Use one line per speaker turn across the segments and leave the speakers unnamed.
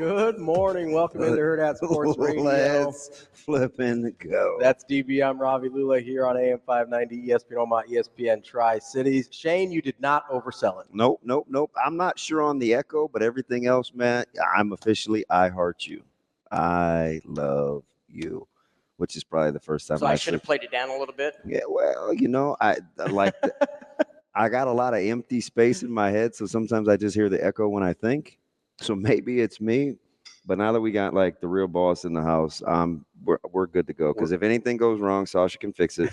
Good morning. Welcome into Hurrdat Sports Radio.
Let's flip and go.
That's DB. I'm Ravi. Lulla here on AM 590, ESPN Omaha, ESPN Tri-Cities. Shane, you did not oversell it.
Nope. I'm not sure on the echo, but everything else, man, I'm officially I heart you. I love you, which is probably the first time.
So I should have played it down a little bit.
Yeah, well, I like I got a lot of empty space in my head, so sometimes I just hear the echo when I think. So maybe it's me, but now that we got like the real boss in the house, we're good to go. Because if anything goes wrong, Sasha can fix it.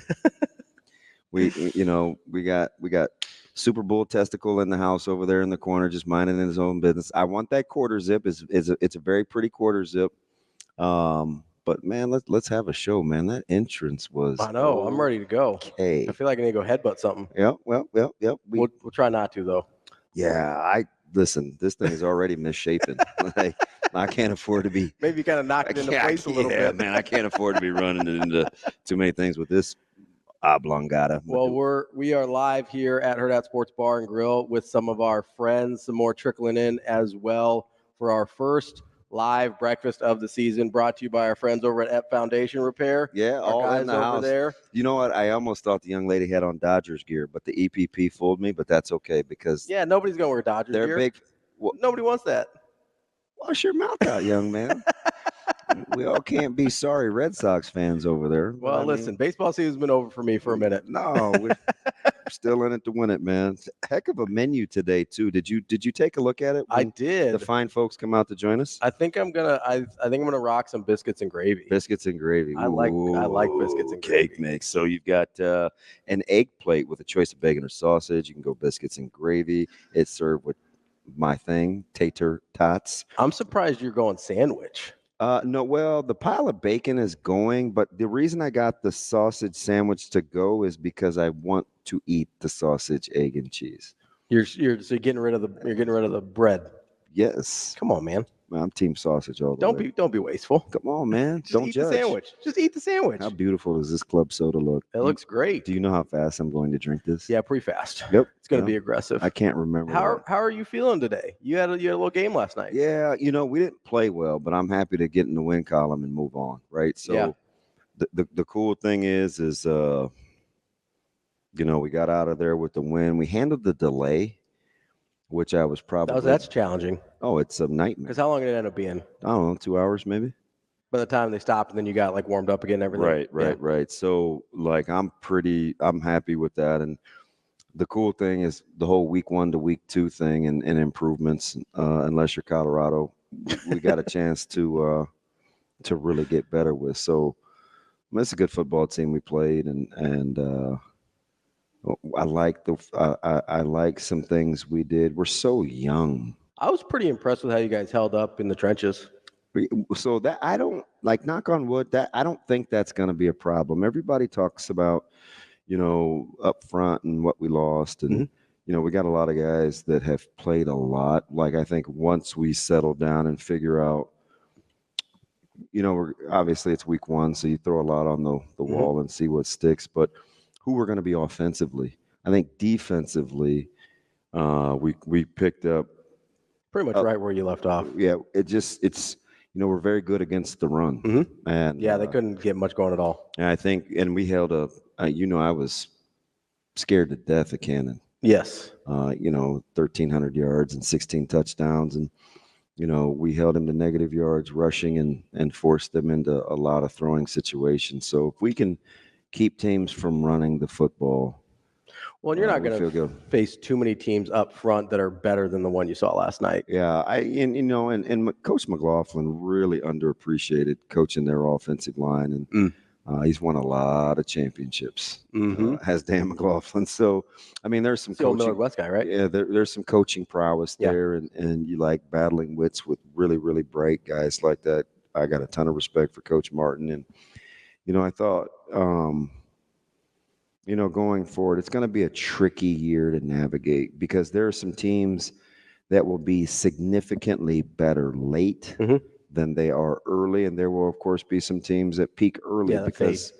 we got Super Bowl testicle in the house over there in the corner, just minding his own business. I want that quarter zip. It's a very pretty quarter zip. But man, let's have a show, man. That entrance was.
I know. I'm ready to go.
Okay.
I feel like I need to go headbutt something.
Yep.
We'll try not to though.
Yeah, listen, this thing is already misshapen. Like, I can't afford to be.
Maybe you kind of knocked it into place a little bit.
Man, I can't afford to be running it into too many things with this oblongata.
Well, we are live here at Hurrdat Sports Bar and Grill with some of our friends, some more trickling in as well for our first live breakfast of the season, brought to you by our friends over at EP Foundation Repair.
Yeah, all
guys
in the
over
house.
There.
You know what? I almost thought the young lady had on Dodgers gear, but the EPP fooled me. But that's okay because
nobody's gonna wear Dodgers gear.
They're big. Well,
nobody wants that.
Wash your mouth out, young man. We all can't be sorry Red Sox fans over there.
Well, listen, baseball season's been over for me for a minute.
No, we're still in it to win it, man. Heck of a menu today, too. Did you take a look at it?
I did.
The fine folks come out to join us.
I think I'm gonna rock some biscuits and gravy.
Biscuits and gravy.
I like biscuits and gravy.
Cake mix. So you've got an egg plate with a choice of bacon or sausage. You can go biscuits and gravy. It's served with my thing, tater tots.
I'm surprised you're going sandwich.
No, well, the pile of bacon is going, but the reason I got the sausage sandwich to go is because I want to eat the sausage, egg, and cheese.
You're getting rid of the bread.
Yes.
Come on, man.
I'm team sausage all the way.
Don't be wasteful.
Come on, man.
Just
don't
eat
judge.
The sandwich. Just eat the sandwich.
How beautiful does this club soda look?
It looks great.
Do you know how fast I'm going to drink this?
Yeah, pretty fast.
Yep.
It's going to be aggressive.
I can't remember.
How are you feeling today? You had a little game last night.
Yeah, we didn't play well, but I'm happy to get in the win column and move on, right? So the cool thing is we got out of there with the win. We handled the delay, which I was probably
that's challenging.
Oh, it's a nightmare.
Because how long did it end up being?
I don't know, 2 hours maybe.
By the time they stopped, and then you got like warmed up again and everything.
Right. So like I'm happy with that. And the cool thing is the whole week 1 to week 2 thing and improvements. Unless you're Colorado, we got a chance to really get better with. So it's a good football team we played, and I like some things we did. We're so young.
I was pretty impressed with how you guys held up in the trenches.
So that I don't like, knock on wood, that I don't think that's going to be a problem. Everybody talks about, up front and what we lost. And, we got a lot of guys that have played a lot. Like, I think once we settle down and figure out, obviously it's week 1, so you throw a lot on the wall and see what sticks. But who we're going to be offensively. I think defensively, we picked up
pretty much right where you left off.
Yeah, it's we're very good against the run, and
they couldn't get much going at all.
And I think, and we held I was scared to death of Cannon.
Yes,
1,300 yards and 16 touchdowns, and we held him to negative yards rushing and forced them into a lot of throwing situations. So if we can keep teams from running the football.
Well, you're not going to face too many teams up front that are better than the one you saw last night.
Yeah, and Coach McLaughlin really underappreciated coaching their offensive line, and he's won a lot of championships. Has Dan McLaughlin. So, I mean, there's some coaching.
Millard West guy, right?
Yeah, there's some coaching prowess there, and you like battling wits with really, really bright guys like that. I got a ton of respect for Coach Martin, and I thought. Going forward, it's going to be a tricky year to navigate because there are some teams that will be significantly better late than they are early. And there will, of course, be some teams that peak early because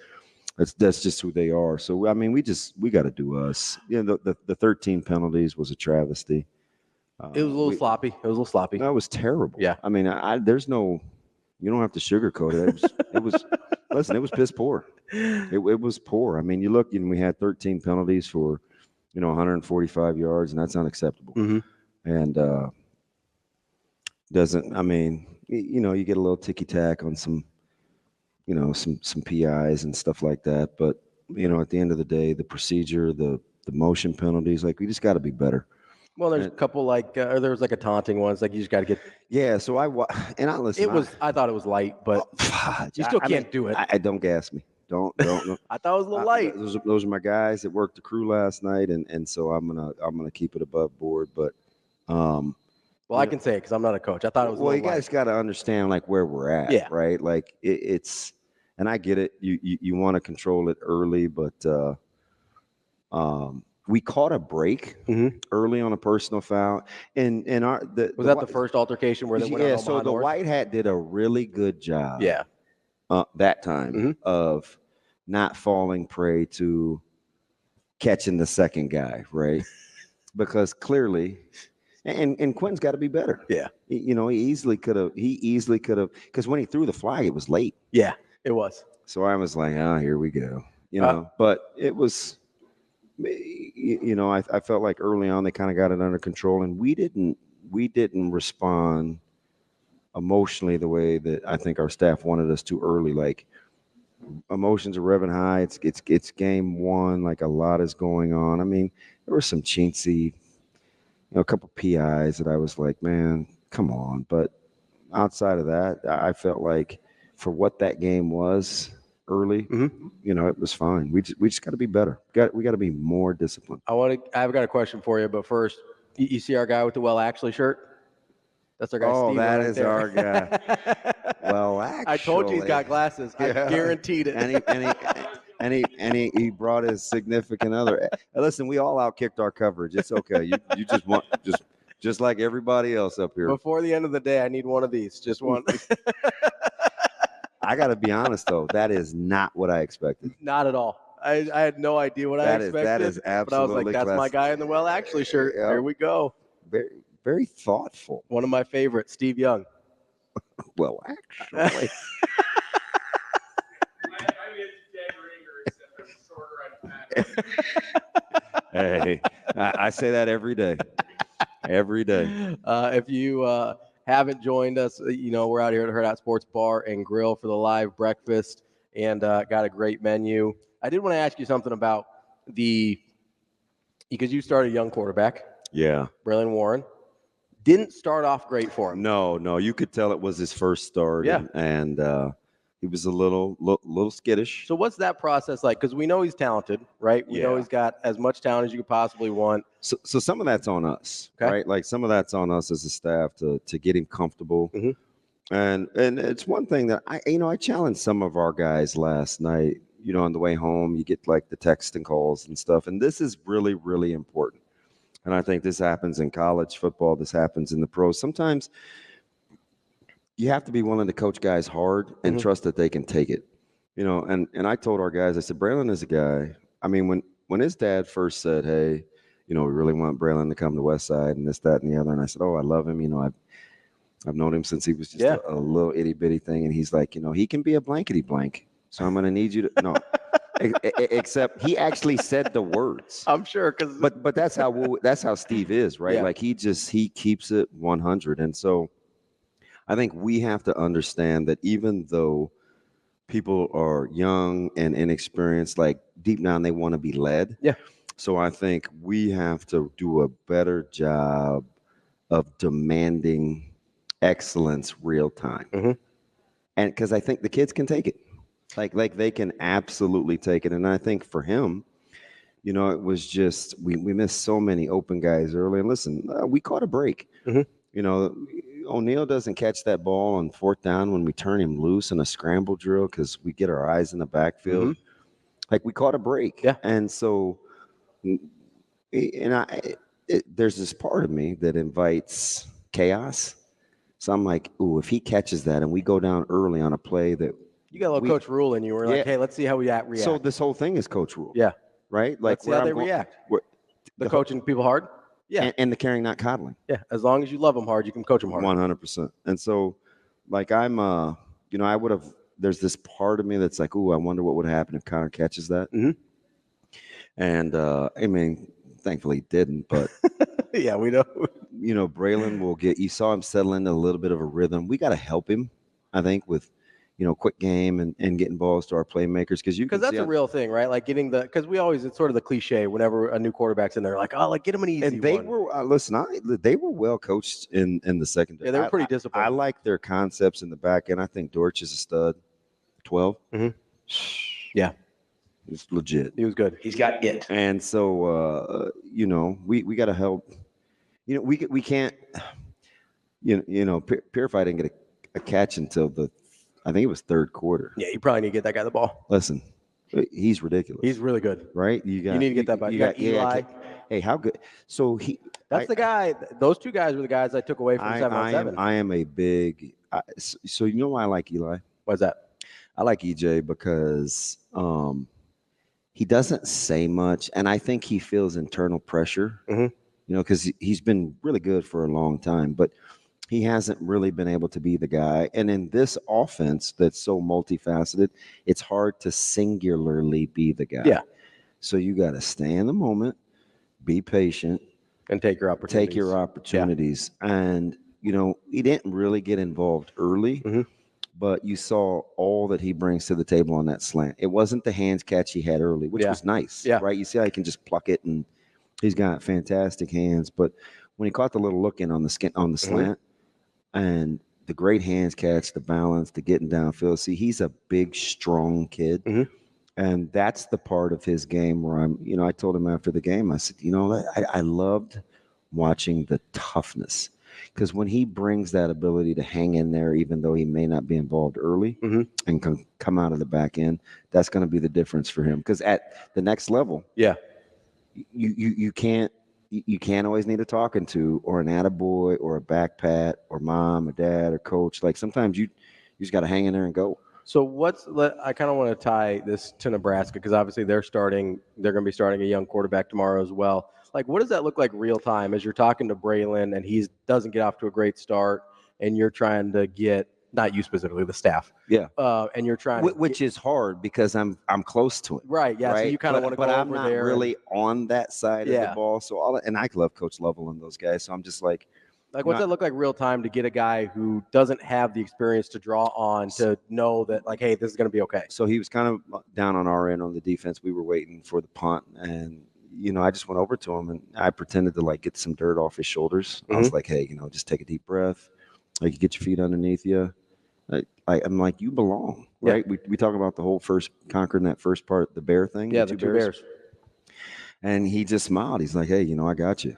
that's just who they are. So, I mean, we got to do us. The 13 penalties was a travesty.
It was a little sloppy.
No, it was terrible.
Yeah.
I mean, there's no, you don't have to sugarcoat it. It was listen, it was piss poor. It was poor. I mean, you look, and we had 13 penalties for, 145 yards, and that's unacceptable.
Mm-hmm.
And I mean, you get a little ticky tack on some, some PIs and stuff like that. But, at the end of the day, the procedure, the motion penalties, like, we just got to be better.
Well, there's a couple there was like a taunting one. It's like you just got to get.
Yeah, so I listen.
I thought it was light, but you still can't do it.
I don't gas me. Don't.
I thought it was a little light.
Those are my guys that worked the crew last night, and so I'm gonna keep it above board. But
well, I can say it because I'm not a coach. I thought it was.
Well, you guys got to understand like where we're at,
yeah.
Right? Like it's, and I get it. You want to control it early, but we caught a break early on a personal foul, and was
that the first altercation where they went on
so the
North?
White Hat did a really good job.
Yeah.
That time of not falling prey to catching the second guy, right? Because clearly, and Quentin's got to be better.
Yeah.
He easily could have, because when he threw the flag, it was late.
Yeah, it was.
So I was like, oh, here we go. But it was, I felt like early on they kind of got it under control, and we didn't respond emotionally the way that I think our staff wanted us to early. Like, emotions are revving high. It's game one. Like, a lot is going on. I mean, there were some chintzy, a couple PIs that I was like, man, come on. But outside of that, I felt like for what that game was early, it was fine. We just got to be better. We got to be more disciplined.
I've got a question for you, but first, you see our guy with the Well Actually shirt? That's our guy.
Oh,
Steve
that
right
is
there.
Our guy. Well, actually,
I told you he's got glasses. I guaranteed it.
And he brought his significant other. Listen, we all outkicked our coverage. It's okay. You just like everybody else up here.
Before the end of the day, I need one of these. Just one.
I got to be honest though, that is not what I expected.
Not at all. I had no idea what I expected.
That is absolutely.
But I was like, that's my guy in the Well Actually shirt. Yep. There we go.
Very, very thoughtful.
One of my favorites, Steve Young.
Well, actually. Hey, I say that every day. Every day.
If you haven't joined us, we're out here at Hurrdat Sports Bar and Grill for the live breakfast, and got a great menu. I did want to ask you something about because you started a young quarterback.
Yeah.
Braylon Warren. Didn't start off great for him.
No, you could tell it was his first start.
Yeah.
And he was a little skittish.
So what's that process like? Because we know he's talented, right? We know he's got as much talent as you could possibly want.
So some of that's on us, right? Like, some of that's on us as a staff to get him comfortable. And it's one thing that I challenged some of our guys last night. On the way home, you get like the text and calls and stuff. And this is really, really important. And I think this happens in college football. This happens in the pros. Sometimes you have to be willing to coach guys hard and trust that they can take it. And I told our guys, I said, Braylon is a guy. I mean, when his dad first said, hey, we really want Braylon to come to West Side and this, that, and the other. And I said, oh, I love him. I've known him since he was just a little itty bitty thing. And he's like, he can be a blankety blank. So I'm going to need you to, no. Except he actually said the words.
I'm sure,
but that's how Steve is, right? Yeah. Like, he keeps it 100. And so I think we have to understand that even though people are young and inexperienced, like, deep down they want to be led.
Yeah.
So I think we have to do a better job of demanding excellence real time. And because I think the kids can take it. Like they can absolutely take it. And I think for him, it was just, we missed so many open guys early. And listen, we caught a break. O'Neal doesn't catch that ball on 4th down when we turn him loose in a scramble drill because we get our eyes in the backfield. Like, we caught a break.
Yeah.
And so, there's this part of me that invites chaos. So I'm like, ooh, if he catches that and we go down early on a play that,
you got a little Coach Rule in you. We're like, hey, let's see how we react.
So this whole thing is Coach Rule.
Yeah.
Right? Like,
let's see how they react. The coaching people hard? Yeah.
And the caring, not coddling.
Yeah. As long as you love them hard, you can coach them hard.
100%. And so, like, I'm, I would have, there's this part of me that's like, ooh, I wonder what would happen if Connor catches that.
Mm-hmm.
And, I mean, thankfully he didn't, but.
Yeah, we know.
Braylon will you saw him settle into a little bit of a rhythm. We got to help him, I think, with, quick game and getting balls to our playmakers. Because
that's a real thing, right? Like getting because it's sort of the cliche whenever a new quarterback's in there, like, oh, like get him an easy
and they
one.
Were, they were well coached in the secondary.
Yeah, they were pretty disciplined.
I like their concepts in the back end. I think Dortch is a stud. 12.
Mm-hmm. Yeah.
It's legit.
He was good. He's got it.
And so, we got to help. We can't, Purify didn't get a catch until I think it was third quarter.
Yeah, you probably need to get that guy the ball.
Listen, he's ridiculous.
He's really good.
Right?
You need to get that back. You got Eli.
Hey, how good? So
that's the guy. Those two guys were the guys I took away from 7-on-7.
I am a big. So you know why I like Eli?
Why's that?
I like EJ because he doesn't say much, and I think he feels internal pressure.
Mm-hmm.
Because he's been really good for a long time, but he hasn't really been able to be the guy. And in this offense that's so multifaceted, it's hard to singularly be the guy.
Yeah.
So you got to stay in the moment, be patient,
and take your opportunities.
Yeah. And, he didn't really get involved early,
mm-hmm.
but you saw all that he brings to the table on that slant. It wasn't the hands catch he had early, which was nice, right? You see how he can just pluck it, and he's got fantastic hands. But when he caught the little look in on the slant, mm-hmm. and the great hands catch, the balance, the getting downfield. See, he's a big, strong kid.
Mm-hmm.
And that's the part of his game where I told him after the game, I said, I loved watching the toughness. Because when he brings that ability to hang in there, even though he may not be involved early,
mm-hmm.
and come out of the back end, that's going to be the difference for him. Because at the next level, you can't always need a talking to or an attaboy or a back pat or mom or dad or coach. Like sometimes you just got to hang in there and go.
So I kind of want to tie this to Nebraska because obviously they're going to be starting a young quarterback tomorrow as well. Like, what does that look like real time as you're talking to Braylon and he doesn't get off to a great start and you're trying to get, not you specifically, the staff.
Yeah.
And you're trying
which is hard because I'm close to it.
Right. Yeah.
Right?
So you kind of want to go over there.
But I'm not really on that side of the ball. So and I love Coach Lovell and those guys. So I'm just like
what's that look like real time to get a guy who doesn't have the experience to draw on to know that like, hey, this is going to be okay.
So he was kind of down on our end on the defense. We were waiting for the punt, and I just went over to him and I pretended to like get some dirt off his shoulders. Mm-hmm. I was like, hey, just take a deep breath. Like, you get your feet underneath you. I'm like, you belong, right? Yeah. We talk about the whole conquering that first part, the bear thing.
Yeah, the two bears.
And he just smiled. He's like, hey, I got you.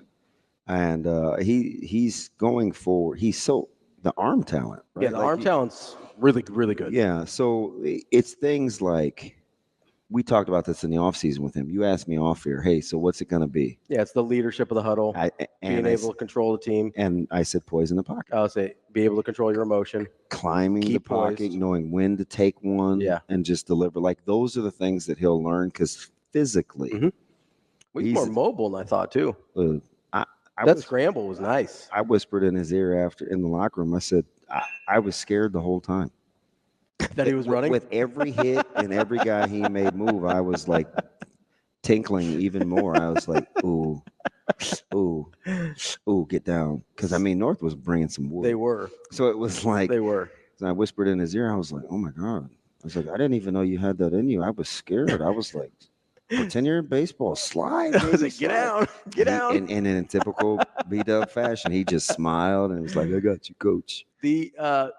And he's going forward. The arm talent. Right?
Yeah, the arm talent's really, really good.
Yeah, so it's things like, we talked about this in the offseason with him. You asked me off here, hey, so what's it going to be?
Yeah, it's the leadership of the huddle, being able to control the team.
And I said poise in the pocket.
I'll say be able to control your emotion.
Climbing the pocket, knowing when to take one, and just deliver. Like, those are the things that he'll learn because physically.
Mm-hmm. Well, he's more mobile than I thought, too. Scramble was nice.
I whispered in his ear in the locker room. I said, I was scared the whole time.
That he was running?
With every hit and every guy he made move, I was like tinkling even more. I was like, ooh, get down. Because, North was bringing some wood.
They were.
So it was like.
They were.
And I whispered in his ear. I was like, oh, my God. I was like, I didn't even know you had that in you. I was scared. I was like, pretend you're in baseball. Slide.
I was like, get down.
And in typical B-Dub fashion, he just smiled and was like, I got you, coach.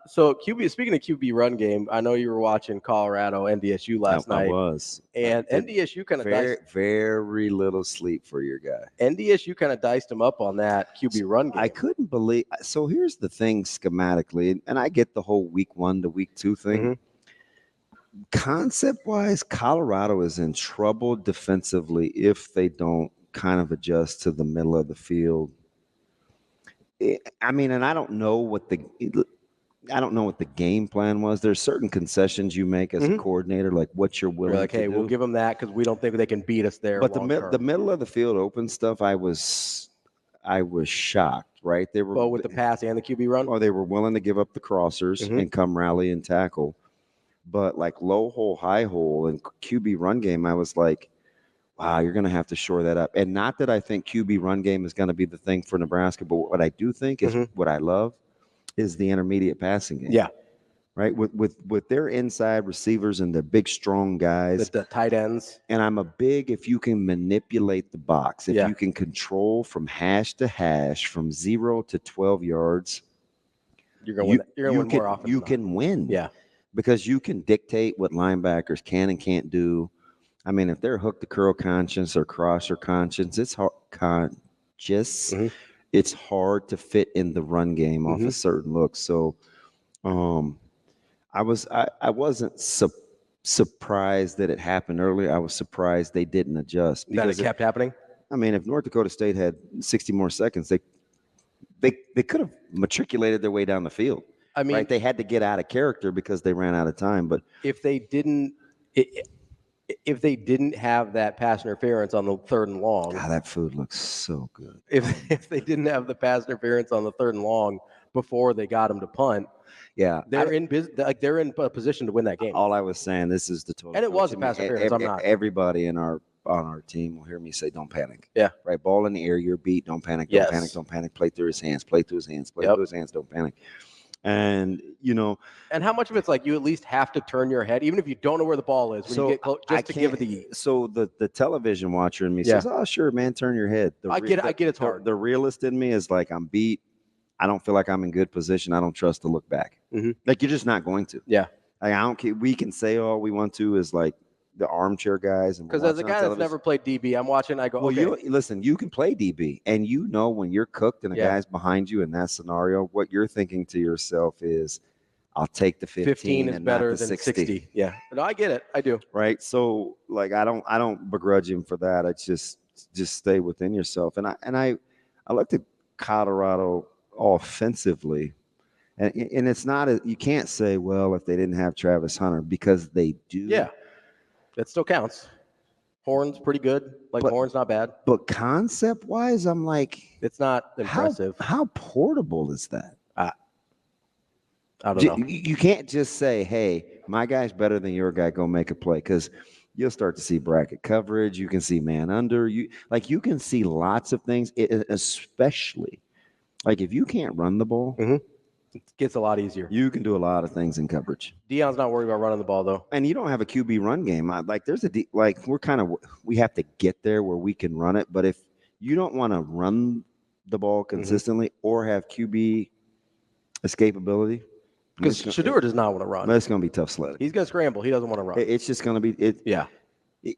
So speaking of QB run game, I know you were watching Colorado NDSU last night.
I was.
And NDSU kind of
very little sleep for your guy.
NDSU kind of diced him up on that QB run game.
I couldn't believe. So here's the thing schematically, and I get the whole week 1 to week 2 thing. Mm-hmm. Concept-wise, Colorado is in trouble defensively if they don't kind of adjust to the middle of the field. And I don't know what the game plan was. There's certain concessions you make as a coordinator, like what you're willing to do.
Hey, we'll give them that because we don't think they can beat us there.
But the middle of the field open stuff, I was I was shocked, right? They were
Both with the pass and the QB run.
Or they were willing to give up the crossers and come rally and tackle. But like low hole, high hole, and QB run game, I was like, wow, you're going to have to shore that up. And not that I think QB run game is going to be the thing for Nebraska, but what I do think is what I love is the intermediate passing game.
Yeah.
Right, with their inside receivers and their big, strong guys.
The tight ends.
And I'm a big, if you can manipulate the box, if you can control from hash to hash, from 0 to 12 yards,
you're going to win more often.
You can win.
Yeah.
Because you can dictate what linebackers can and can't do. I mean, if they're hook to curl conscience or crosser conscience, it's hard. It's hard to fit in the run game off a certain look. So, I wasn't surprised that it happened early. I was surprised they didn't adjust.
That it kept happening?
I mean, if North Dakota State had 60 more seconds, they could have matriculated their way down the field. I mean, right? They had to get out of character because they ran out of time. But
if they didn't have that pass interference on the 3rd and long,
God, that food looks so good.
If they didn't have the pass interference on the 3rd and long before they got them to punt, they're in a position to win that game.
All I was saying, this is the total.
And it was a pass interference. I'm not.
Everybody on our team will hear me say, "Don't panic."
Yeah.
Right. Ball in the air, you're beat. Don't panic. Don't panic. Don't panic. Play through his hands. Play through his hands. Play through his hands. Don't panic. And
and how much of it's like you at least have to turn your head, even if you don't know where the ball is, when you get close, just to give it the.
So the television watcher in me says, "Oh, sure, man, turn your head."
I get it's hard.
The realist in me is like, I'm beat. I don't feel like I'm in good position. I don't trust to look back. Like, you're just not going to.
Yeah.
Like, I don't care. We can say all we want to is like the armchair guys.
Because as a guy that's never played DB, I'm watching. I go,
well, listen. You can play DB, and when you're cooked and a guy's behind you in that scenario, what you're thinking to yourself is, I'll take the 15
is
and
better
not the
than
60.
Yeah. No, I get it. I do.
Right. So like, I don't begrudge him for that. It's just stay within yourself. And I looked at Colorado offensively, and it's not you can't say, well, if they didn't have Travis Hunter, because they do.
Yeah. That still counts. Horn's pretty good. Horn's not bad.
But concept wise, I'm like,
it's not impressive.
How portable is that?
I don't know.
You can't just say, hey, my guy's better than your guy, go make a play, because you'll start to see bracket coverage. You can see man under. You can see lots of things, especially like if you can't run the ball.
It gets a lot easier.
You can do a lot of things in coverage.
Deion's not worried about running the ball, though.
And you don't have a QB run game. We have to get there where we can run it. But if you don't want to run the ball consistently or have QB escapability,
because Shedeur does not want to run.
That's going to be tough sledding.
He's going to scramble. He doesn't want to run.
It's just going to be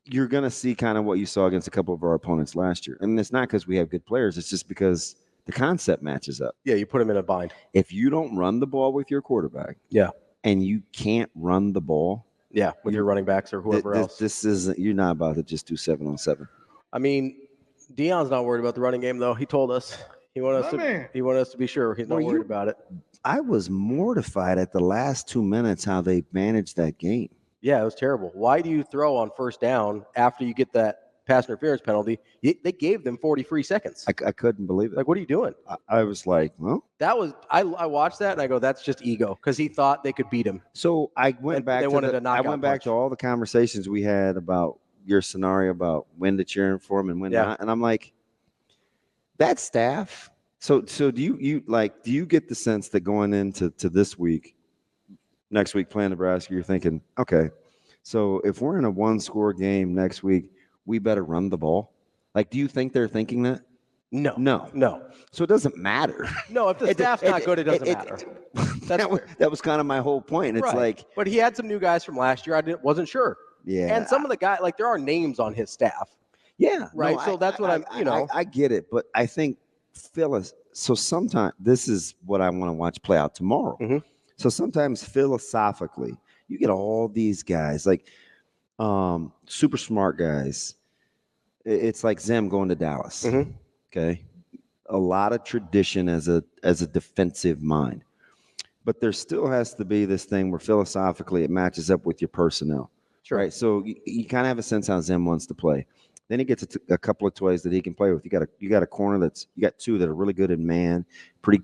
you're going to see kind of what you saw against a couple of our opponents last year. And it's not because we have good players. It's just because the concept matches up.
Yeah, you put him in a bind.
If you don't run the ball with your quarterback, and you can't run the ball,
with your running backs or whoever else,
this isn't. You're not about to just do 7-on-7.
I mean, Deion's not worried about the running game, though. He told us he wanted us to be sure he's not worried about it.
I was mortified at the last 2 minutes how they managed that game.
Yeah, it was terrible. Why do you throw on first down after you get that pass interference penalty? They gave them 40 free seconds.
I couldn't believe it.
Like, what are you doing?
I was like, well,
that was I watched that and I go, that's just ego, because he thought they could beat him.
So I went back. To all the conversations we had about your scenario about when to cheer for him and when not, and I'm like, that staff. So do you get the sense that going into this week, next week playing Nebraska, you're thinking, okay, so if we're in a 1-score game next week, we better run the ball? Like, do you think they're thinking that? No. So it doesn't matter.
No, if the staff's not good, it doesn't matter.
That was kind of my whole point. It's like,
but he had some new guys from last year. I wasn't sure.
Yeah.
And some of the guys, like, there are names on his staff.
Yeah.
Right. So that's what
I get it, but I think Phyllis. So sometimes this is what I want to watch play out tomorrow. So sometimes philosophically, you get all these guys like super smart guys. It's like Zim going to Dallas. Okay, a lot of tradition as a defensive mind, but there still has to be this thing where philosophically it matches up with your personnel.
Sure.
Right. So you kind of have a sense how Zim wants to play. Then he gets a couple of toys that he can play with. You got a corner you got two that are really good in man, pretty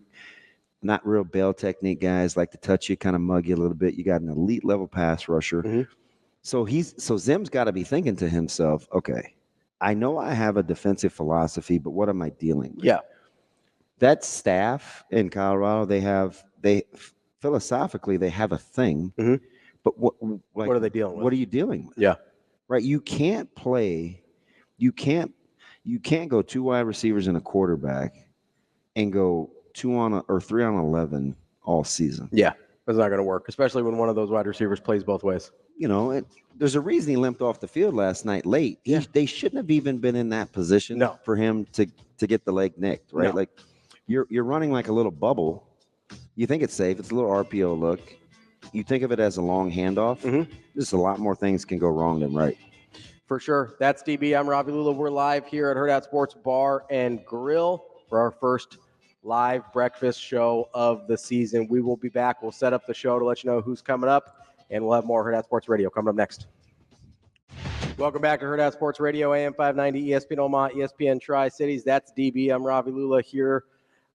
not real bail technique guys, like to touch you, kind of mug you a little bit. You got an elite level pass rusher.
Mm-hmm.
So Zim's got to be thinking to himself, okay, I know I have a defensive philosophy, but what am I dealing with?
Yeah.
That staff in Colorado, they philosophically they have a thing,
Mm-hmm.
but what
are they dealing with?
What are you dealing with?
Yeah.
Right. You can't go two wide receivers and a quarterback and go 3 on 11 all season.
Yeah. That's not going to work, especially when one of those wide receivers plays both ways.
There's a reason he limped off the field last night late. They shouldn't have even been in that position for him to get the leg nicked, right?
No.
Like you're running like a little bubble. You think it's safe. It's a little RPO look. You think of it as a long handoff.
Mm-hmm.
Just a lot more things can go wrong than right.
For sure. That's DB. I'm Ravi Lulla. We're live here at Hurrdat Sports Bar and Grill for our first live breakfast show of the season. We will be back. We'll set up the show to let you know who's coming up, and we'll have more Hurrdat Sports Radio coming up next. Welcome back to Hurrdat Sports Radio, AM 590, ESPN Omaha, ESPN Tri-Cities. That's DB. I'm Ravi Lulla here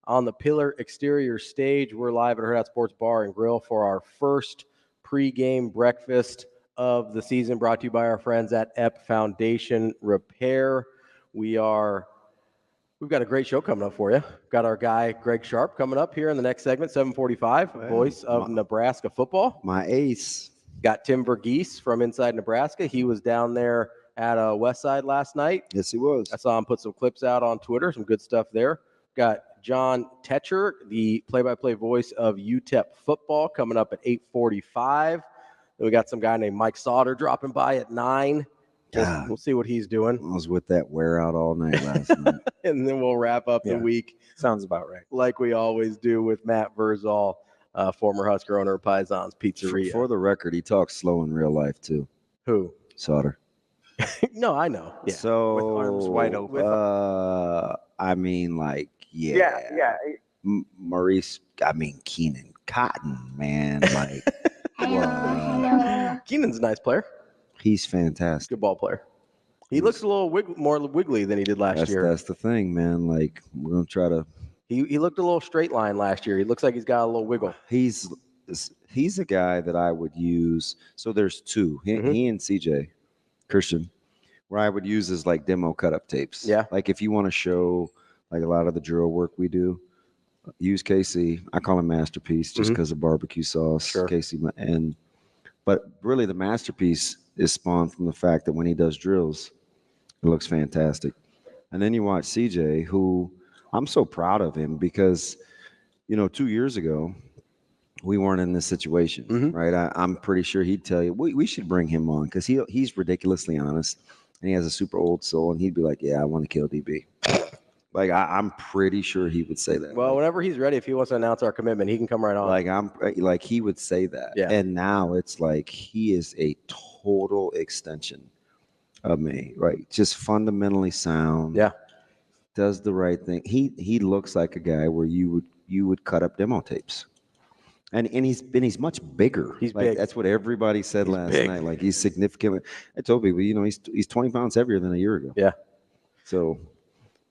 on the Pillar Exterior stage. We're live at Hurrdat Sports Bar and Grill for our first pregame breakfast of the season, brought to you by our friends at EP Foundation Repair. We've got a great show coming up for you. We've got our guy Greg Sharpe coming up here in the next segment, 7:45, voice of Nebraska football.
My ace.
Got Tim Verghese from inside Nebraska. He was down there at Westside last night.
Yes, he was.
I saw him put some clips out on Twitter, some good stuff there. Got Jon Teicher, the play-by-play voice of UTEP football, coming up at 8:45. Then we got some guy named Mike Sautter dropping by at 9. We'll see what he's doing.
I was with that wear out all night last night.
And then we'll wrap up the week.
Sounds about right.
Like we always do with Matt Vrzal, former Husker owner of Paisan's Pizzeria.
For the record, he talks slow in real life, too.
Who?
Sautter.
No, I know. Yeah.
So,
with arms wide open.
Yeah. Maurice, Keenan Cotton, man. Like,
Keenan's a nice player.
He's fantastic.
Good ball player. He looks a little more wiggly than he did last year.
That's the thing, man. Like, we're going to try to.
He looked a little straight line last year. He looks like he's got a little wiggle.
He's a guy that I would use. So there's two. He and CJ Christian, where I would use as like demo cut-up tapes.
Yeah.
Like if you want to show like a lot of the drill work we do, use KC. I call him Masterpiece just because of barbecue sauce.
Sure.
KC. But really the masterpiece is spawned from the fact that when he does drills, it looks fantastic. And then you watch CJ, who I'm so proud of him because, 2 years ago, we weren't in this situation, right? I'm pretty sure he'd tell you, we should bring him on because he's ridiculously honest and he has a super old soul. And he'd be like, yeah, I want to kill DB. Like, I'm pretty sure he would say that.
Well, whenever he's ready, if he wants to announce our commitment, he can come right on.
Like he would say that.
Yeah.
And now it's like he is a total extension of me, right? Just fundamentally sound.
Yeah.
Does the right thing. He looks like a guy where you would cut up demo tapes. And he's much bigger.
He's
like,
big.
That's what everybody said last night. Like he's significant. I told people, he's 20 pounds heavier than a year ago.
Yeah.
So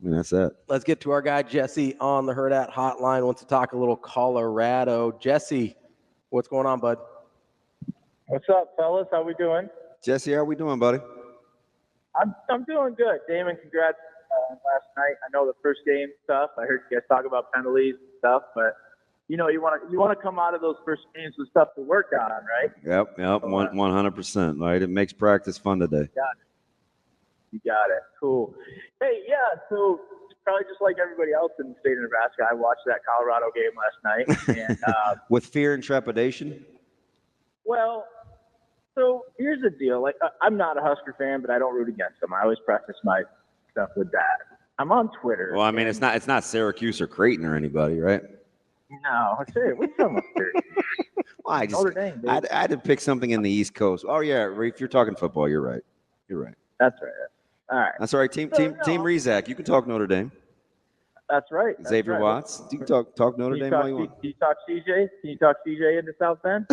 that's that.
Let's get to our guy Jesse on the Hurrdat hotline. Wants to talk a little Colorado. Jesse, what's going on, bud?
What's up, fellas? How we doing?
Jesse, how we doing, buddy?
I'm doing good. Damon, congrats last night. I know the first game stuff. I heard you guys talk about penalties and stuff, but you want to come out of those first games with stuff to work on, right?
Yep, 100%. Right, it makes practice fun today.
You got it. Cool. Hey, yeah. So probably just like everybody else in the state of Nebraska, I watched that Colorado game last night, and
with fear and trepidation.
Well, so here's the deal. Like, I'm not a Husker fan, but I don't root against them. I always preface my stuff with that. I'm on Twitter.
Well, I mean, it's not Syracuse or Creighton or anybody, right?
No, I say what's wrong with Syracuse?
Well,
Notre Dame, baby.
I had to pick something in the East Coast. Oh yeah, if you're talking football, you're right.
That's right. All right.
That's all right. Team Rizak. You can talk Notre Dame.
That's right.
Xavier Watts. You can talk Notre Dame all you want.
Can you talk CJ? Can you talk CJ into South Bend?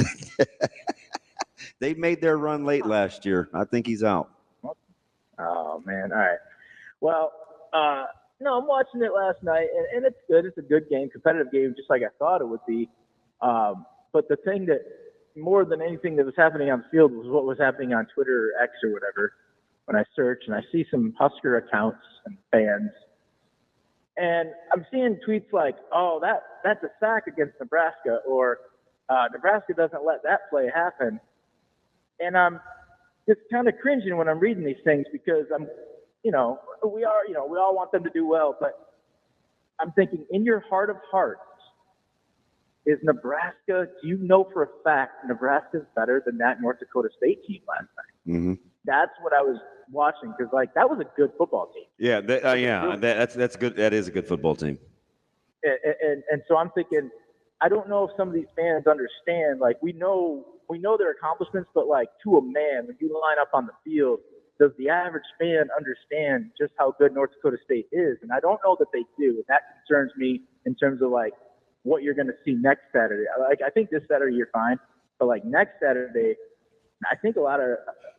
They made their run late last year. I think he's out.
All Oh, man. All right. Well, no, I'm watching it last night, and it's good. It's a good game, competitive game, just like I thought it would be. But the thing that more than anything that was happening on the field was what was happening on Twitter or X or whatever. When I search and I see some Husker accounts and fans, and I'm seeing tweets like, "Oh, that's a sack against Nebraska," or "Nebraska doesn't let that play happen," and I'm just kind of cringing when I'm reading these things because we all want them to do well, but I'm thinking, in your heart of hearts, is Nebraska? Do you know for a fact Nebraska's better than that North Dakota State team last night?
Mm-hmm.
That's what I was watching because, that was a good football team.
Yeah, that's good. That is a good football team.
And so I'm thinking, I don't know if some of these fans understand. We know their accomplishments, but to a man, when you line up on the field, does the average fan understand just how good North Dakota State is? And I don't know that they do. And that concerns me in terms of what you're going to see next Saturday. I think this Saturday you're fine, but next Saturday, I think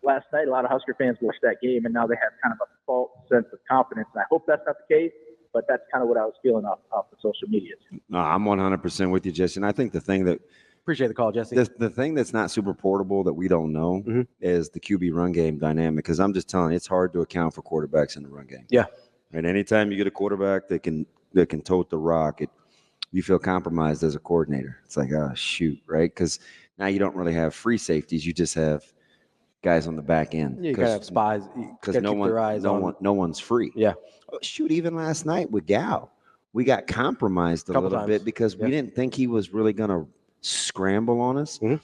last night a lot of Husker fans watched that game, and now they have kind of a false sense of confidence. And I hope that's not the case, but that's kind of what I was feeling off the social media.
No, I'm 100% with you, Jesse. And I think the thing that
Appreciate the call, Jesse.
the thing that's not super portable that we don't know is the QB run game dynamic. Because I'm just telling you, it's hard to account for quarterbacks in the run game.
Yeah.
And anytime you get a quarterback that can tote the rock, you feel compromised as a coordinator. It's like, oh, shoot, right? Because now you don't really have free safeties. You just have guys on the back end.
Yeah, you gotta have spies
because no one's free.
Yeah.
Oh, shoot, even last night with Gal, we got compromised a little bit because we didn't think he was really going to scramble on us.
Mm-hmm.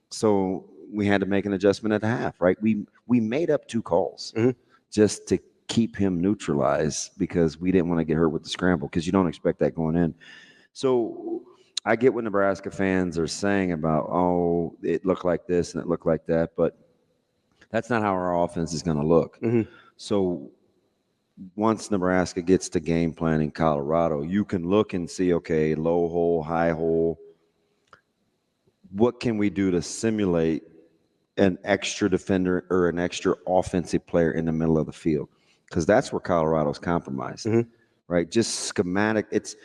So we had to make an adjustment at the half, right? We made up 2 calls just to keep him neutralized because we didn't want to get hurt with the scramble because you don't expect that going in. So I get what Nebraska fans are saying about, oh, it looked like this and it looked like that, but that's not how our offense is going to look.
Mm-hmm.
So once Nebraska gets to game plan in Colorado, you can look and see, okay, low hole, high hole. What can we do to simulate an extra defender or an extra offensive player in the middle of the field? Because that's where Colorado's compromised, right? Just schematic. It's,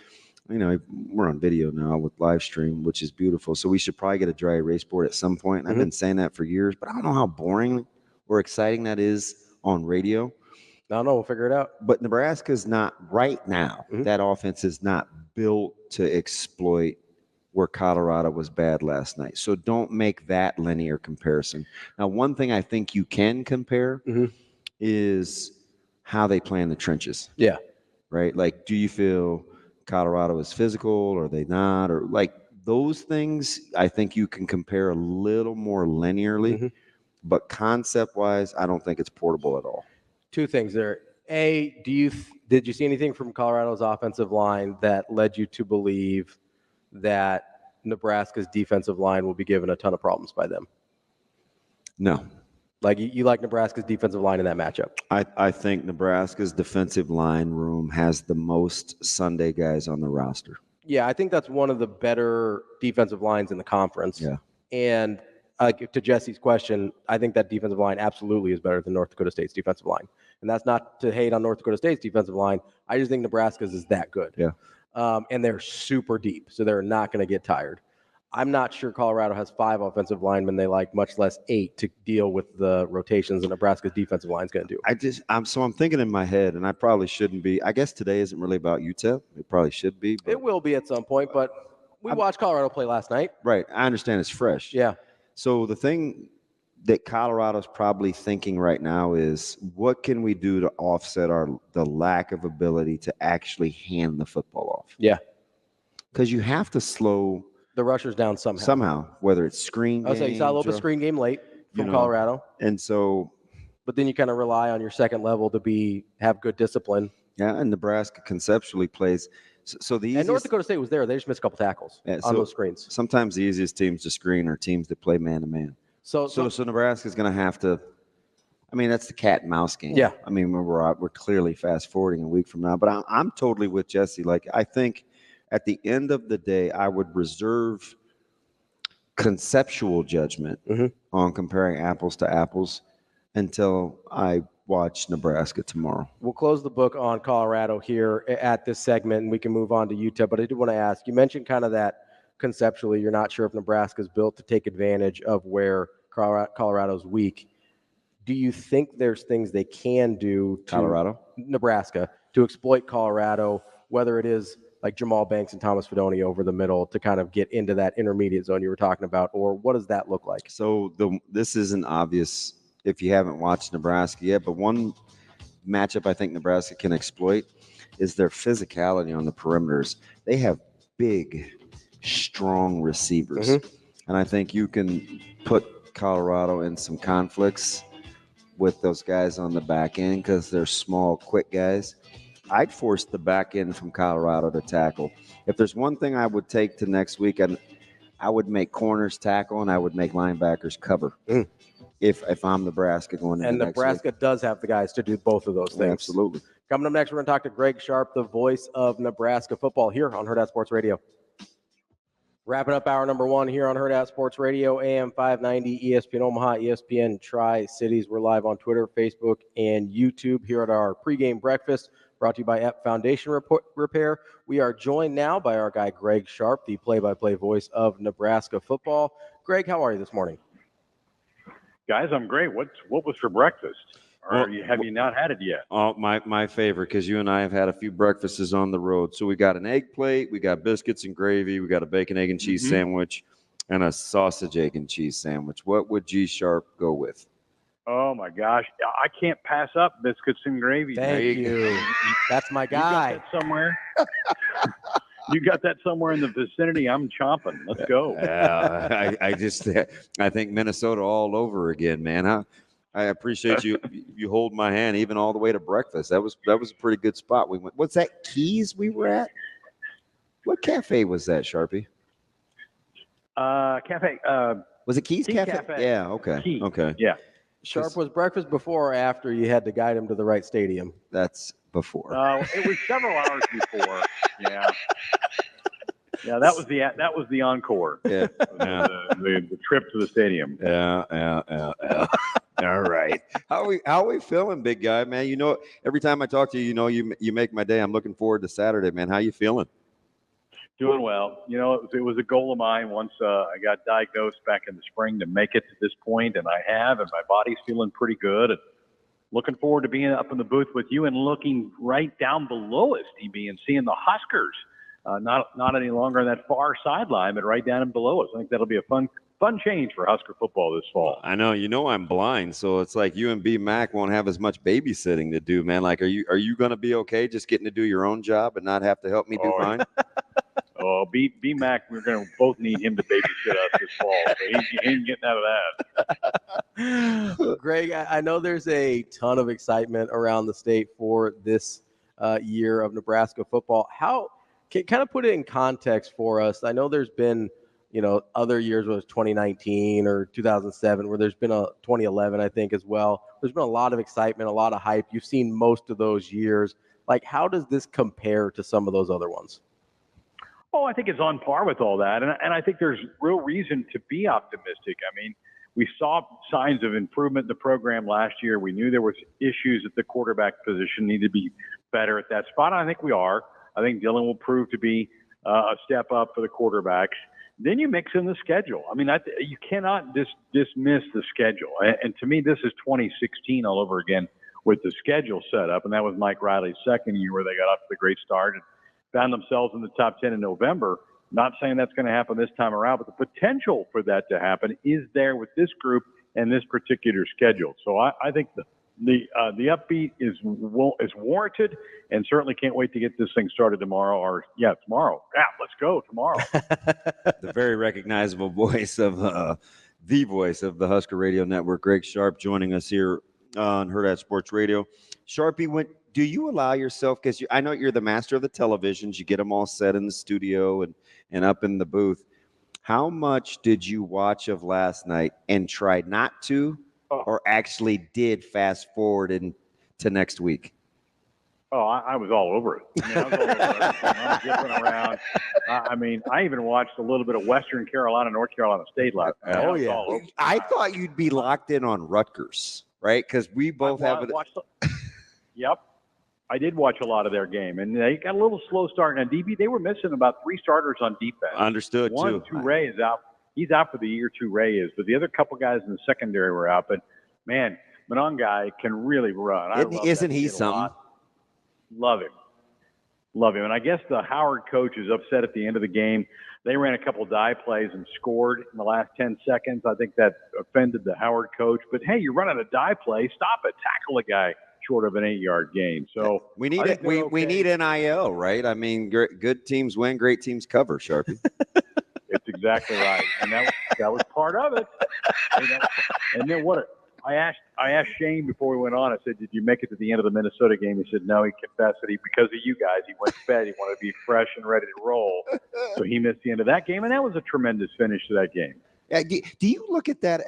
we're on video now with live stream, which is beautiful. So we should probably get a dry erase board at some point. And I've been saying that for years, but I don't know how boring or exciting that is on radio.
I don't know. We'll figure it out.
But Nebraska's not right now. That offense is not built to exploit where Colorado was bad last night. So don't make that linear comparison. Now, one thing I think you can compare is how they play in the trenches.
Yeah.
Right? Do you feel Colorado is physical or are they not? Or those things, I think you can compare a little more linearly. But concept-wise, I don't think it's portable at all.
2 things there. A, did you see anything from Colorado's offensive line that led you to believe that Nebraska's defensive line will be given a ton of problems by them?
No.
You like Nebraska's defensive line in that matchup?
I think Nebraska's defensive line room has the most Sunday guys on the roster.
Yeah, I think that's one of the better defensive lines in the conference.
Yeah.
And to Jesse's question, I think that defensive line absolutely is better than North Dakota State's defensive line. And that's not to hate on North Dakota State's defensive line. I just think Nebraska's is that good.
Yeah.
And they're super deep, so they're not going to get tired. I'm not sure Colorado has 5 offensive linemen. They much less 8 to deal with the rotations that Nebraska's defensive line is going to do.
I'm thinking in my head, and I probably shouldn't be. I guess today isn't really about UTEP. It probably should be. But
it will be at some point, but we watched Colorado play last night.
Right. I understand it's fresh.
Yeah.
So the thing that Colorado's probably thinking right now is, what can we do to offset the lack of ability to actually hand the football off?
Yeah.
Because you have to slow
the rushers down somehow,
whether it's screen game.
You saw a little bit of screen game late from Colorado.
And so,
but then you kind of rely on your second level to have good discipline.
Yeah, and Nebraska conceptually plays. So the easiest,
and North Dakota State was there. They just missed a couple tackles on those screens.
Sometimes the easiest teams to screen are teams that play man-to-man. So Nebraska's going to have to – that's the cat and mouse game.
Yeah.
We're clearly fast-forwarding a week from now. But I'm totally with Jesse. I think at the end of the day, I would reserve conceptual judgment on comparing apples to apples until I watch Nebraska tomorrow.
We'll close the book on Colorado here at this segment, and we can move on to UTEP. But I do want to ask, you mentioned kind of that conceptually you're not sure if Nebraska's built to take advantage of where Colorado's weak. Do you think there's things they can do to Nebraska to exploit Colorado, whether it is like Jamal Banks and Thomas Fidone over the middle to kind of get into that intermediate zone you were talking about, or what does that look like?
So this isn't obvious if you haven't watched Nebraska yet, but one matchup I think Nebraska can exploit is their physicality on the perimeters. They have big, strong receivers, and I think you can put Colorado in some conflicts with those guys on the back end because they're small, quick guys. I'd force the back end from Colorado to tackle. If there's one thing I would take to next week, I would make corners tackle and I would make linebackers cover. If I'm Nebraska going into next
Nebraska
week.
does have the guys to do both of those things.
Yeah, absolutely.
Coming up next, we're going to talk to Greg Sharpe, the voice of Nebraska football here on Hurrdat Sports Radio. Wrapping up hour number 1 here on Hurrdat Sports Radio, AM 590, ESPN Omaha, ESPN Tri-Cities. We're live on Twitter, Facebook, and YouTube here at our pregame breakfast, brought to you by EP Foundation Repair. We are joined now by our guy, Greg Sharpe, the play-by-play voice of Nebraska football. Greg, how are you this morning?
Guys, I'm great. What was for breakfast? Or have you not had it yet?
Oh, my favorite, because you and I have had a few breakfasts on the road. So we got an egg plate, we got biscuits and gravy, we got a bacon, egg, and cheese sandwich, and a sausage, egg, and cheese sandwich. What would G Sharpe go with?
Oh, my gosh. I can't pass up biscuits and gravy.
Thank you. That's my guy.
You got that somewhere? You got that somewhere in the vicinity? I'm chomping. Let's go.
I think Minnesota all over again, man. I appreciate you hold my hand even all the way to breakfast. That was a pretty good spot. We went. What's that? Keys we were at? What cafe was that, Sharpie?
Cafe.
Was it Keys Cafe?
Cafe.
Yeah. Okay.
Keys.
Okay.
Yeah.
Sharpe, was breakfast before or after you had to guide him to the right stadium?
That's before.
It was several hours before. Yeah. Yeah, that was the encore.
Yeah.
The trip to the stadium.
Yeah. All right. How are we feeling, big guy, man? You know, every time I talk to you, you make my day. I'm looking forward to Saturday, man. How you feeling?
Doing well. You know, it was a goal of mine once I got diagnosed back in the spring to make it to this point, and I have, and my body's feeling pretty good. And looking forward to being up in the booth with you and looking right down below us, DB, and seeing the Huskers. Not any longer on that far sideline, but right down and below us. I think that'll be a fun change for Husker football this fall.
I know. I'm blind, so it's like you and B Mac won't have as much babysitting to do, man. Like, are you going to be okay just getting to do your own job and not have to help me do mine?
Oh, B Mac, we're going to both need him to babysit us this fall. So he ain't getting out of that.
Greg, I know there's a ton of excitement around the state for this year of Nebraska football. How can kind of put it in context for us? I know there's been, other years, whether it's 2019 or 2007, where there's been a 2011, I think, as well. There's been a lot of excitement, a lot of hype. You've seen most of those years. Like, how does this compare to some of those other ones?
Oh, I think it's on par with all that. And I think there's real reason to be optimistic. I mean, we saw signs of improvement in the program last year. We knew there was issues at the quarterback position, need to be better at that spot. I think we are. I think Dylan will prove to be a step up for the quarterbacks. Then you mix in the schedule. I mean, you cannot dismiss the schedule. And to me, this is 2016 all over again with the schedule set up. And that was Mike Riley's second year where they got off to the great start and found themselves in the top 10 in November. Not saying that's going to happen this time around, but the potential for that to happen is there with this group and this particular schedule. So I think the upbeat is warranted, and certainly can't wait to get this thing started tomorrow. Tomorrow. Yeah, let's go tomorrow.
The very recognizable voice of the voice of the Husker Radio Network, Greg Sharpe, joining us here on Hurrdat Sports Radio. Sharpie, do you allow yourself, because I know you're the master of the televisions, you get them all set in the studio and up in the booth. How much did you watch of last night and try not to, or actually did fast forward into next week?
Oh, I was all over it. I mean, I was all over it. I was zipping around. I even watched a little bit of Western Carolina, North Carolina State last night.
Oh, yeah. I thought you'd be locked in on Rutgers. right? Because we both have it.
Yep. I did watch a lot of their game, and they got a little slow start. And DB, they were missing about 3 starters on defense.
Understood,
One,
too.
Toure is out. He's out for the year, Toure is. But the other couple guys in the secondary were out. But, man, Monongai can really run.
Isn't he something?
Love him. Love him. And I guess the Howard coach is upset at the end of the game. They ran a couple of dive plays and scored in the last 10 seconds. I think that offended the Howard coach. But, hey, you're running a dive play. Stop it. Tackle a guy short of an 8-yard gain. So
we need it. We need NIL, right? I mean, good teams win, great teams cover, Sharpe.
It's exactly right. And that was part of it. And then I asked Shane before we went on, I said, did you make it to the end of the Minnesota game? He said, no, he confessed that because of you guys, he went to bed. He wanted to be fresh and ready to roll. So he missed the end of that game, and that was a tremendous finish to that game.
Yeah, do you look at that?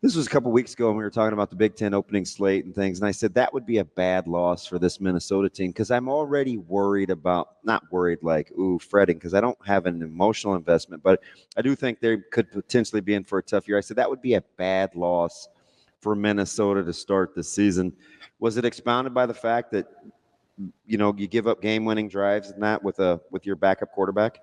This was a couple weeks ago when we were talking about the Big Ten opening slate and things, and I said that would be a bad loss for this Minnesota team because I'm already worried about, not worried like, fretting, because I don't have an emotional investment, but I do think they could potentially be in for a tough year. I said that would be a bad loss for Minnesota to start the season. Was it expounded by the fact that, you give up game-winning drives and that with your backup quarterback?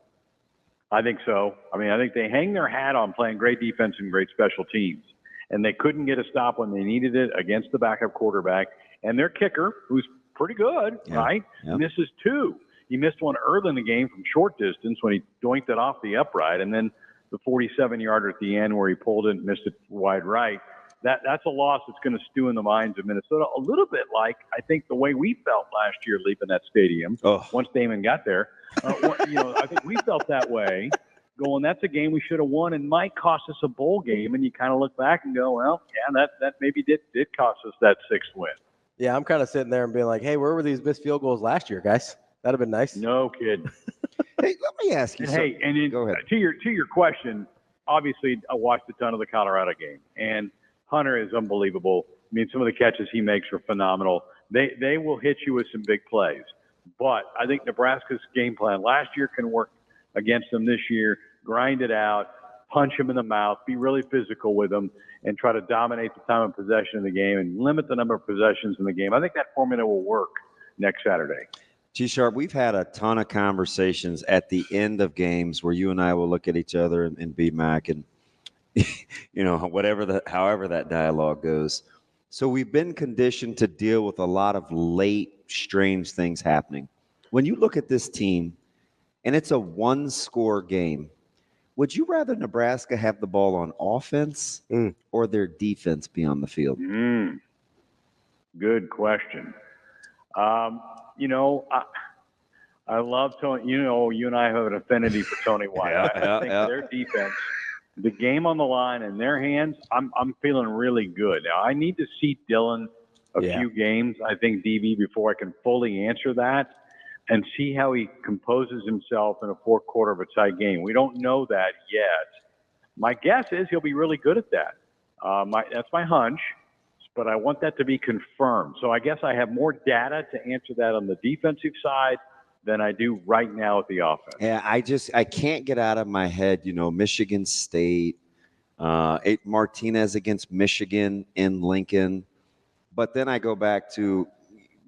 I think so. I mean, I think they hang their hat on playing great defense and great special teams. And they couldn't get a stop when they needed it against the backup quarterback. And their kicker, who's pretty good, right, misses 2. He missed one early in the game from short distance when he doinked it off the upright. And then the 47-yarder at the end where he pulled it and missed it wide right. That's a loss that's going to stew in the minds of Minnesota. A little bit like, I think, the way we felt last year leaving that stadium once Damon got there. I think we felt that way. Going, that's a game we should have won and might cost us a bowl game. And you kind of look back and go, well, yeah, that maybe did cost us that 6th win.
Yeah, I'm kind of sitting there and being like, hey, where were these missed field goals last year, guys? That'd have been nice.
No kidding.
Hey, let me ask you something.
Hey, and then,
go ahead.
To your question, obviously I watched a ton of the Colorado game, and Hunter is unbelievable. I mean, some of the catches he makes are phenomenal. They will hit you with some big plays. But I think Nebraska's game plan last year can work against them this year. Grind it out, punch them in the mouth, be really physical with them, and try to dominate the time of possession of the game and limit the number of possessions in the game. I think that formula will work next Saturday.
Sharpe, we've had a ton of conversations at the end of games where you and I will look at each other and be Mac and however that dialogue goes. So we've been conditioned to deal with a lot of late, strange things happening. When you look at this team, and it's a 1-score game, would you rather Nebraska have the ball on offense or their defense be on the field?
Good question. I love Tony. You and I have an affinity for Tony White. I think their defense, the game on the line in their hands, I'm feeling really good. Now, I need to see Dylan a few games, I think, DB, before I can fully answer that and see how he composes himself in a fourth quarter of a tight game. We don't know that yet. My guess is he'll be really good at that. That's my hunch, but I want that to be confirmed. So I guess I have more data to answer that on the defensive side than I do right now at the offense.
Yeah, I can't get out of my head, Michigan State, Martinez against Michigan in Lincoln. But then I go back to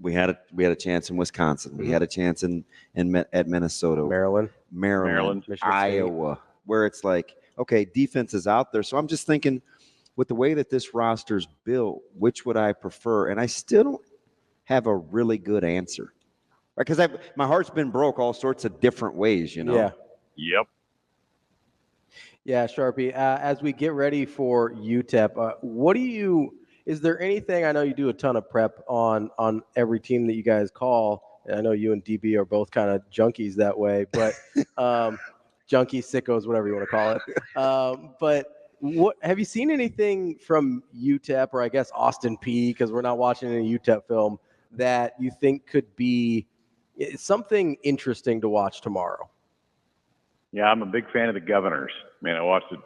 we had a chance in Wisconsin. We had a chance at Minnesota. Maryland, Iowa, where it's like, okay, defense is out there. So I'm just thinking with the way that this roster's built, which would I prefer? And I still don't have a really good answer. Because my heart's been broke all sorts of different ways,
Yeah.
Yep.
Yeah, Sharpe, as we get ready for UTEP, is there anything, I know you do a ton of prep on every team that you guys call, and I know you and DB are both kind of junkies that way, but junkies, sickos, whatever you want to call it. But what have you seen anything from UTEP, or I guess Austin Peay, because we're not watching any UTEP film, that you think could be something interesting to watch tomorrow?
Yeah, I'm a big fan of the Governors. Man, I watched a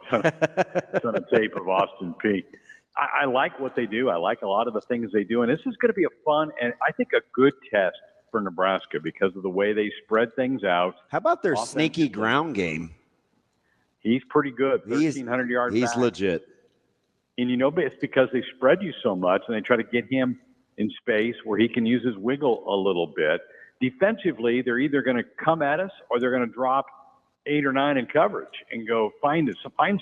ton of tape of Austin Peay. I like what they do. I like a lot of the things they do. And this is going to be a fun and I think a good test for Nebraska because of the way they spread things out.
How about their sneaky ground game?
He's pretty good. 1,300 yards
He's
back.
legit.
And, it's because they spread you so much and they try to get him in space where he can use his wiggle a little bit. Defensively, they're either going to come at us or they're going to drop 8 or 9 in coverage and go find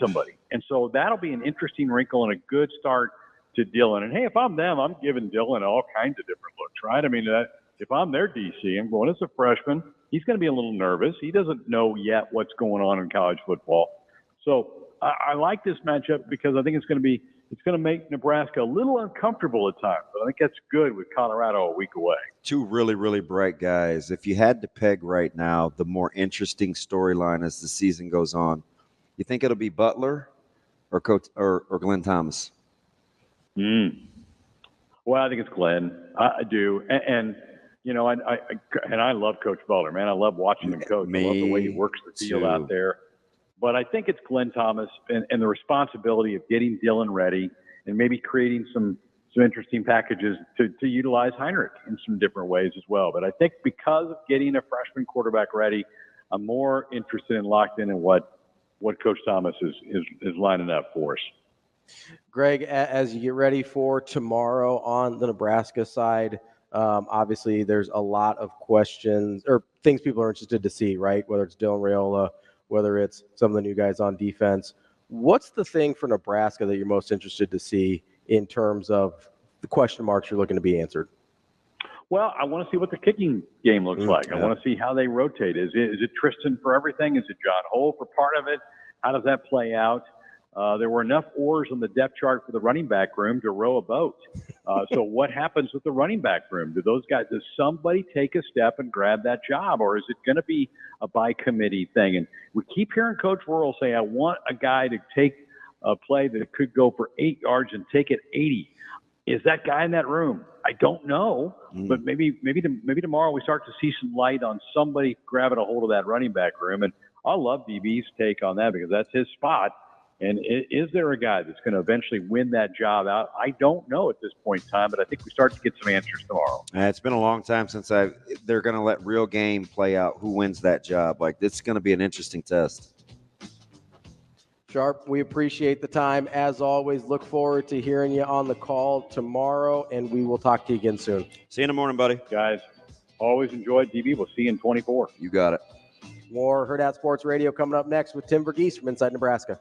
somebody. And so that'll be an interesting wrinkle and a good start to Dylan. And, hey, if I'm them, I'm giving Dylan all kinds of different looks, right? I mean, if I'm their DC, I'm going, as a freshman, he's going to be a little nervous. He doesn't know yet what's going on in college football. So I like this matchup because I think it's going to make Nebraska a little uncomfortable at times. But I think that's good with Colorado a week away.
Two really, really bright guys. If you had to peg right now the more interesting storyline as the season goes on, you think it'll be Butler or Glenn Thomas?
Well, I think it's Glenn. I do. And I love Coach Butler, man. I love watching him coach. I love the way he works the field out there. But I think it's Glenn Thomas and the responsibility of getting Dylan ready and maybe creating some interesting packages to utilize Heinrich in some different ways as well. But I think because of getting a freshman quarterback ready, I'm more interested and locked in what Coach Thomas is lining up for us.
Greg, as you get ready for tomorrow on the Nebraska side, obviously there's a lot of questions or things people are interested to see, right? Whether it's Dylan Raiola, whether it's some of the new guys on defense. What's the thing for Nebraska that you're most interested to see in terms of the question marks you're looking to be answered?
Well, I want to see what the kicking game looks like.
Yeah.
I want to see how they rotate. Is it Tristan for everything? Is it John Hole for part of it? How does that play out? There were enough oars on the depth chart for the running back room to row a boat. So what happens with the running back room? Does somebody take a step and grab that job, or is it going to be a by committee thing? And we keep hearing Coach Worrell say, I want a guy to take a play that could go for 8 yards and take it 80. Is that guy in that room? I don't know, but maybe tomorrow we start to see some light on somebody grabbing a hold of that running back room. And I love DB's take on that because that's his spot. And is there a guy that's going to eventually win that job out? I don't know at this point in time, but I think we start to get some answers tomorrow.
It's been a long time since they're going to let real game play out who wins that job. Like, this is going to be an interesting test.
Sharpe, we appreciate the time. As always, look forward to hearing you on the call tomorrow, and we will talk to you again soon.
See you in the morning, buddy.
Guys, always enjoyed DB. We'll see you in 24.
You got it.
More Hurrdat Sports Radio coming up next with Tim Verghese from Inside Nebraska.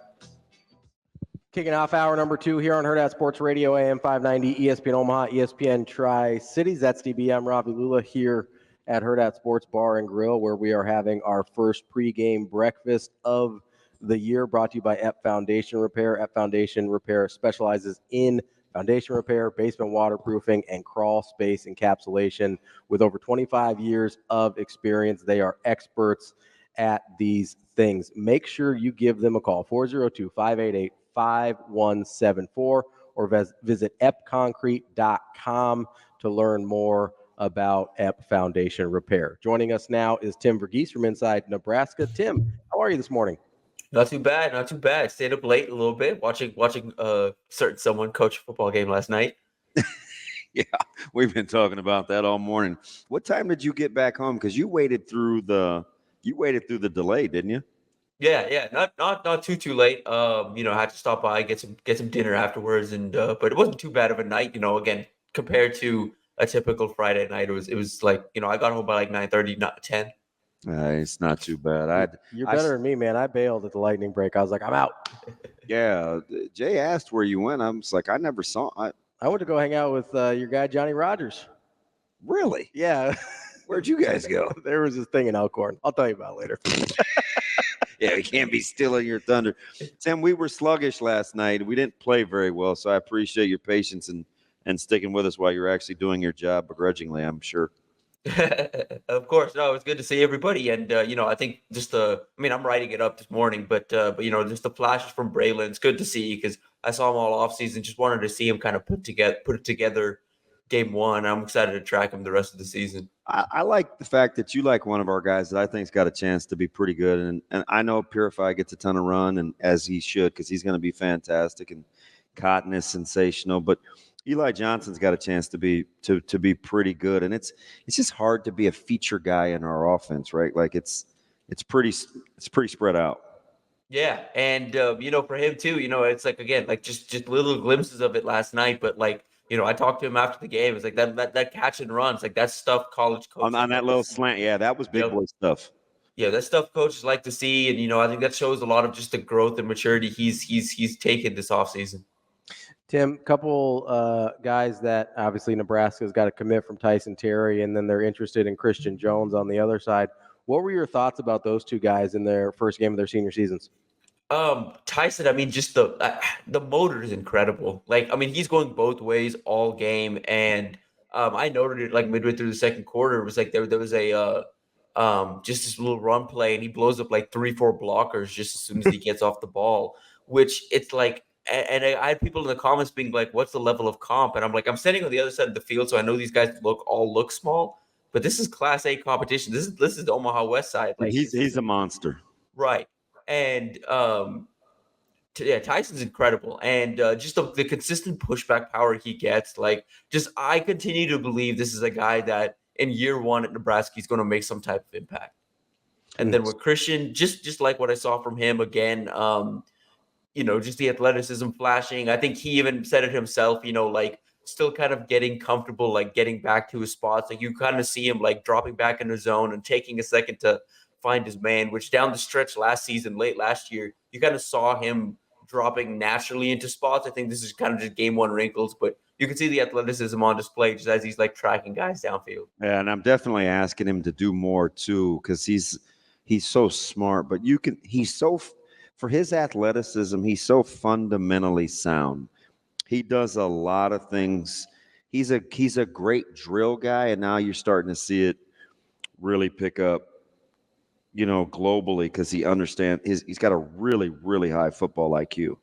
Kicking off hour number 2 here on Hurrdat Sports Radio, AM 590, ESPN Omaha, ESPN Tri-Cities. That's DB. I'm Ravi Lulla here at Hurrdat Sports Bar and Grill, where we are having our first pregame breakfast of the year, brought to you by EP Foundation Repair. EP Foundation Repair specializes in foundation repair, basement waterproofing, and crawl space encapsulation. With over 25 years of experience, they are experts at these things. Make sure you give them a call, 402-588-5174, or visit epconcrete.com to learn more about EP Foundation Repair. Joining us now is Tim Verghese from Inside Nebraska. Tim, how are you this morning?
Not too bad. Stayed up late a little bit, watching certain someone coach a football game last night.
Yeah, we've been talking about that all morning. What time did you get back home? Because you waited through the delay, didn't you?
Yeah. Not too late. I had to stop by, get some dinner afterwards, and but it wasn't too bad of a night. Again, compared to a typical Friday night, it was like, I got home by like 9:30, not 10.
It's not too bad.
You're better than me, man. I bailed at the lightning break. I was like, I'm out.
Yeah, Jay asked where you went. I was like, I never saw.
I went to go hang out with your guy Johnny Rogers.
Really?
Yeah.
Where'd you guys go?
There was this thing in Elkhorn. I'll tell you about it later.
Yeah, we can't be stealing your thunder. Tim, we were sluggish last night. We didn't play very well, so I appreciate your patience and sticking with us while you're actually doing your job begrudgingly, I'm sure.
Of course. No, it's good to see everybody. And, I think I'm writing it up this morning, but just the flashes from Braylon, it's good to see because I saw him all off season. Just wanted to see him kind of put it together game one. I'm excited to track him the rest of the season.
I like the fact that you like one of our guys that I think's got a chance to be pretty good. And I know Purify gets a ton of run, and as he should, because he's going to be fantastic, and Cotton is sensational. But Eli Johnson's got a chance to be pretty good, and it's just hard to be a feature guy in our offense, right? Like it's pretty spread out.
Yeah, and for him too, it's like again, like just little glimpses of it last night. But like, I talked to him after the game. It's like that catch and runs, like that stuff college coaches
On that
like
little
to see.
slant. Yeah, that was big
Yep.
boy stuff.
Yeah, that stuff coaches like to see, and I think that shows a lot of just the growth and maturity he's taken this offseason.
Tim, couple guys that obviously Nebraska's got to commit from Tyson Terry, and then they're interested in Christian Jones on the other side. What were your thoughts about those two guys in their first game of their senior seasons?
Tyson, I mean, just the motor is incredible. Like, I mean, he's going both ways all game, and I noted it like midway through the second quarter. It was like there was a just this little run play, and he blows up like 3-4 blockers just as soon as he gets off the ball. Which it's like, and I had people in the comments being like, "What's the level of comp?" And I'm like, I'm standing on the other side of the field, so I know these guys all look small, but this is Class A competition. This is the Omaha West Side. Like
He's a monster.
right. And Tyson's incredible, and just the consistent pushback power he gets. Like, just I continue to believe this is a guy that in year one at Nebraska he's going to make some type of impact. And then with Christian, just like what I saw from him again, just the athleticism flashing. I think he even said it himself. Like still kind of getting comfortable, like getting back to his spots. Like you kind of see him like dropping back in the zone and taking a second to find his man, which down the stretch late last year, you kind of saw him dropping naturally into spots. I think this is kind of just game one wrinkles, but you can see the athleticism on display just as he's like tracking guys downfield.
Yeah, and I'm definitely asking him to do more too, because he's so smart. But for his athleticism, he's so fundamentally sound. He does a lot of things. He's a great drill guy, and now you're starting to see it really pick up, globally, because he understands he's got a really, really high football IQ.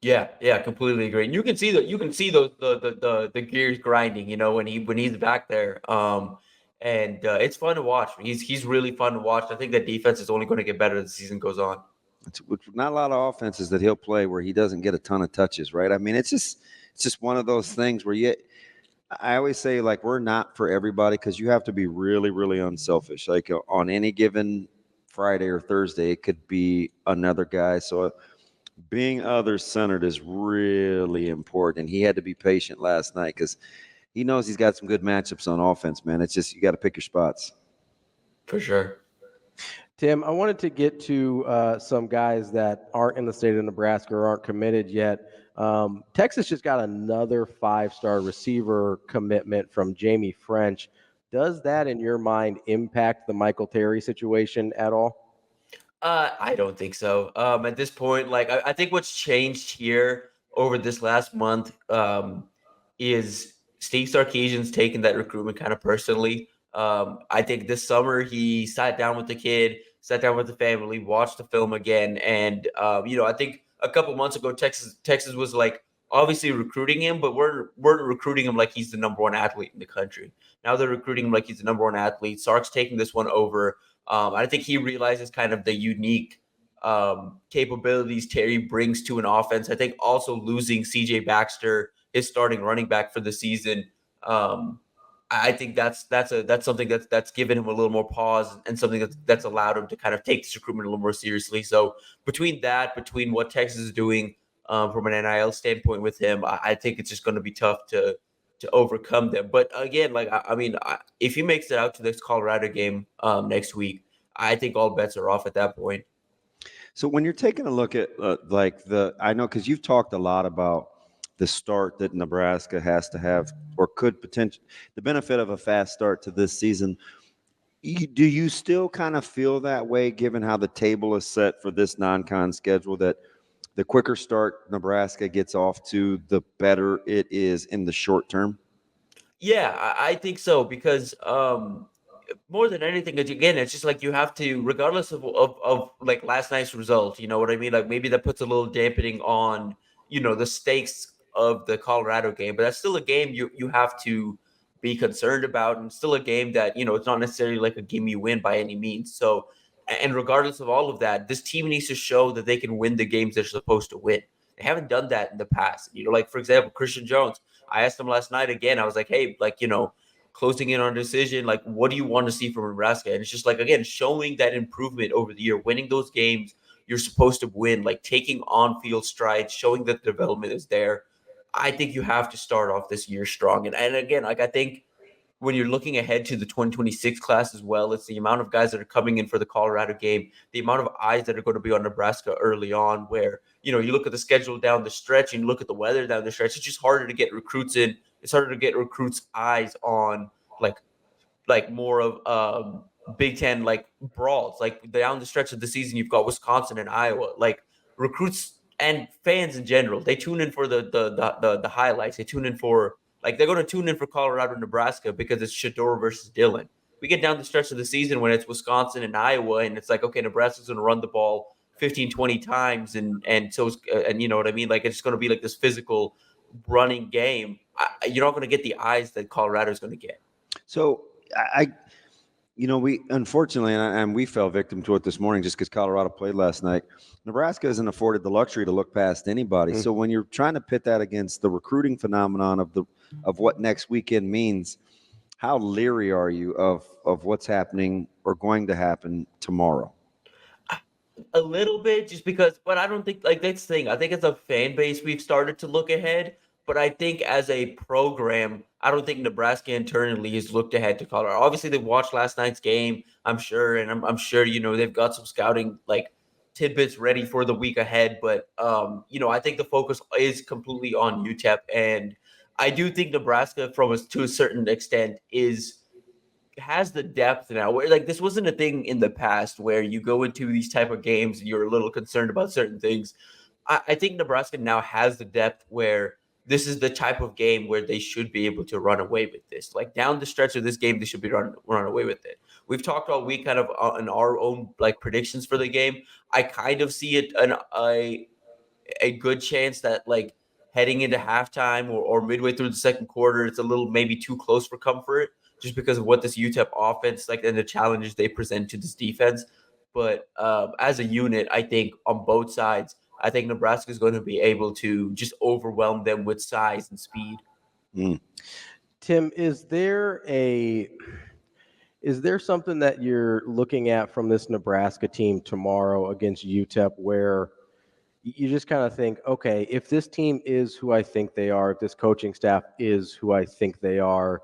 Yeah, completely agree. And you can see those the gears grinding, when he's back there. And it's fun to watch. He's really fun to watch. I think that defense is only going to get better as the season goes on.
It's not a lot of offenses that he'll play where he doesn't get a ton of touches, right? I mean, it's just one of those things where I always say, like, we're not for everybody, because you have to be really, really unselfish. Like on any given Friday or Thursday, it could be another guy. So being other-centered is really important. He had to be patient last night because he knows he's got some good matchups on offense, man. It's just you got to pick your spots.
For sure.
Tim, I wanted to get to some guys that aren't in the state of Nebraska or aren't committed yet. Texas just got another 5-star receiver commitment from Jamie French. Does that, in your mind, impact the Michael Terry situation at all?
I don't think so. At this point, like I think what's changed here over this last month is Steve Sarkisian's taken that recruitment kind of personally. I think this summer he sat down with the kid, sat down with the family, watched the film again, and I think a couple months ago Texas was like obviously recruiting him, but we're recruiting him like he's the number one athlete in the country. Now they're recruiting him like he's the number one athlete. Sark's taking this one over. I think he realizes kind of the unique capabilities Terry brings to an offense. I think also losing CJ Baxter, his starting running back for the season. I think that's something that's given him a little more pause and something that's allowed him to kind of take this recruitment a little more seriously. So between what Texas is doing from an NIL standpoint with him, I think it's just going to be tough to overcome them. But again, like I mean, if he makes it out to this Colorado game next week, I think all bets are off at that point.
So when you're taking a look at I know because you've talked a lot about the start that Nebraska has to have or could potentially the benefit of a fast start to this season. Do you still kind of feel that way given how the table is set for this non-con schedule, that the quicker start Nebraska gets off to, the better it is in the short term?
Yeah, I think so, because more than anything, again, it's just like you have to, regardless of like last night's result, you know what I mean? Like maybe that puts a little dampening on, the stakes of the Colorado game, but that's still a game you have to be concerned about, and still a game that, it's not necessarily like a gimme win by any means. So, and regardless of all of that, this team needs to show that they can win the games they're supposed to win. They haven't done that in the past. Like, for example, Christian Jones, I asked him last night again, I was like, hey, like, closing in on a decision, like, what do you want to see from Nebraska? And it's just like, again, showing that improvement over the year, winning those games, you're supposed to win, like taking on-field strides, showing that the development is there. I think you have to start off this year strong. And again, like I think when you're looking ahead to the 2026 class as well, it's the amount of guys that are coming in for the Colorado game, the amount of eyes that are going to be on Nebraska early on, where, you know, you look at the schedule down the stretch and you look at the weather down the stretch, it's just harder to get recruits in. It's harder to get recruits' eyes on like more of Big Ten like brawls. Like down the stretch of the season, you've got Wisconsin and Iowa. Like recruits and fans in general, they tune in for the highlights. They tune in for like they're going to tune in for Colorado, Nebraska because it's Shedeur versus Dillon. We get down the stretch of the season when it's Wisconsin and Iowa, and it's like, okay, Nebraska's going to run the ball 15, 20 times, and so and you know what I mean? Like it's going to be like this physical running game. You're not going to get the eyes that Colorado is going to get.
So we unfortunately, and we fell victim to it this morning just because Colorado played last night. Nebraska isn't afforded the luxury to look past anybody. Mm-hmm. So when you're trying to pit that against the recruiting phenomenon of what next weekend means, how leery are you of what's happening or going to happen tomorrow?
A little bit, just because, but I don't think like that's the thing. I think as a fan base, we've started to look ahead. But I think as a program, I don't think Nebraska internally has looked ahead to Colorado. Obviously, they watched last night's game, I'm sure, and I'm sure, you know, they've got some scouting like tidbits ready for the week ahead. But, I think the focus is completely on UTEP. And I do think Nebraska, to a certain extent, has the depth now. Where like this wasn't a thing in the past where you go into these type of games and you're a little concerned about certain things. I think Nebraska now has the depth where this is the type of game where they should be able to run away with this. Like down the stretch of this game, they should be run away with it. We've talked all week kind of on our own like predictions for the game. I kind of see it a good chance that like heading into halftime or midway through the second quarter, it's a little maybe too close for comfort just because of what this UTEP offense like and the challenges they present to this defense. But as a unit, I think on both sides, I think Nebraska is going to be able to just overwhelm them with size and speed.
Tim, is there something that you're looking at from this Nebraska team tomorrow against UTEP where you just kind of think, okay, if this team is who I think they are, if this coaching staff is who I think they are,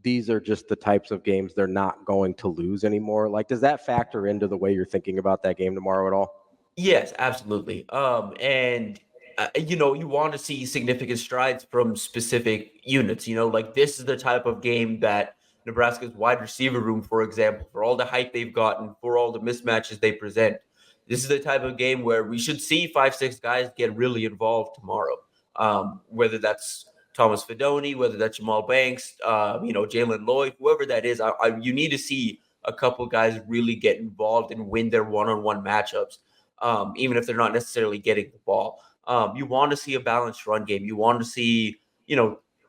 these are just the types of games they're not going to lose anymore? Like, does that factor into the way you're thinking about that game tomorrow at all?
Yes, absolutely. You want to see significant strides from specific units. You know, like this is the type of game that Nebraska's wide receiver room, for example, for all the hype they've gotten, for all the mismatches they present, this is the type of game where we should see 5-6 guys get really involved tomorrow. Whether that's Thomas Fidone, whether that's Jamal Banks, Jalen Lloyd, whoever that is, you need to see a couple guys really get involved and win their one-on-one matchups. Even if they're not necessarily getting the ball. You want to see a balanced run game. You want to see,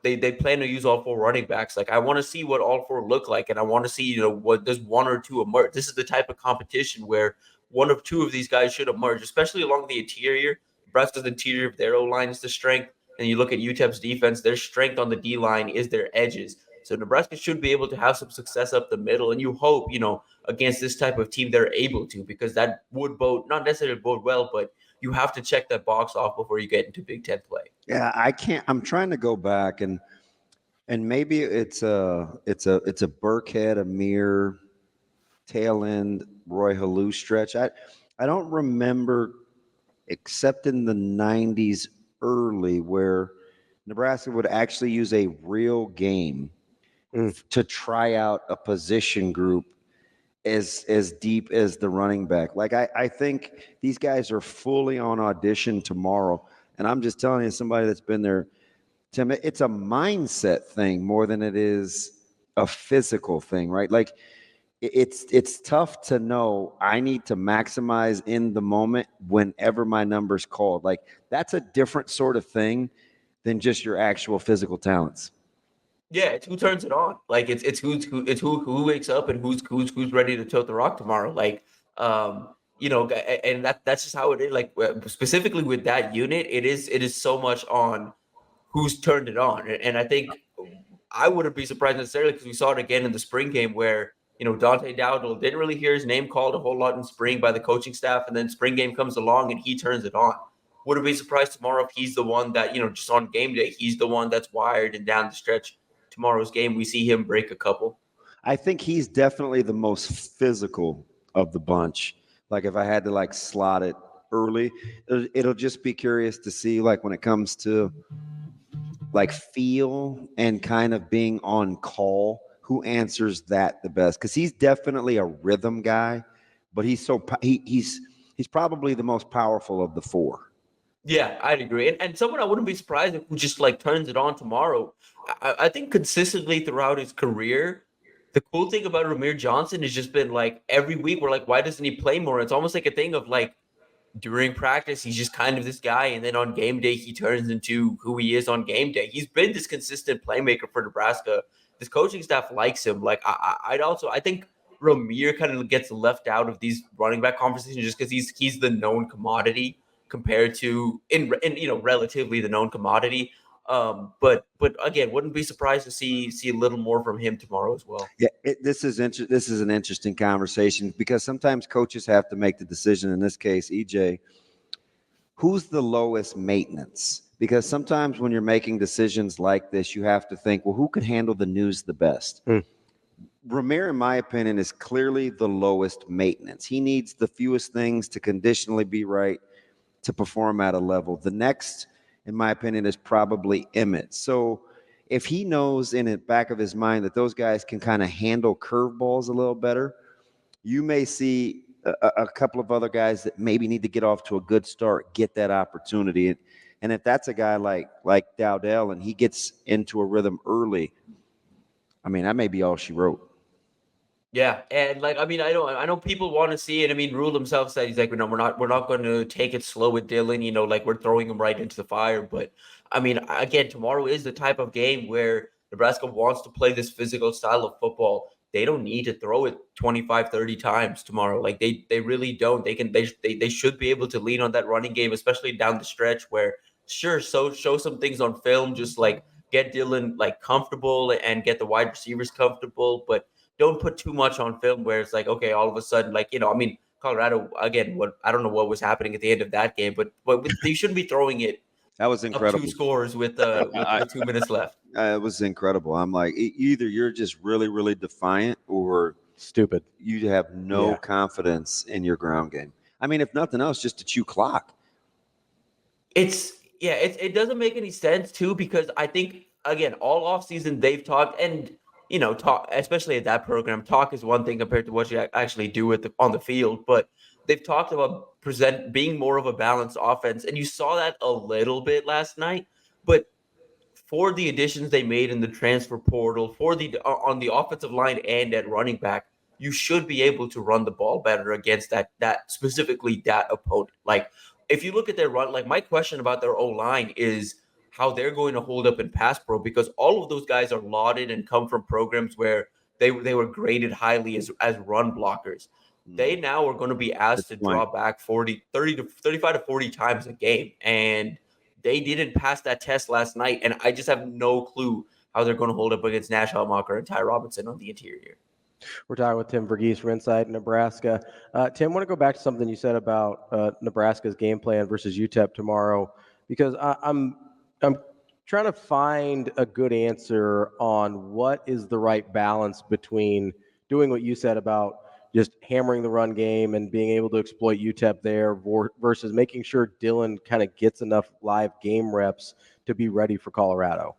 they plan to use all four running backs. Like I want to see what all four look like, and I want to see, what does one or two emerge. This is the type of competition where one or two of these guys should emerge, especially along the interior. Nebraska's interior of their O-line is the strength, and you look at UTEP's defense, their strength on the D-line is their edges. So Nebraska should be able to have some success up the middle, and you hope, against this type of team, they're able to, because that would not necessarily bode well, but you have to check that box off before you get into Big Ten play.
Yeah, I'm trying to go back and maybe it's a Burkhead, Amir, tail end, Roy Halou stretch. I don't remember, except in the 90s early, where Nebraska would actually use a real game to try out a position group as deep as the running back. Like I think these guys are fully on audition tomorrow. And I'm just telling you, somebody that's been there, Tim, it's a mindset thing more than it is a physical thing, right? Like it's tough to know I need to maximize in the moment whenever my number's called. Like that's a different sort of thing than just your actual physical talents.
Yeah, it's who turns it on. Like it's who wakes up and who's ready to tote the rock tomorrow. Like and that's just how it is. Like specifically with that unit, it is so much on who's turned it on. And I think I wouldn't be surprised necessarily because we saw it again in the spring game where Dante Dowdle didn't really hear his name called a whole lot in spring by the coaching staff, and then spring game comes along and he turns it on. Wouldn't be surprised tomorrow if he's the one that, just on game day, he's the one that's wired, and down the stretch tomorrow's game, we see him break a couple.
I think he's definitely the most physical of the bunch. Like if I had to slot it early, it'll just be curious to see when it comes to feel and kind of being on call, who answers that the best, because he's definitely a rhythm guy, but he's probably the most powerful of the four.
Yeah, I'd agree. And someone I wouldn't be surprised if who just turns it on tomorrow. I think consistently throughout his career, the cool thing about Ramir Johnson has just been every week we're why doesn't he play more? It's almost like a thing of during practice, he's just kind of this guy, and then on game day, he turns into who he is on game day. He's been this consistent playmaker for Nebraska. This coaching staff likes him. I think Ramir kind of gets left out of these running back conversations just because he's the known commodity compared to relatively the known commodity. But again, wouldn't be surprised to see a little more from him tomorrow as well.
Yeah, this is an interesting conversation because sometimes coaches have to make the decision. In this case, EJ, who's the lowest maintenance? Because sometimes when you're making decisions like this, you have to think, well, who can handle the news the best? Ramir, in my opinion, is clearly the lowest maintenance. He needs the fewest things to conditionally be right to perform at a level. The next, in my opinion, is probably Emmett. So if he knows in the back of his mind that those guys can kind of handle curveballs a little better, you may see a couple of other guys that maybe need to get off to a good start, get that opportunity. And if that's a guy like Dowdell and he gets into a rhythm early, I mean, that may be all she wrote.
Yeah, and I know people want to see it. I mean, Rule himself said he's we're not going to take it slow with Dylan. We're throwing him right into the fire. But I mean, again, tomorrow is the type of game where Nebraska wants to play this physical style of football. They don't need to throw it 25, 30 times tomorrow. They really don't. They should be able to lean on that running game, especially down the stretch where show some things on film, just get Dylan comfortable and get the wide receivers comfortable, but don't put too much on film where it's okay, all of a sudden, Colorado, again, I don't know what was happening at the end of that game, but they shouldn't be throwing it.
That was incredible.
Up 2 scores with 2 minutes left.
It was incredible. I'm either you're just really, really defiant or
stupid.
You have no confidence in your ground game. I mean, if nothing else, just to chew clock.
It doesn't make any sense too, because I think, again, all offseason they've talked, and talk, especially at that program, talk is one thing compared to what you actually do on the field, but they've talked about being more of a balanced offense, and you saw that a little bit last night. But for the additions they made in the transfer portal, on the offensive line and at running back, you should be able to run the ball better against that specifically that opponent. If you look at their run, my question about their O-line is how they're going to hold up in pass pro, because all of those guys are lauded and come from programs where they were graded highly as run blockers. They now are going to be asked to draw back 35 to 40 times a game, and they didn't pass that test last night, and I just have no clue how they're going to hold up against Nash Hellmacher and Ty Robinson on the interior.
We're talking with Tim Verghese from Inside Nebraska. Tim, I want to go back to something you said about Nebraska's game plan versus UTEP tomorrow, because I'm trying to find a good answer on what is the right balance between doing what you said about just hammering the run game and being able to exploit UTEP there versus making sure Dylan kind of gets enough live game reps to be ready for Colorado.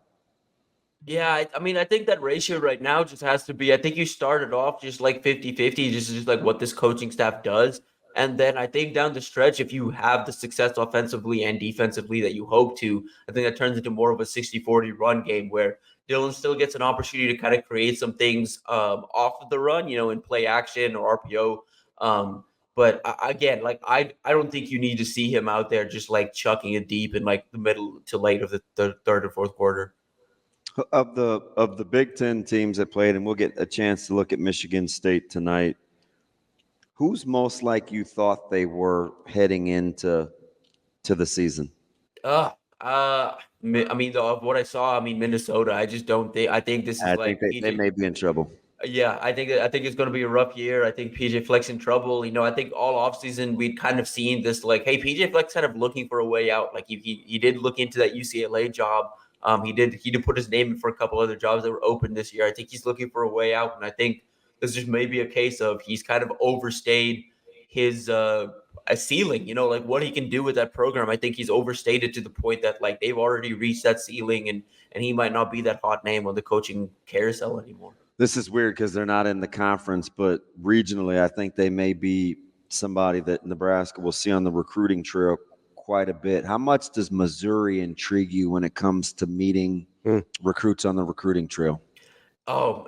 Yeah, I think that ratio right now just has to be, I think you started off just 50-50, just what this coaching staff does. And then I think down the stretch, if you have the success offensively and defensively that you hope to, I think that turns into more of a 60-40 run game where Dylan still gets an opportunity to kind of create some things off of the run, in play action or RPO. But again, I don't think you need to see him out there just chucking it deep in the middle to late of the third or fourth quarter.
Of the Big Ten teams that played, and we'll get a chance to look at Michigan State tonight, who's most like you thought they were heading into the season?
Of what I saw, Minnesota. I just don't think. I think this is
I think they may be in trouble.
Yeah, I think it's going to be a rough year. I think PJ Fleck's in trouble. I think all offseason we'd kind of seen this like, hey, PJ Fleck's kind of looking for a way out. Like he did look into that UCLA job. He did put his name in for a couple other jobs that were open this year. I think he's looking for a way out, and I think this just may be a case of he's kind of overstayed his a ceiling. Like what he can do with that program. I think he's overstated to the point that like they've already reached that ceiling, and he might not be that hot name on the coaching carousel anymore.
This is weird because they're not in the conference, but regionally, I think they may be somebody that Nebraska will see on the recruiting trail quite a bit. How much does Missouri intrigue you when it comes to meeting recruits on the recruiting trail?
Oh,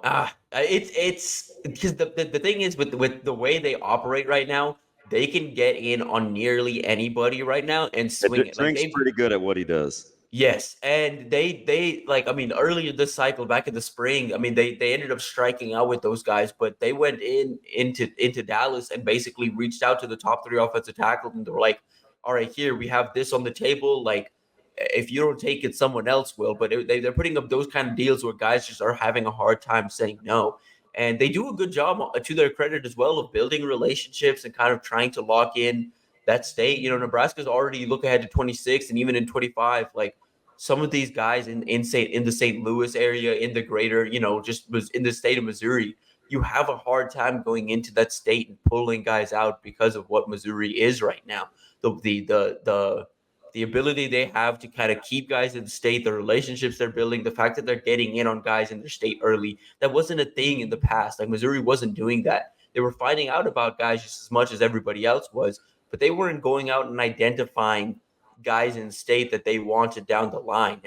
it's because the thing is with the way they operate right now, they can get in on nearly anybody right now and swing it.
Drink's pretty good at what he does.
Yes, and they like, I mean, earlier this cycle back in the spring, I mean, they ended up striking out with those guys, but they went into Dallas and basically reached out to the top 3 offensive tackles, and they were like, all right, here we have this on the table. Like, if you don't take it, someone else will. But they're putting up those kind of deals where guys just are having a hard time saying no. And they do a good job, to their credit as well, of building relationships and kind of trying to lock in that state. Nebraska's already look ahead to 26 and even in 25. Like some of these guys in the St. Louis area, in the greater, just was in the state of Missouri, you have a hard time going into that state and pulling guys out because of what Missouri is right now. The ability they have to kind of keep guys in the state, the relationships they're building, the fact that they're getting in on guys in their state early, that wasn't a thing in the past. Like Missouri wasn't doing that. They were finding out about guys just as much as everybody else was, but they weren't going out and identifying guys in state that they wanted down the line.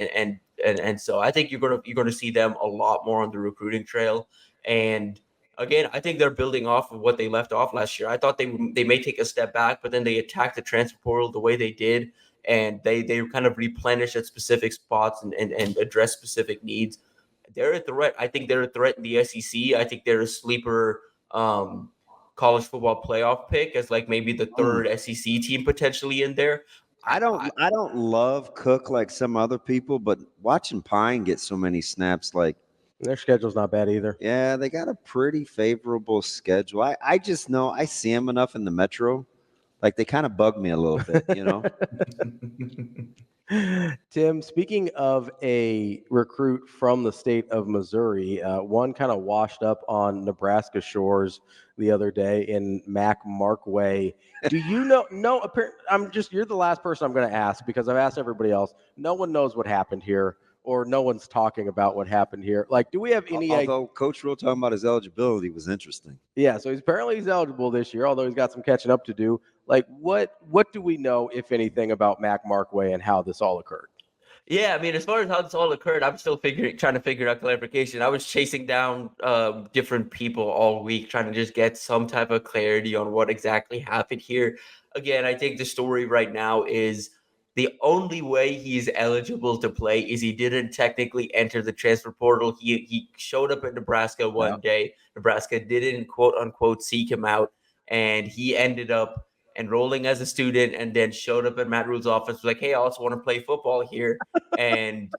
And so I think you're gonna see them a lot more on the recruiting trail. And again, I think they're building off of what they left off last year. I thought they may take a step back, but then they attacked the transfer portal the way they did, and they kind of replenish at specific spots and address specific needs. They're a threat. I think they're a threat in the SEC. I think they're a sleeper college football playoff pick as like maybe the third SEC team potentially in there.
I don't love Cook like some other people, but watching Pine get so many snaps, like
their schedule's not bad either.
Yeah, they got a pretty favorable schedule. I just know I see them enough in the Metro. Like they kind of bug me a little bit,
Tim, speaking of a recruit from the state of Missouri, one kind of washed up on Nebraska shores the other day in Mac Markway. Do you know? No, you're the last person I'm going to ask because I've asked everybody else. No one knows what happened here, or no one's talking about what happened here. Like, do we have any?
Although Coach Rule talking about his eligibility was interesting.
Yeah, so he's eligible this year, although he's got some catching up to do. Like, what do we know, if anything, about Mac Markway and how this all occurred?
Yeah, I mean, as far as how this all occurred, I'm still trying to figure out clarification. I was chasing down different people all week, trying to just get some type of clarity on what exactly happened here. Again, I think the story right now is the only way he's eligible to play is he didn't technically enter the transfer portal. He showed up at Nebraska one day. Nebraska didn't, quote unquote, seek him out, and he ended up enrolling as a student and then showed up at Matt Rule's office like, hey, I also want to play football here. And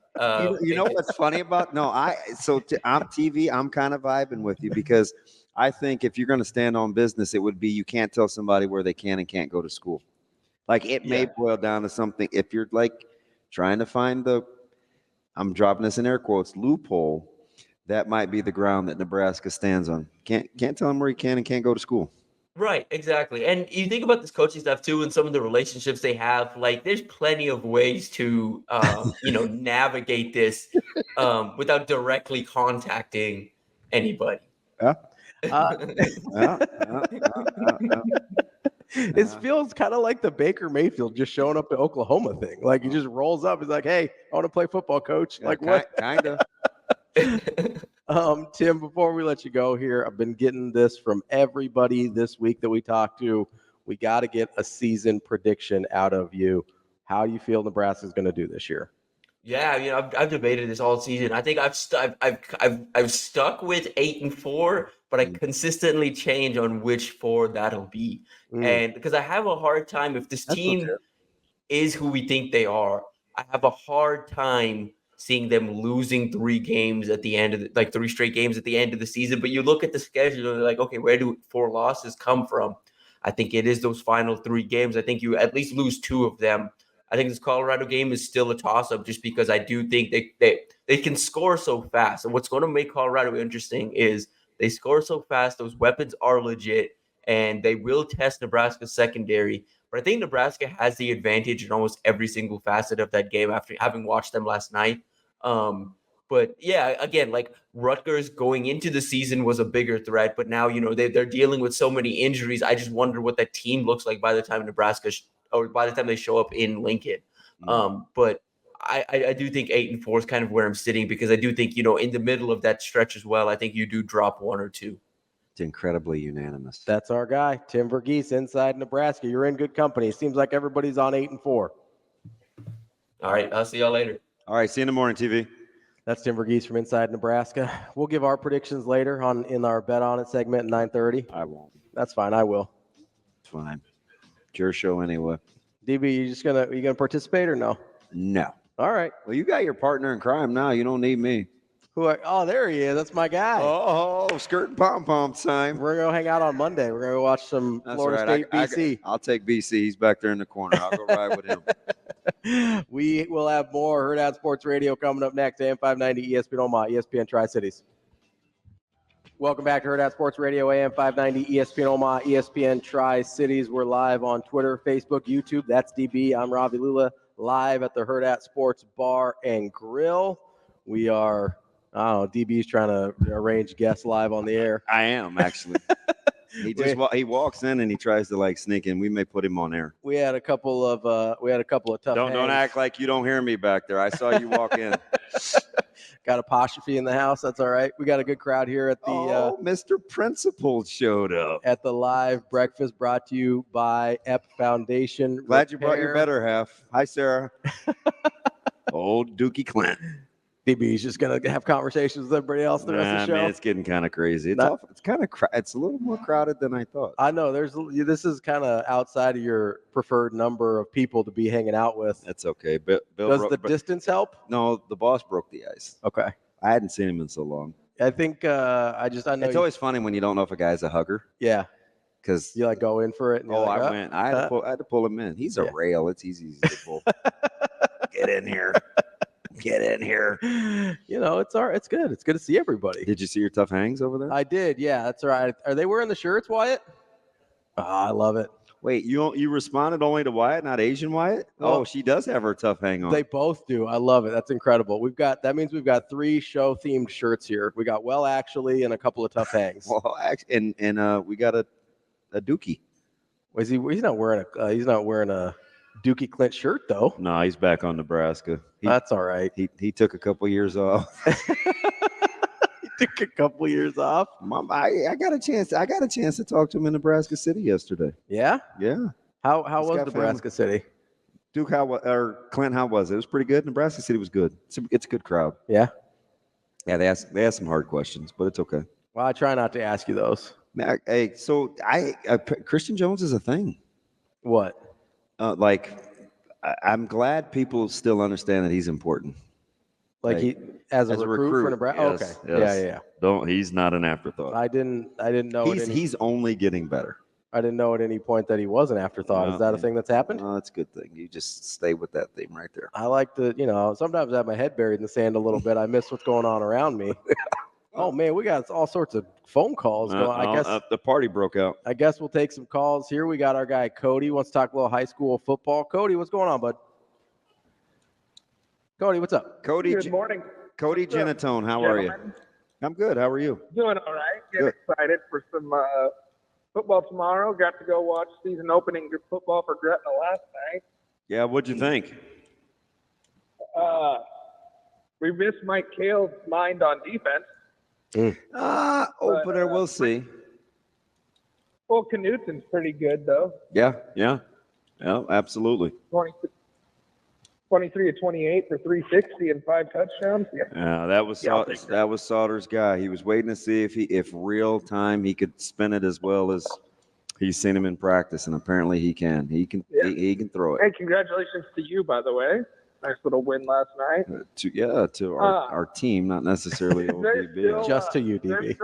you know what's funny about on TV, I'm kind of vibing with you because I think if you're going to stand on business, it would be you can't tell somebody where they can and can't go to school. Like it may boil down to something. If you're like trying to find I'm dropping this in air quotes, loophole, that might be the ground that Nebraska stands on. Can't tell them where he can and can't go to school.
Right, exactly. And you think about this coaching staff too, and some of the relationships they have, like there's plenty of ways to, navigate this without directly contacting anybody.
It feels kind of like the Baker Mayfield just showing up to Oklahoma thing. Like he just rolls up. He's like, hey, I want to play football, coach.
Yeah,
like what?
Kind of.
Tim, before we let you go here, I've been getting this from everybody this week that we talked to. We got to get a season prediction out of you. How do you feel Nebraska's going to do this year?
Yeah, I've debated this all season. I think I've stuck with 8-4, but I consistently change on which 4 that'll be. And because I have a hard time if this team is who we think they are, I have a hard time seeing them losing 3 games at the end of like 3 straight games at the end of the season. But you look at the schedule and you're like, okay, where do 4 losses come from? I think it is those final 3 games. I think you at least lose 2 of them. I think this Colorado game is still a toss-up just because I do think they can score so fast. And what's going to make Colorado interesting is they score so fast. Those weapons are legit, and they will test Nebraska's secondary. But I think Nebraska has the advantage in almost every single facet of that game after having watched them last night. But yeah, again, like Rutgers going into the season was a bigger threat, but now, they're dealing with so many injuries. I just wonder what that team looks like by the time or by the time they show up in Lincoln. But I do think 8-4 is kind of where I'm sitting, because I do think, in the middle of that stretch as well, I think you do drop 1 or 2.
It's incredibly unanimous.
That's our guy, Tim Verghese, inside Nebraska. You're in good company. It seems like everybody's on 8-4.
All right. I'll see y'all later.
All right. See you in the morning, TV.
That's Tim Verghese from Inside Nebraska. We'll give our predictions later in our Bet On It segment at 9:30.
I won't.
That's fine. I will.
It's fine. It's your show anyway.
DB, you gonna participate or no?
No.
All right.
Well, you got your partner in crime now. You don't need me.
Oh, there he is. That's my guy.
Oh, skirt and pom-pom time.
We're going to hang out on Monday. We're going to watch some Florida State BC.
I'll take BC. He's back there in the corner. I'll go ride with him.
We will have more Hurrdat Sports Radio coming up next. AM 590, ESPN Omaha, ESPN Tri-Cities. Welcome back to Hurrdat Sports Radio, AM 590, ESPN Omaha, ESPN Tri-Cities. We're live on Twitter, Facebook, YouTube. That's DB. I'm Ravi Lulla, live at the Hurrdat Sports Bar and Grill. We are... DB's trying to arrange guests live on the air.
I am, actually. He walks in and he tries to sneak in. We may put him on air.
We had a couple of tough.
Don't act like you don't hear me back there. I saw you walk in.
Got apostrophe in the house. That's all right. We got a good crowd here at the.
Mr. Principal showed up
at the live breakfast brought to you by EP Foundation.
Glad you brought your better half. Hi, Sarah. Old Dookie Clint.
DB's just gonna have conversations with everybody else the rest of the show.
Man, it's getting kind of crazy. It's kind of it's a little more crowded than I thought.
I know. This is kind of outside of your preferred number of people to be hanging out with.
That's okay.
Does the distance help?
No, the boss broke the ice.
Okay.
I hadn't seen him in so long.
I think I know.
It's always funny when you don't know if a guy's a hugger.
Yeah.
Because
you go in for it. And
I went. I had to pull him in. He's a rail. It's easy to pull. Get in here. Get in here.
It's all right. It's good. It's good to see everybody.
Did you see your tough hangs over there?
I did. Yeah, that's all right. Are they wearing the shirts, Wyatt? I love it.
Wait, you responded only to Wyatt, not Asian Wyatt?
Well,
she does have her tough hang on.
They both do. I love it. That's incredible. That means we've got 3 show themed shirts here. We got Well Actually and a couple of tough hangs.
Well, and we got a Dookie.
He's not wearing a Dookie Clint shirt though.
No, he's back on Nebraska.
That's all right.
He took a couple years off.
He took a couple years off.
Mom, I got a chance to talk to him in Nebraska City yesterday.
Yeah?
Yeah.
How was Nebraska City?
Duke, Clint, how was it? It was pretty good. Nebraska City was good. It's a good crowd.
Yeah.
Yeah, they asked some hard questions, but it's okay.
Well, I try not to ask you those.
Hey, so Christian Jones is a thing.
What?
I'm glad people still understand that he's important.
He as a recruit for Nebraska.
Yes,
okay.
Yes.
Yeah.
He's not an afterthought.
I didn't know.
He's only getting better.
I didn't know at any point that he was an afterthought. Is that a thing that's happened?
No, that's a good thing. You just stay with that thing right there.
I like to, sometimes I have my head buried in the sand a little bit. I miss what's going on around me. Oh man, we got all sorts of phone calls going. I guess
the party broke out.
I guess we'll take some calls here. We got our guy Cody wants to talk a little high school football. Cody, what's going on, bud? Cody, what's up?
Cody,
good morning.
Cody Genatone, how are you? I'm good. How are you?
Doing all right. Getting excited for some football tomorrow. Got to go watch season opening football for Gretna last night.
Yeah, what'd you think?
We missed Mike Cale's mind on defense.
Opener, we'll see.
Well, Knutsen's pretty good, though.
Yeah, absolutely.
23 of 28 for 360 and 5 touchdowns.
Yeah, that was Sauter's guy. He was waiting to see if real time he could spin it as well as he's seen him in practice, and apparently he can. He can throw it.
Hey, congratulations to you, by the way.
Nice little win last night.
To our team, not necessarily ODB.
Just to you, DB.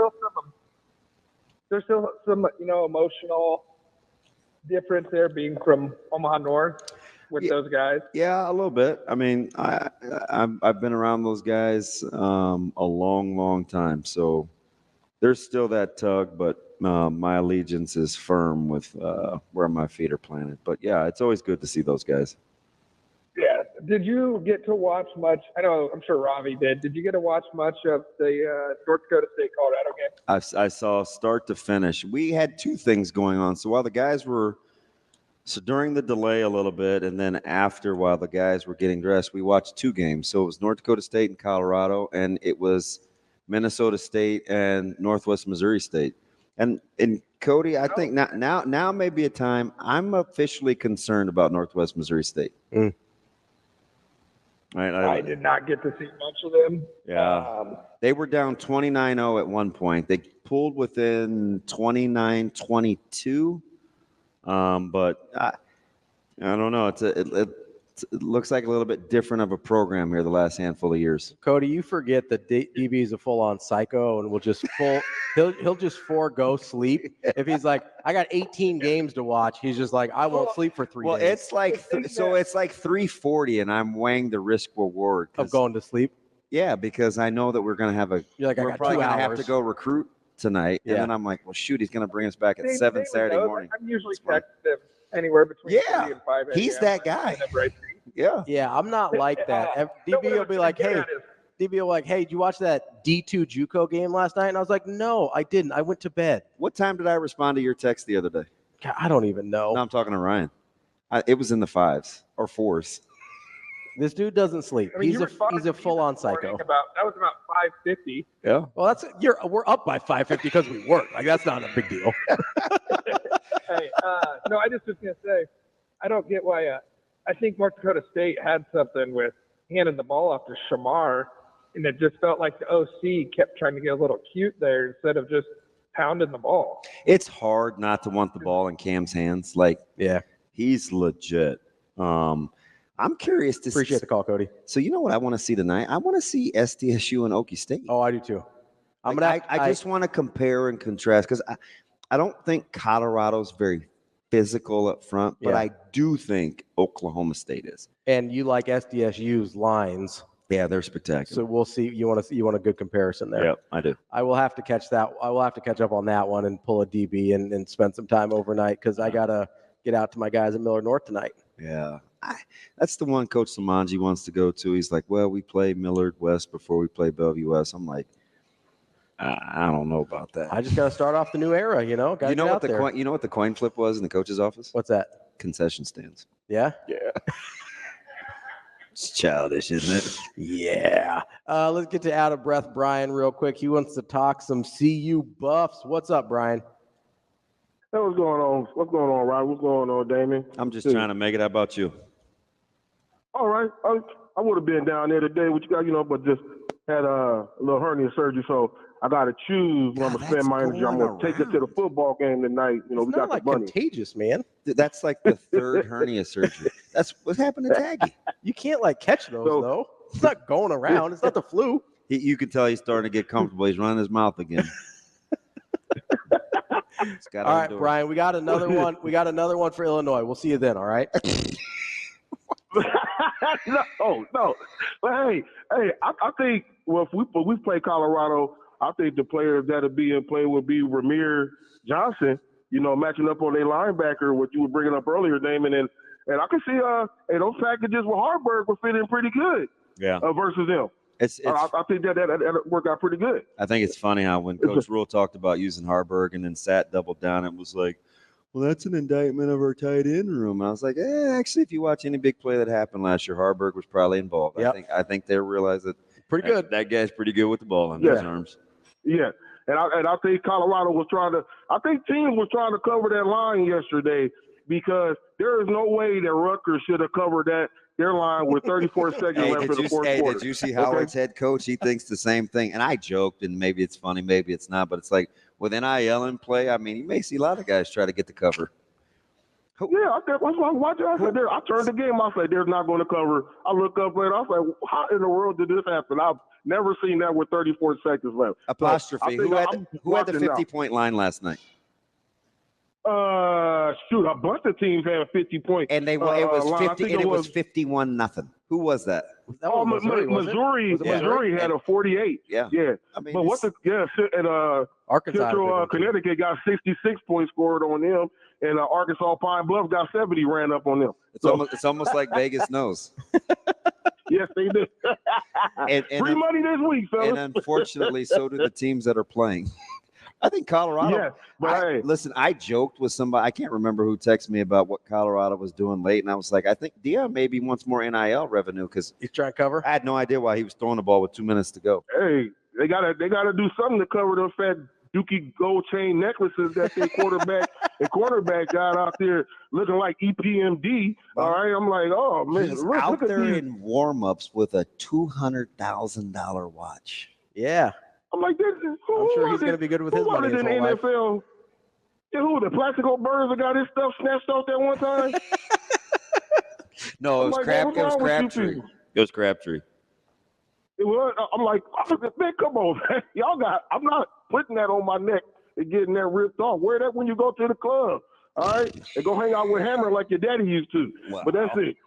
There's still some emotional difference there being from Omaha North with those guys.
Yeah, a little bit. I mean, I've been around those guys a long, long time, so there's still that tug, but my allegiance is firm with where my feet are planted. But yeah, it's always good to see those guys.
Yeah. Did you get to watch much? I know, I'm sure Ravi did. Did you get to watch much of the North Dakota State Colorado game?
I saw start to finish. We had two things going on. So while the guys were during the delay a little bit, and then after, while the guys were getting dressed, we watched two games. So it was North Dakota State and Colorado, and it was Minnesota State and Northwest Missouri State. And Cody, I think now may be a time. I'm officially concerned about Northwest Missouri State. Right,
I did not get to see much of them.
Yeah. They were down 29-0 at one point. They pulled within 29-22. But I don't know. It looks like a little bit different of a program here the last handful of years.
Cody, you forget that DB is a full-on psycho and will just he'll just forego sleep. If he's like, I got 18 games to watch, he's just like, I won't sleep for 3 days.
Well, it's like it's like 3:40, and I'm weighing the risk reward
of going to sleep.
Yeah, because I know that we're gonna have we're probably gonna have to go recruit tonight, and then I'm like, well, shoot, he's gonna bring us back at 7 Saturday morning.
I'm usually texting him anywhere between 3 and 5 a.m.
He's that guy.
Yeah, I'm not like that. DB will be like, hey, did you watch that D2 JUCO game last night? And I was like, no, I didn't. I went to bed.
What time did I respond to your text the other day?
God, I don't even know.
No, I'm talking to Ryan. It was in the 5s or 4s.
This dude doesn't sleep.
I mean,
he's a full-on psycho.
That was about 5:50.
Yeah.
Well, we're up by 5:50 because we work. Like, that's not a big deal.
Hey, no, I just was gonna say, I don't get why. I think North Dakota State had something with handing the ball off to Shamar, and it just felt like the OC kept trying to get a little cute there instead of just pounding the ball.
It's hard not to want the ball in Cam's hands. Like, yeah, he's legit. I'm curious to
appreciate the call, Cody.
So you know what I want to see tonight? I want to see SDSU and Okie State.
Oh, I do too.
I just want to compare and contrast because I don't think Colorado's very physical up front, but I do think Oklahoma State is.
And you like SDSU's lines.
Yeah, they're spectacular.
So we'll see. You want a good comparison there.
Yep, I do.
I will have to catch that. I will have to catch up on that one and pull a DB and spend some time overnight because I gotta get out to my guys at Miller North tonight.
Yeah, that's the one Coach Samanji wants to go to. He's like, well, we play Millard West before we play Bellevue West. I'm like, I don't know about that.
I just got to start off the new era, you know.
You know what the coin flip was in the coach's office?
What's that?
Concession stands.
Yeah.
Yeah. It's childish, isn't it?
Yeah. Let's get to out of breath Brian real quick. He wants to talk some CU Buffs. What's up, Brian?
Hey, what's going on? What's going on, Rob? What's going on, Damon?
I'm just trying to make it. How about you?
All right. I would have been down there today with you guys, but just had a little hernia surgery, so I got to choose when I'm going to spend my energy. I'm going to take it to the football game tonight.
It's
we got
like
the money.
Contagious, man.
That's like the third hernia surgery. That's what happened to Taggy.
You can't catch those though. It's not going around. It's not the flu.
You can tell he's starting to get comfortable. He's running his mouth again.
All right, Brian, we got another one. We got another one for Illinois. We'll see you then. All right.
No. But hey, I think if we play Colorado, I think the players that'll be in play would be Ramir Johnson. Matching up on their linebacker, what you were bringing up earlier, Damon, and I can see those packages with Harburg will fit in pretty good.
Yeah.
Versus them. I think that worked out pretty good.
I think it's funny how when Coach Rule talked about using Harburg and then Sat doubled down, it was like, well, that's an indictment of our tight end room. And I was like, actually, if you watch any big play that happened last year, Harburg was probably involved.
Yep.
I think they realized that
pretty good.
That guy's pretty good with the ball in his arms.
Yeah. And I think Colorado was teams was trying to cover that line yesterday because there is no way that Rutgers should have covered their line with 34 seconds left in the fourth quarter.
Did you see Howard's head coach? He thinks the same thing. And I joked, and maybe it's funny, maybe it's not, but it's like with NIL in play, I mean, you may see a lot of guys try to get the cover.
Yeah, I was watching. I said, I turned the game. I said, they're not going to cover. I look up later. I was like, how in the world did this happen? I've never seen that with 34 seconds left.
Apostrophe.
So
who had the 50-point line last night?
Shoot, a bunch of teams had a 50-point.
And it was 50. And it was 51-0. Who was that?
Missouri had a 48.
Yeah.
I mean, but
Arkansas
Central Connecticut got 66 points scored on them, and Arkansas Pine Bluff got 70 ran up on them.
It's almost like Vegas knows.
Yes, they do.
and
free money this week, fellas.
And unfortunately, so do the teams that are playing. I think Colorado.
Yeah, but
listen, I joked with somebody. I can't remember who texted me about what Colorado was doing late, and I was like, I think Dion maybe wants more NIL revenue because
he's trying to cover.
I had no idea why he was throwing the ball with 2 minutes to go.
Hey, they gotta do something to cover those fat Dookie gold chain necklaces that their quarterback got out there looking like EPMD. All right, I'm like, oh man,
he's
look
out
at
there
these.
in warm-ups with a $200,000 watch.
Yeah.
I'm like,
I'm sure he's going to be good with his money his whole life.
NFL. Yeah, who the Plaxico Birds that got his stuff snatched off that one time?
No, it was Crabtree. It was Crabtree.
I'm like, man, come on, man. Y'all got. I'm not putting that on my neck and getting that ripped off. Wear that when you go to the club. All right, and go hang out with Hammer like your daddy used to. Wow. But that's it.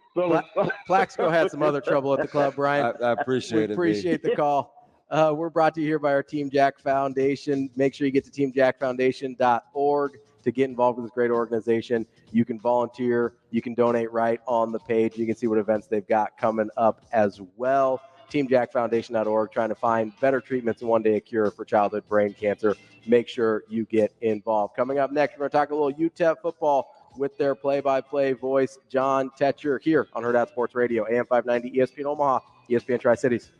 Plaxico had some other trouble at the club, Brian.
I appreciate it.
Appreciate the call. We're brought to you here by our Team Jack Foundation. Make sure you get to teamjackfoundation.org to get involved with this great organization. You can volunteer. You can donate right on the page. You can see what events they've got coming up as well. teamjackfoundation.org, trying to find better treatments and one day a cure for childhood brain cancer. Make sure you get involved. Coming up next, we're going to talk a little UTEP football with their play-by-play voice, Jon Teicher, here on Hurrdat Sports Radio, AM 590, ESPN Omaha, ESPN Tri-Cities.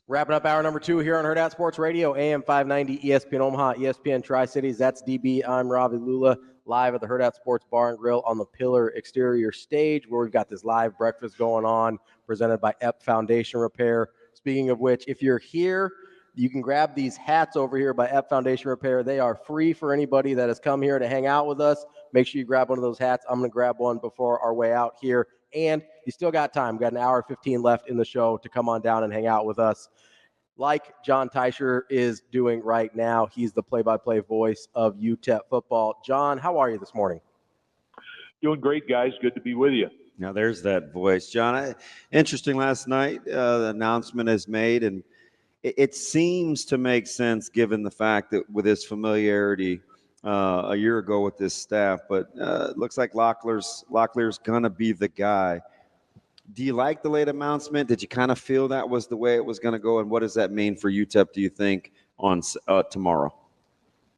Wrapping up hour number 2 here on Hurrdat Sports Radio, AM 590, ESPN Omaha, ESPN Tri-Cities. That's DB. I'm Ravi Lulla, live at the Hurrdat Sports Bar and Grill on the Pillar exterior stage, where we've got this live breakfast going on, presented by EP Foundation Repair. Speaking of which, if you're here, you can grab these hats over here by EP Foundation Repair. They are free for anybody that has come here to hang out with us. Make sure you grab one of those hats. I'm going to grab one before our way out here. And you still got time. Got an hour 15 left in the show to come on down and hang out with us. Like Jon Teicher is doing right now. He's the play-by-play voice of UTEP football. Jon, how are you this morning?
Doing great, guys. Good to be with you.
Now, there's that voice. Jon, interesting last night. The announcement is made, and it seems to make sense given the fact that with his familiarity a year ago with this staff, but it looks like Locklear's going to be the guy. Do you like the late announcement? Did you kind of feel that was the way it was going to go? And what does that mean for UTEP, do you think, on tomorrow?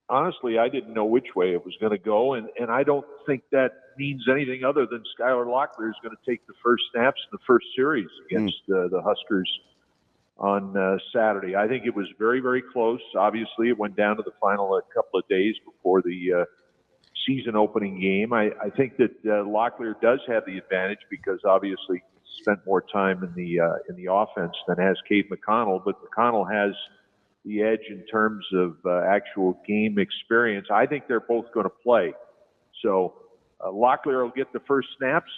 Honestly, I didn't know which way it was going to go, and I don't think that means anything other than Skylar Locklear is going to take the first snaps in the first series against the Huskers on Saturday. I think it was very, very close. Obviously, it went down to the final a couple of days before the season opening game. I think that Locklear does have the advantage because obviously he spent more time in the offense than has Cade McConnell, but McConnell has the edge in terms of actual game experience. I think they're both going to play. So Locklear will get the first snaps,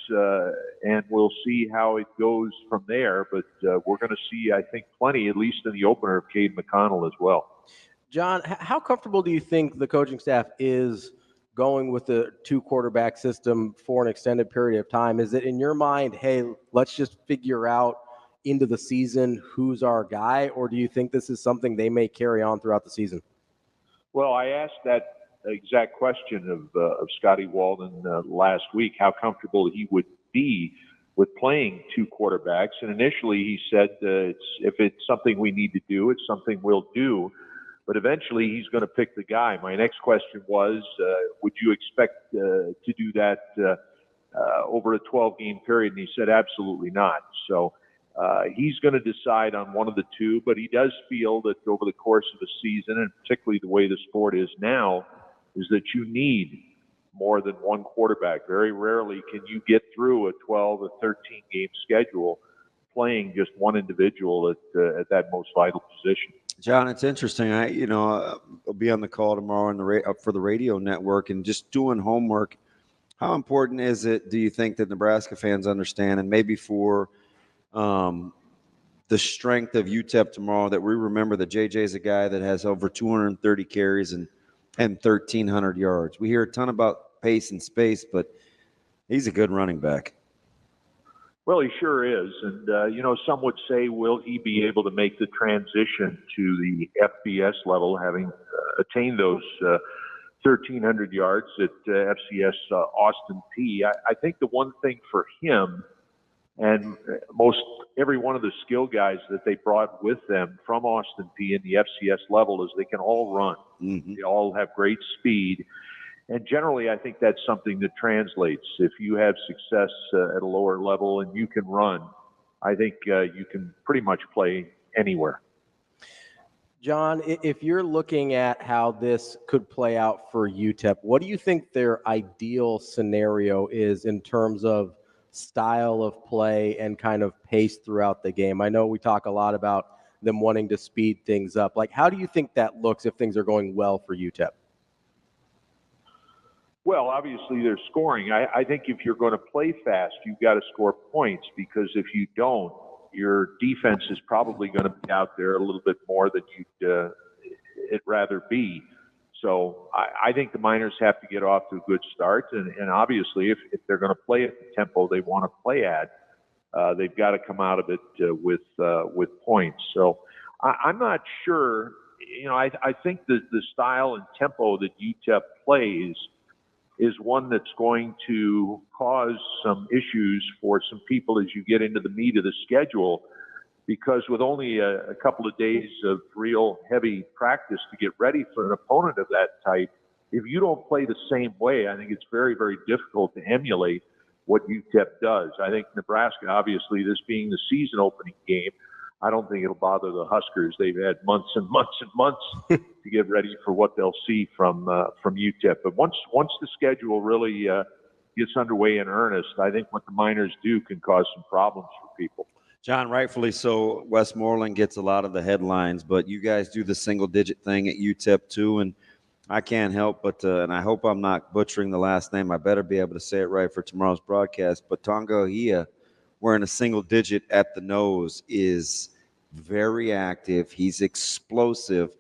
and we'll see how it goes from there. But we're going to see, I think, plenty, at least in the opener, of Cade McConnell as well.
Jon, how comfortable do you think the coaching staff is going with the 2-quarterback system for an extended period of time? Is it in your mind, hey, let's just figure out into the season who's our guy, or do you think this is something they may carry on throughout the season?
Well, I asked that exact question of Scotty Walden last week, how comfortable he would be with playing 2 quarterbacks. And initially he said if it's something we need to do, it's something we'll do. But eventually he's going to pick the guy. My next question was, would you expect to do that over a 12-game period? And he said, absolutely not. So he's going to decide on one of the 2, but he does feel that over the course of a season, and particularly the way the sport is now, is that you need more than one quarterback. Very rarely can you get through a 12 or 13-game schedule playing just one individual at that most vital position.
Jon, it's interesting. I'll be on the call tomorrow for the radio network and just doing homework. How important is it, do you think, that Nebraska fans understand, and maybe for the strength of UTEP tomorrow, that we remember that JJ is a guy that has over 230 carries and 1,300 yards. We hear a ton about pace and space, but he's a good running back.
Well, he sure is. And, some would say, will he be able to make the transition to the FBS level, having attained those 1,300 yards at FCS Austin P? I think the one thing for him, and most every one of the skill guys that they brought with them from Austin P in the FCS level, is they can all run.
Mm-hmm.
They all have great speed. And generally, I think that's something that translates. If you have success at a lower level and you can run, I think you can pretty much play anywhere.
Jon, if you're looking at how this could play out for UTEP, what do you think their ideal scenario is in terms of style of play and kind of pace throughout the game? I know we talk a lot about them wanting to speed things up. Like, how do you think that looks if things are going well for UTEP?
Well, obviously they're scoring. I think if you're going to play fast, you've got to score points, because if you don't, your defense is probably going to be out there a little bit more than it'd rather be. So I think the Miners have to get off to a good start. And obviously, if they're going to play at the tempo they want to play at, they've got to come out of it with points. So I'm not sure. I think that the style and tempo that UTEP plays is one that's going to cause some issues for some people as you get into the meat of the schedule, because with only a couple of days of real heavy practice to get ready for an opponent of that type, if you don't play the same way, I think it's very, very difficult to emulate what UTEP does. I think Nebraska, obviously, this being the season opening game, I don't think it'll bother the Huskers. They've had months and months and months to get ready for what they'll see from UTEP. But once the schedule really gets underway in earnest, I think what the Miners do can cause some problems for people.
Jon, rightfully so, Westmoreland gets a lot of the headlines, but you guys do the single-digit thing at UTEP too, and I can't help but, and I hope I'm not butchering the last name. I better be able to say it right for tomorrow's broadcast, but Tonga wearing a single digit at the nose is very active. He's explosive.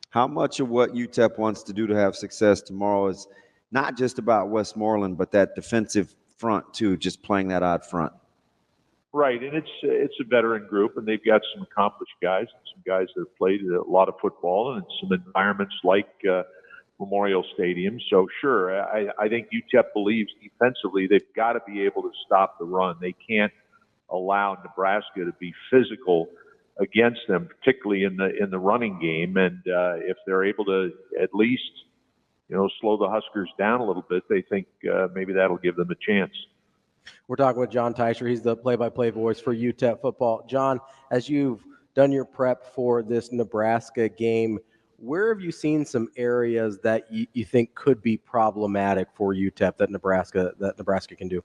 How much of what UTEP wants to do to have success tomorrow is not just about Westmoreland, but that defensive front too, just playing that odd front?
Right, and it's a veteran group, and they've got some accomplished guys, some guys that have played a lot of football and some environments like Memorial Stadium. So sure, I think UTEP believes defensively they've got to be able to stop the run. They can't allow Nebraska to be physical against them, particularly in the running game. And if they're able to at least slow the Huskers down a little bit, they think maybe that'll give them a chance.
We're talking with Jon Teicher. He's the play-by-play voice for UTEP football. Jon, as you've done your prep for this Nebraska game, where have you seen some areas that you think could be problematic for UTEP that Nebraska can do?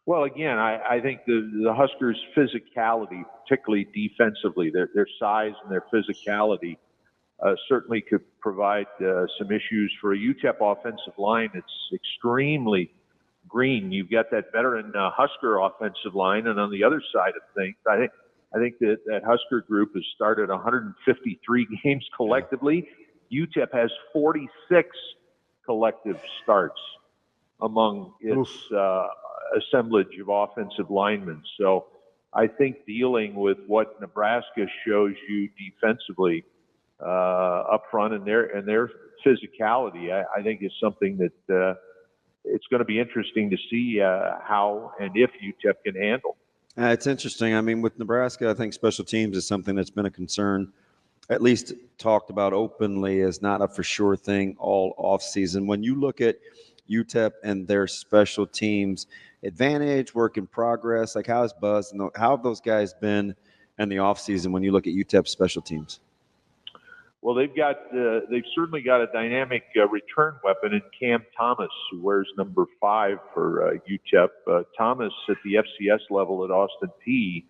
Well, again, I think the Huskers' physicality, particularly defensively, their size and their physicality certainly could provide some issues for a UTEP offensive line. It's extremely green. You've got that veteran Husker offensive line, and on the other side of things, I think that Husker group has started 153 games collectively. UTEP has 46 collective starts among its assemblage of offensive linemen. So I think dealing with what Nebraska shows you defensively up front and their physicality, I think is something that it's going to be interesting to see how and if UTEP can handle.
It's interesting. I mean, with Nebraska, I think special teams is something that's been a concern, at least talked about openly, as not a for sure thing all offseason. When you look at UTEP and their special teams advantage, work in progress, like how is Buzz and how have those guys been in the offseason when you look at UTEP special teams?
Well, they've certainly got a dynamic return weapon in Cam Thomas, who wears number 5 for UTEP. Thomas at the FCS level at Austin P,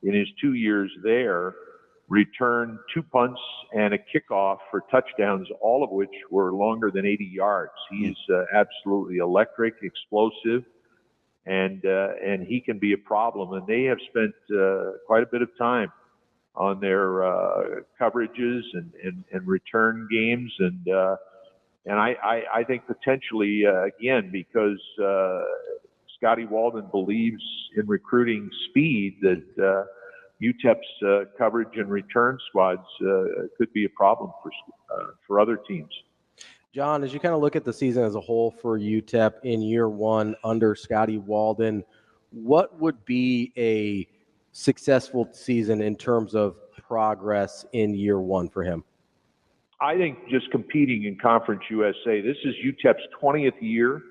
in his 2 years there, returned 2 punts and a kickoff for touchdowns, all of which were longer than 80 yards. He's absolutely electric, explosive, and he can be a problem. And they have spent quite a bit of time on their coverages and return games, and I think potentially again, because Scotty Walden believes in recruiting speed, that UTEP's coverage and return squads could be a problem for other teams.
Jon, as you kind of look at the season as a whole for UTEP in year one under Scotty Walden, what would be a successful season in terms of progress in year one for him?
I think just competing in Conference USA. This is UTEP's 20th year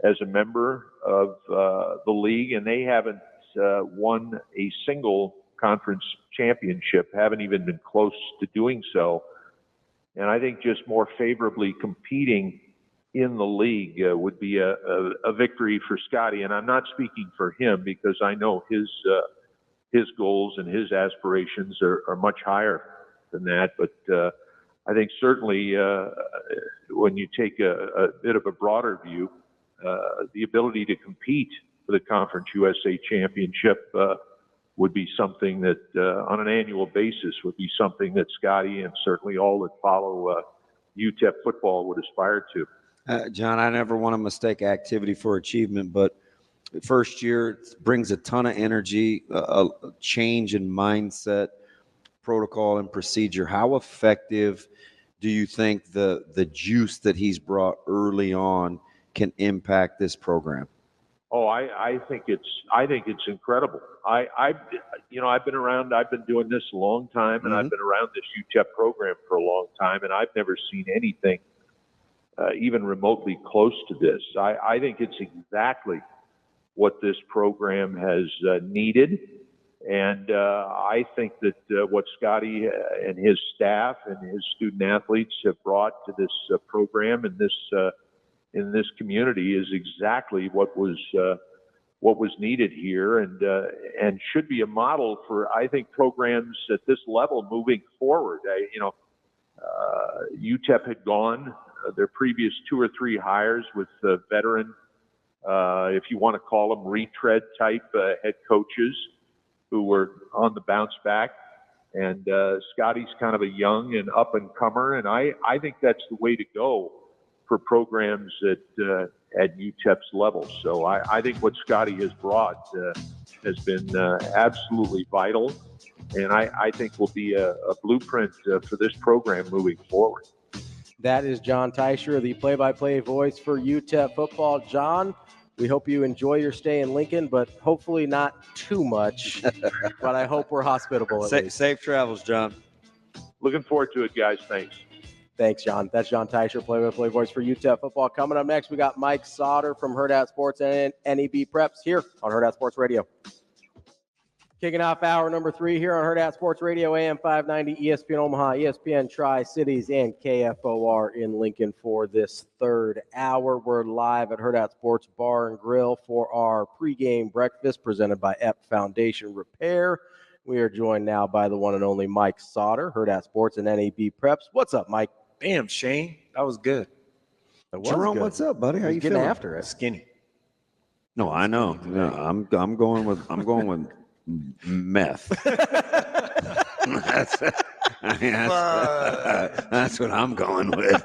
as a member of the league, and they haven't won a single conference championship, haven't even been close to doing so. And I think just more favorably competing in the league would be a victory for Scotty. And I'm not speaking for him, because I know his goals and his aspirations are much higher than that. But I think certainly when you take a bit of a broader view, the ability to compete for the Conference USA championship would be something that on an annual basis would be something that Scotty and certainly all that follow UTEP football would aspire to.
Jon, I never want to mistake activity for achievement, but the first year brings a ton of energy, a change in mindset, protocol, and procedure. How effective do you think the juice that he's brought early on can impact this program?
Oh, I think it's incredible. I've been around. I've been doing this a long time, and I've been around this UTEP program for a long time, and I've never seen anything even remotely close to this. I think it's exactly what this program has needed, and I think that what Scotty and his staff and his student athletes have brought to this program and in this community is exactly what was needed here, and should be a model for, I think, programs at this level moving forward. UTEP had gone their previous 2 or 3 hires with veteran, if you want to call them retread type head coaches who were on the bounce back, and Scotty's kind of a young and up and comer, and I think that's the way to go for programs at UTEP's level. So I think what Scotty has brought has been absolutely vital, and I think will be a blueprint for this program moving forward.
That is Jon Teicher, the play-by-play voice for UTEP football. Jon, we hope you enjoy your stay in Lincoln, but hopefully not too much. But I hope we're hospitable at least.
Safe travels, Jon.
Looking forward to it, guys. Thanks.
Thanks, Jon. That's Jon Teicher, play-by-play voice for UTEP football. Coming up next, we got Mike Sautter from Hurrdat Sports and NEB Preps here on Hurrdat Sports Radio. Kicking off hour number 3 here on Hurrdat Sports Radio, AM 590, ESPN Omaha, ESPN Tri-Cities, and KFOR in Lincoln for this third hour. We're live at Hurrdat Sports Bar and Grill for our pregame breakfast presented by EP Foundation Repair. We are joined now by the one and only Mike Sautter, Hurrdat Sports and NEB Preps. What's up, Mike?
Damn, Shane, that was good.
Jerome,
good.
what's up, buddy? How you
getting
feeling?
After it?
Skinny.
No, I know. No, I'm going with meth. That's what I'm going with.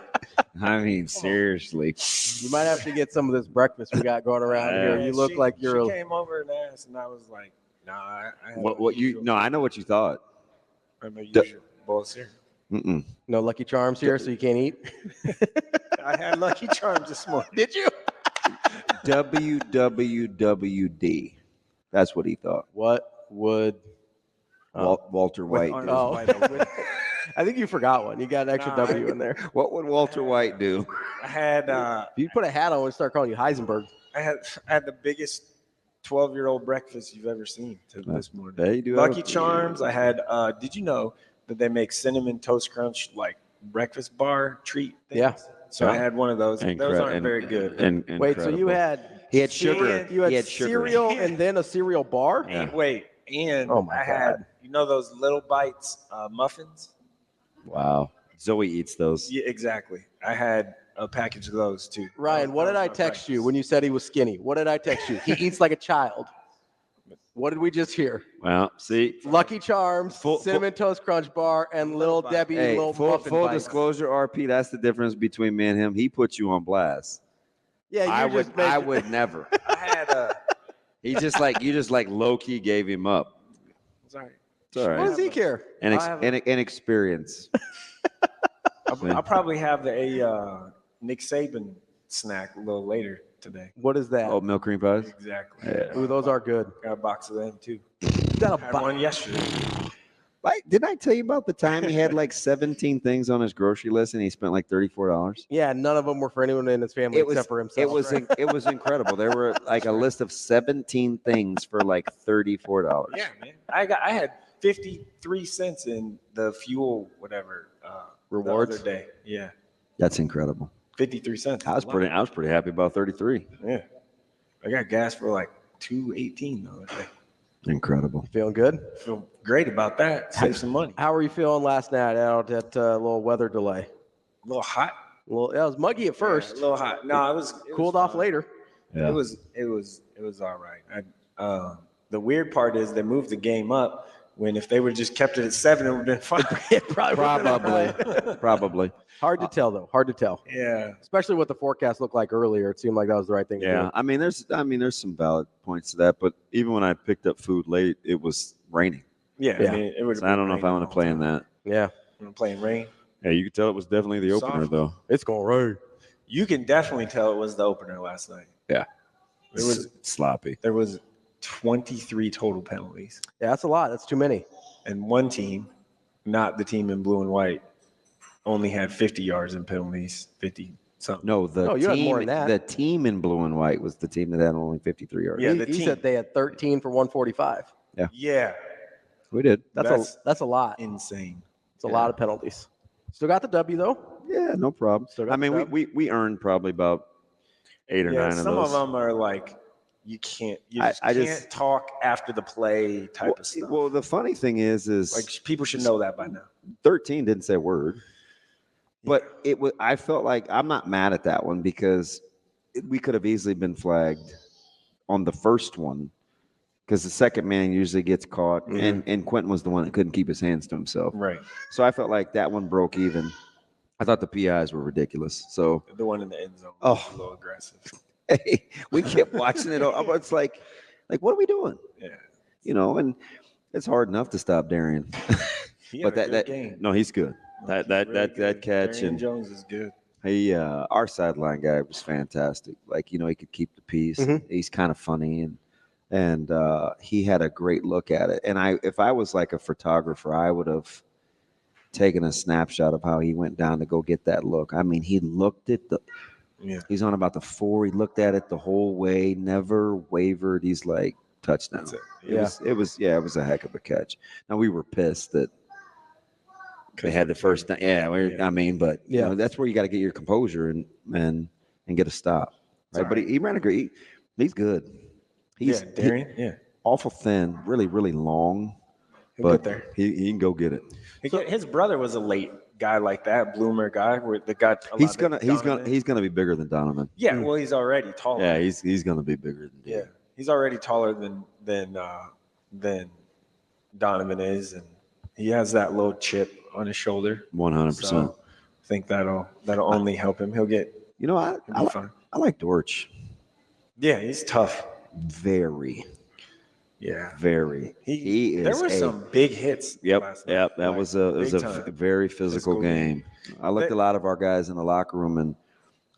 I mean, seriously.
You might have to get some of this breakfast we got going around here. You look like you're.
She came over and asked, and I was like, "Nah, I
What you? No, I know what you thought.
I'm a usual boss here.
No Lucky Charms here, so you can't eat.
I had Lucky Charms this morning.
Did you?
WWWD. That's what he thought.
What would
Walter White do?
Oh. I think you forgot one. You got an extra W in there.
What would Walter White do?
I had.
If you put a hat on and start calling you Heisenberg.
I had the biggest 12-year-old breakfast you've ever seen this morning.
There you do.
Lucky Charms. I had. Did you know that they make cinnamon toast crunch like breakfast bar treat things?
Yeah.
So I had one of those. Those aren't very good.
Wait, so you had
he had sugar.
You had cereal and then a cereal bar?
Yeah.
Wait, And
Oh, my
I had,
God.
you know, those little bites muffins?
Wow. Zoe eats those.
Yeah, exactly. I had a package of those too.
Ryan, what did I text you when you said he was skinny? What did I text you? He eats like a child. What did we just hear?
Well, see.
Lucky Charms, Cinnamon Toast Crunch Bar, and Little Debbie
Hey,
little muffin
full
bites.
disclosure, RP, that's the difference between me and him. He puts you on blast.
Yeah,
I would never.
I had
He just like low key gave him up.
sorry.
It's all
What
right.
does he care?
And experience.
I'll probably have a Nick Saban snack a little later today.
What is that?
Oh, milk cream pies.
Exactly.
Yeah.
Ooh, those are good.
Got a box of them too.
You got a
Had
box.
one yesterday.
Like, didn't I tell you about the time he had like 17 things on his grocery list and he spent like $34?
Yeah, none of them were for anyone in his family except for himself.
It was incredible. There were like a list of 17 things for like $34.
Yeah, man. I had 53 cents in the fuel whatever
Rewards?
the other day. Yeah.
That's incredible.
53 cents.
I was pretty happy about 33.
Yeah. I got gas for like $2.18 the other day.
Incredible.
Feeling good?
Feel great about that. Save some money.
How were you feeling last night out at little weather delay?
A little hot.
It was muggy at first.
Yeah, a little hot. No, it
Cooled
was
off
fine.
later.
Yeah.
It was all right. The weird part is they moved the game up when if they would have just kept it at 7, it would have been fine.
Probably.
Hard to tell though. Hard to tell.
Yeah.
Especially what the forecast looked like earlier. It seemed like that was the right thing to
Yeah.
do.
I mean, there's some valid points to that, but even when I picked up food late, it was raining.
Yeah.
Yeah.
I mean, it would.
So I don't know if I want to play in that.
Yeah.
I'm playing rain.
Yeah, you could tell it was definitely the opener
Soft.
though.
It's going to rain.
You can definitely tell it was the opener last night.
Yeah.
There was
sloppy.
23 total penalties,
Yeah, that's a lot. That's too many.
and one team, not the team in blue and white, only had 50 yards in penalties. 50 something.
No,
you had more than that.
The team in blue and white was the team that had only 53 yards.
Yeah,
He
the team.
said they had 13 for 145.
Yeah.
We did.
That's a lot.
Insane.
It's a lot of penalties. Still got the W though.
Yeah, no problem.
Still got
I mean,
the dub.
we earned probably about 8 or 9 of those.
Some of them are like you can't. You just
I
can't
just-
talk after the play type of stuff.
Well, the funny thing is
like people should know that by now.
13 didn't say a word. But it was. I felt like I'm not mad at that one because we could have easily been flagged on the first one because the second man usually gets caught, and Quentin was the one that couldn't keep his hands to himself.
Right.
So I felt like that one broke even. I thought the PIs were ridiculous. So
The one in the end zone.
Oh.
Was a little aggressive.
hey, we kept watching it. It's like what are we doing?
Yeah.
You know, and it's hard enough to stop Darian.
He
But
had a
that
good game.
no, he's good. That
Really good.
catch
Darian
and
Jones is good.
he our sideline guy was fantastic. Like, you know, he could keep the peace.
Mhm.
He's kind of funny and he had a great look at it. And if I was like a photographer, I would have taken a snapshot of how he went down to go get that look. I mean, he looked at he's on about the 4. He looked at it the whole way, never wavered. He's like, touchdown.
That's it.
It was a heck of a catch. Now we were pissed that they had the first thing. I mean, but you know, that's where you got to get your composure and get a stop. Right? But he ran a great. He's good. He's
Darian. Yeah.
awful thin, really, really long.
He'll
But
get there.
he can go get it.
His brother was a late guy like that, bloomer guy, where the guy.
He's gonna be bigger than Donovan.
Yeah, well, he's already taller.
Yeah, he's gonna be bigger than.
Yeah, he's already taller than Donovan is, and he has that little chip on his shoulder.
100%.
So I think that'll only help him. He'll get.
You know,
He'll be fine.
I like Dortch.
Yeah, he's tough.
Very,
Yeah,
very. He is.
There were some big hits.
Yep.
last night,
Yep. That
like,
was a
big time.
very physical game. I looked at a lot of our guys in the locker room and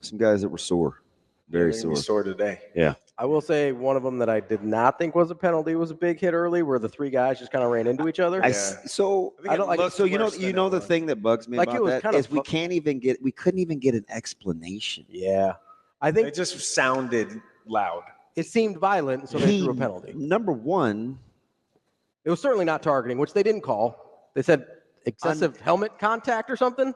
some guys that were sore, very
They're gonna be
sore.
sore today.
Yeah.
I will say one of them that I did not think was a penalty was a big hit early, where the 3 guys just kind of ran into each other.
I
don't like.
looked
So you
worse than
know
it
the
was.
thing that bugs me
Like, it
about
was
that
kind of
is we couldn't even get an explanation.
Yeah, I think
It just sounded loud.
it seemed violent, so they threw a penalty.
Number one,
It was certainly not targeting, which they didn't call. They said excessive helmet contact or something,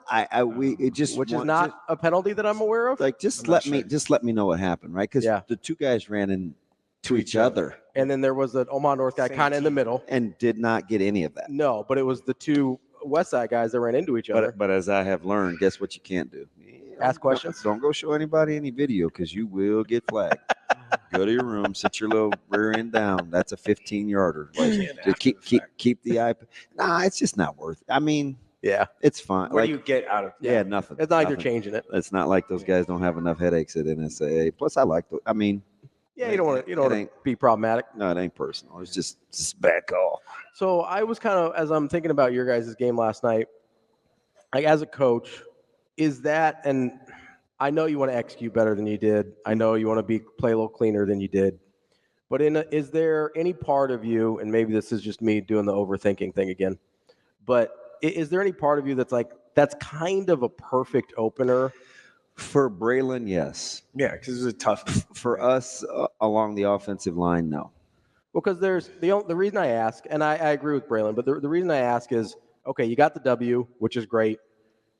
which is not a penalty that I'm aware of.
like just let me know what happened, right? Because
Yeah.
the 2 guys ran into to each other.
And then there was an Omaha North guy kind of in the middle.
And did not get any of that.
No, but it was the two West Side guys that ran into each other.
But as I have learned, guess what you can't do?
Ask questions.
Don't go show anybody any video because you will get flagged. Go to your room, sit your little rear end down. That's a 15-yarder. Like, keep the iPad. Nah, it's just not worth it. I mean,
yeah,
it's fine.
What do you get out of it?
Yeah, nothing.
It's not like
nothing.
they're changing it.
It's not like those guys don't have enough headaches at NSAA. Plus, I like the. I mean,
yeah, you don't want to be problematic.
No, it ain't personal. It's just a bad call.
So I was kind of, as I'm thinking about your guys' game last night, like as a coach, is that, and I know you want to execute better than you did. I know you want to play a little cleaner than you did. But is there any part of you, and maybe this is just me doing the overthinking thing again, but is there any part of you that's like, that's kind of a perfect opener?
For Braylon, yes.
Yeah, because it was a tough.
For us, along the offensive line, no.
Well, because there's the reason I ask, and I agree with Braylon, but the reason I ask is, okay, you got the W, which is great.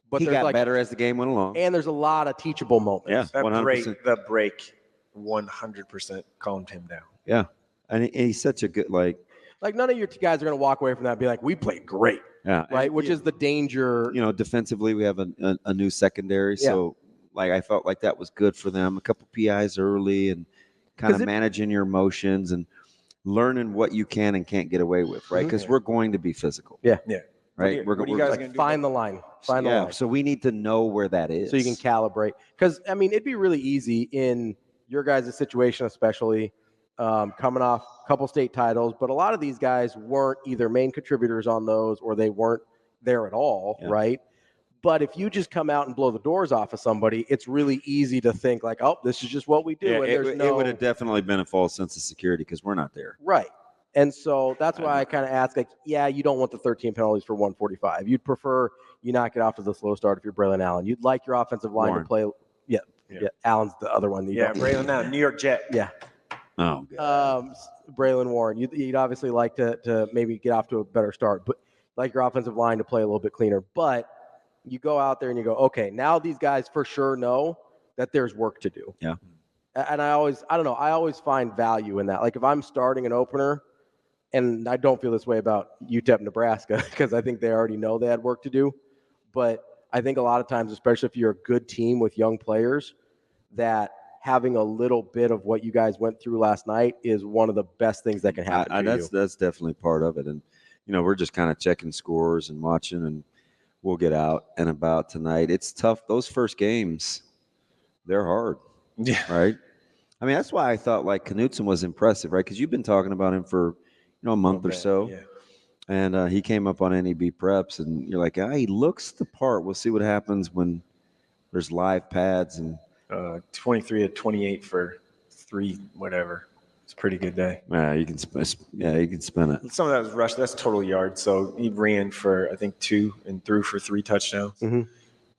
But
he got better as the game went along.
And there's a lot of teachable moments.
Yeah,
that
100%.
The break 100% calmed him down.
Yeah, and he's such a good, like
none of your guys are going to walk away from that and be like, we played great.
Yeah.
Right, which is the danger.
You know, defensively, we have a new secondary. Yeah. So, like, I felt like that was good for them. A couple PIs early and kind of managing your emotions and learning what you can and can't get away with, right? Because we're going to be physical.
Yeah.
Yeah.
Right?
What are you guys going to do?
Find the line. Find the line.
So we need to know where that is.
So you can calibrate. Because, I mean, it'd be really easy in your guys' situation, especially coming off a couple state titles. But a lot of these guys weren't either main contributors on those or they weren't there at all, right? But if you just come out and blow the doors off of somebody, it's really easy to think like, oh, this is just what we do.
Yeah,
and
it would have definitely been a false sense of security because we're not there.
Right. And so that's why I kind of ask, like, yeah, you don't want the 13 penalties for 145. You'd prefer you not get off to the slow start if you're Braylon Allen. You'd like your offensive line to play. Yeah. Allen's the other one.
Braylon Allen, New York Jet.
Yeah.
Oh, God.
Braylon Warren. You'd obviously like to maybe get off to a better start, but like your offensive line to play a little bit cleaner. But you go out there and you go, okay, now these guys for sure know that there's work to do.
Yeah.
And I don't know, I always find value in that. Like if I'm starting an opener, and I don't feel this way about UTEP, Nebraska, because I think they already know they had work to do. But I think a lot of times, especially if you're a good team with young players, that having a little bit of what you guys went through last night is one of the best things that can happen to you.
That's definitely part of it. And, you know, we're just kind of checking scores and watching, and we'll get out and about tonight. It's tough. Those first games, they're hard.
Yeah.
Right? I mean, that's why I thought, like, Knutson was impressive, right? Because you've been talking about him for – a month or so. Yeah. And he came up on NEB preps, and you're like, he looks the part. We'll see what happens when there's live pads. And
23 to 28 for 3, whatever. It's a pretty good day.
Yeah, you can spin it.
Some of that was rush. That's total yards. So he ran for, I think, 2 and threw for 3 touchdowns.
Mm-hmm.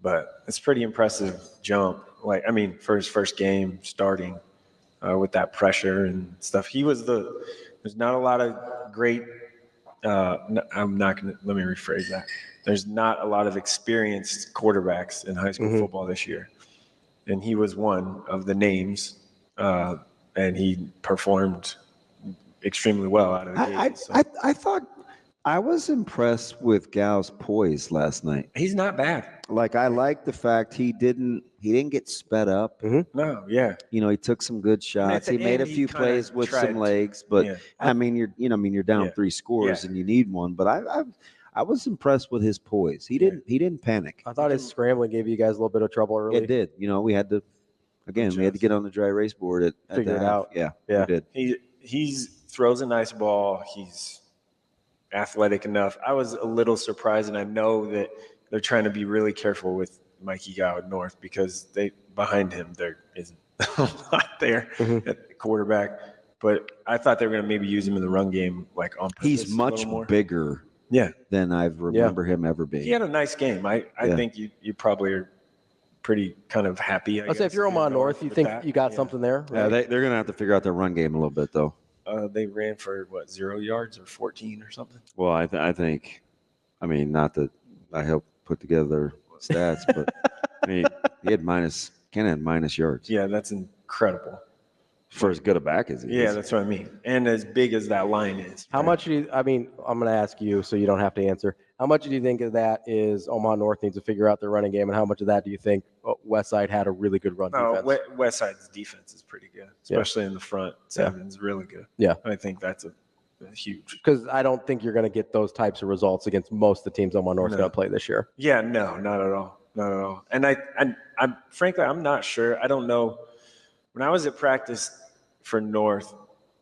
But it's a pretty impressive jump. Like, I mean, for his first game starting with that pressure and stuff. There's not a lot of great let me rephrase that. There's not a lot of experienced quarterbacks in high school football this year. And he was one of the names, and he performed extremely well out of the gate.
I thought I was impressed with Gal's poise last night.
He's not bad.
Like, I like the fact he didn't get sped up.
Mm-hmm.
No, yeah.
You know, he took some good shots. He made a few plays with some legs, but I mean, you're down 3 scores and you need one. But I was impressed with his poise. He didn't panic.
I thought his scrambling gave you guys a little bit of trouble early.
It did. You know, we had to get on the dry erase board at
figure it out.
Yeah,
we
did.
He throws a nice ball. He's athletic enough. I was a little surprised, and I know that they're trying to be really careful with Mikey Gow at North because behind him there isn't a lot there at the quarterback. But I thought they were going to maybe use him in the run game, like on purpose.
He's much bigger than I remember him ever being.
He had a nice game. I think you probably are pretty kind of happy.
I'll say if you're Omaha North, you think you got something there? Right?
Yeah, they're going to have to figure out their run game a little bit, though.
They ran for, 0 yards or 14 or something?
Well, I think, not that I helped put together stats, but I mean, Ken had minus yards.
Yeah, that's incredible.
For as good a back as he is.
Yeah, that's what I mean. And as big as that line is.
How much do you, I mean, I'm going to ask you so you don't have to answer. How much do you think of that is Omaha North needs to figure out their running game, and how much of that do you think Westside had a really good run defense?
Westside's defense is pretty good, especially in the front. Seven's really good.
Yeah.
I think that's a huge.
Because I don't think you're going to get those types of results against most of the teams Omaha North's going to play this year.
Yeah, no, not at all. Not at all. And I'm frankly, I'm not sure. I don't know. When I was at practice for North,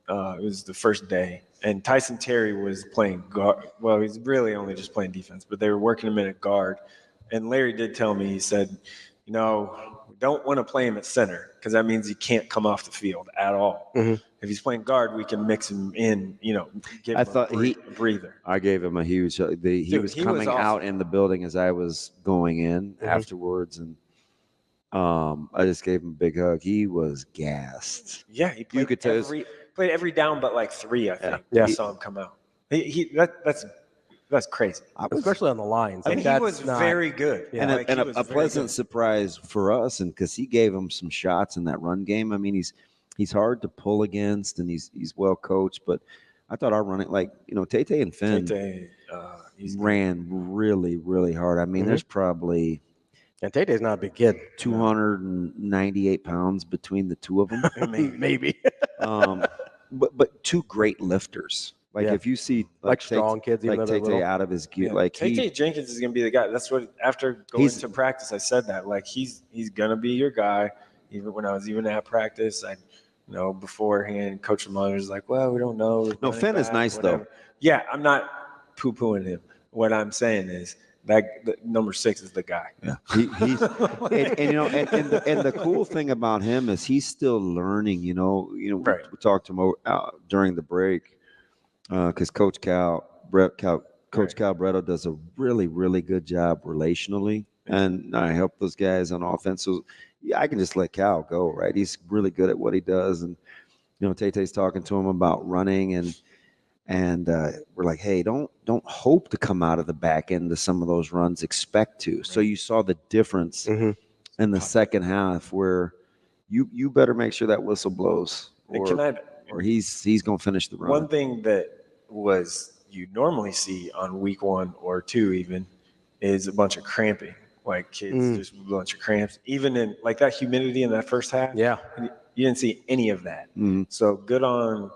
it was the first day, and Tyson Terry was playing guard. Well, he's really only just playing defense, but they were working him in at guard. And Larry did tell me, he said, we don't want to play him at center because that means he can't come off the field at all.
Mm-hmm.
If he's playing guard, we can mix him in, give him a breather.
I gave him a huge he was coming out in the building as I was going in afterwards, and I just gave him a big hug. He was gassed.
Yeah, he played played every down but like 3, I think.
Yeah.
I saw him come out. That's crazy.
Especially on the lines.
And he was very good.
Yeah. And a pleasant surprise for us, and because he gave him some shots in that run game. I mean, he's hard to pull against, and he's well coached. But I thought our running, Tay and Finn ran really, really hard. I mean, there's probably –
and Tay-Tay's not a big kid.
298 pounds between the two of them.
Maybe.
But two great lifters. If you see
strong kids, even though they're
Tay-Tay out of his gear,
Tay Jenkins is gonna be the guy. That's what after going to practice, I said that he's gonna be your guy. Even when I was at practice, beforehand, Coach Lamont was like, "Well, we don't know."
No, Finn is nice though.
Yeah, I'm not poo-pooing him. What I'm saying is that number 6 is the guy.
Yeah, he's and the cool thing about him is he's still learning.
Right.
We talked to him during the break. Because Coach Cal Bretto does a really, really good job relationally, and I help those guys on offense. So I can just let Cal go, right? He's really good at what he does, and Tay-Tay's talking to him about running, and we're like, hey, don't hope to come out of the back end of some of those runs. Expect to. So you saw the difference in the second half where you better make sure that whistle blows, or he's going to finish the run.
One thing that you normally see on week 1 or 2 even is a bunch of cramping, kids just a bunch of cramps. Even in that humidity in that first half, you didn't see any of that. So good on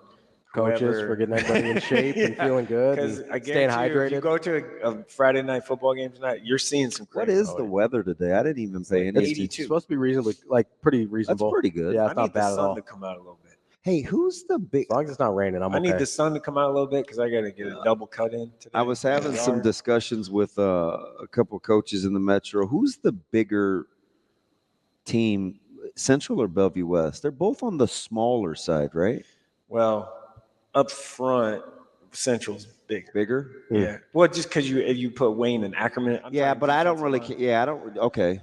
coaches for getting everybody in shape and feeling good and staying hydrated.
If you go to a Friday night football game tonight, you're seeing some cramping.
What is the weather today? I didn't even pay any attention.
It's supposed to be reasonably, pretty reasonable.
That's pretty good.
Yeah, it's not bad at all.
I need the sun to come out a little bit.
Hey, who's the big?
As long as it's not raining, I
need the sun to come out a little bit because I got to get a double cut in today.
I was having some discussions with a couple of coaches in the Metro. Who's the bigger team, Central or Bellevue West? They're both on the smaller side, right?
Well, up front, Central's
bigger.
Yeah. Well, just because you put Wayne and Ackerman.
But I don't really. I don't. Okay.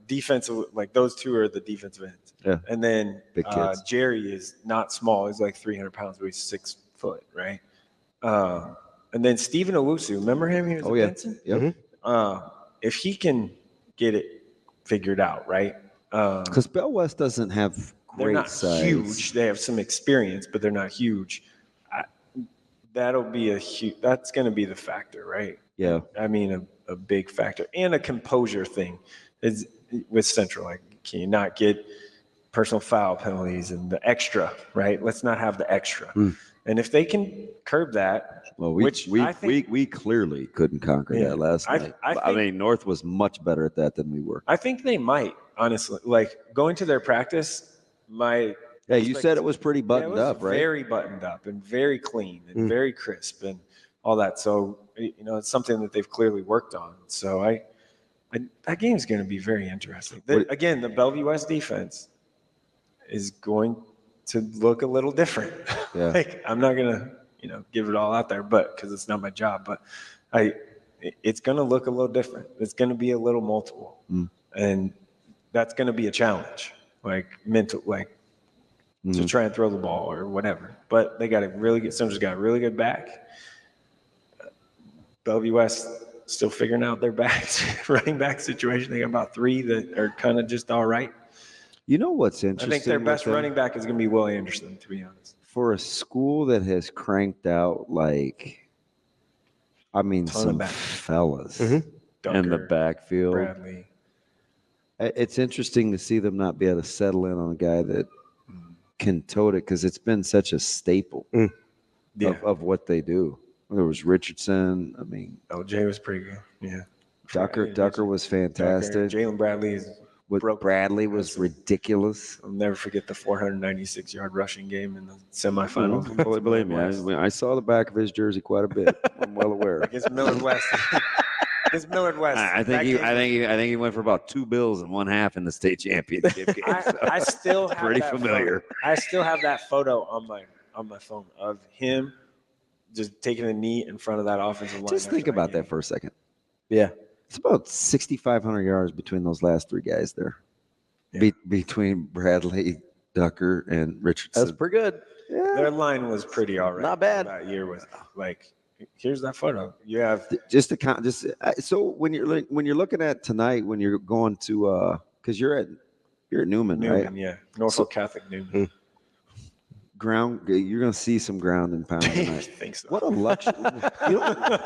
Defensive, those two are the defensive ends.
Yeah.
And then
big kids.
Jerry is not small. He's 300 pounds, but he's 6 foot, right? And then Stephen Owusu, remember him? He was Benson?
Yep.
If he can get it figured out, right?
Because Bell West doesn't have
they're not
size.
Huge. They have some experience, but they're not huge. That'll be that's going to be the factor, right?
Yeah.
I mean, a big factor and a composure thing is with Central. Can you not get personal foul penalties and the extra, right? Let's not have the extra. And if they can curb that,
well, we clearly couldn't conquer that last night. I mean, North was much better at that than we were.
I think they might, honestly. Going to their practice,
you said it was pretty buttoned up, right?
Very buttoned up and very clean and very crisp and all that. So, it's something that they've clearly worked on. So that game is going to be very interesting. Again, the Bellevue West defense is going to look a little different.
Yeah.
I'm not going to, give it all out there, but because it's not my job. But it's going to look a little different. It's going to be a little multiple, and that's going to be a challenge, mental, to try and throw the ball or whatever. But they got a really good. Central's got a really good back. Bellevue West still figuring out their running back situation. They got about 3 that are kind of just all right.
You know what's
I
interesting?
think their best
with them?
running back is going to be Will Anderson, to be honest.
For a school that has cranked out some
back.
fellas
Ducker,
in the backfield.
Bradley.
It's interesting to see them not be able to settle in on a guy that can tote it, because it's been such a staple of what they do. There was Richardson. I mean,
LJ was pretty good. Yeah.
Ducker was fantastic.
Jalen Bradley
Bradley was ridiculous.
I'll never forget the 496-yard rushing game in the semifinals.
Believe me, I saw the back of his jersey quite a bit. I'm well aware.
Against Millard West.
I think he went for about 2 bills and 1/2 in the state championship game.
I still have
pretty
that
familiar.
Photo. I still have that photo on my phone of him just taking a knee in front of that offensive line.
Just think about that for a second.
Yeah.
It's about 6,500 yards between those last 3 guys there.
Yeah.
Between Bradley, Ducker, and Richardson.
That's pretty good.
Yeah.
Their line was pretty all right.
Not bad.
That year was like, here's that photo. You have
So when you're looking at tonight, when you're going to because you're at Newman, right?
Yeah, Norfolk Catholic Newman.
Ground, you're going to see some ground and pound tonight.
I think so.
What a luxury!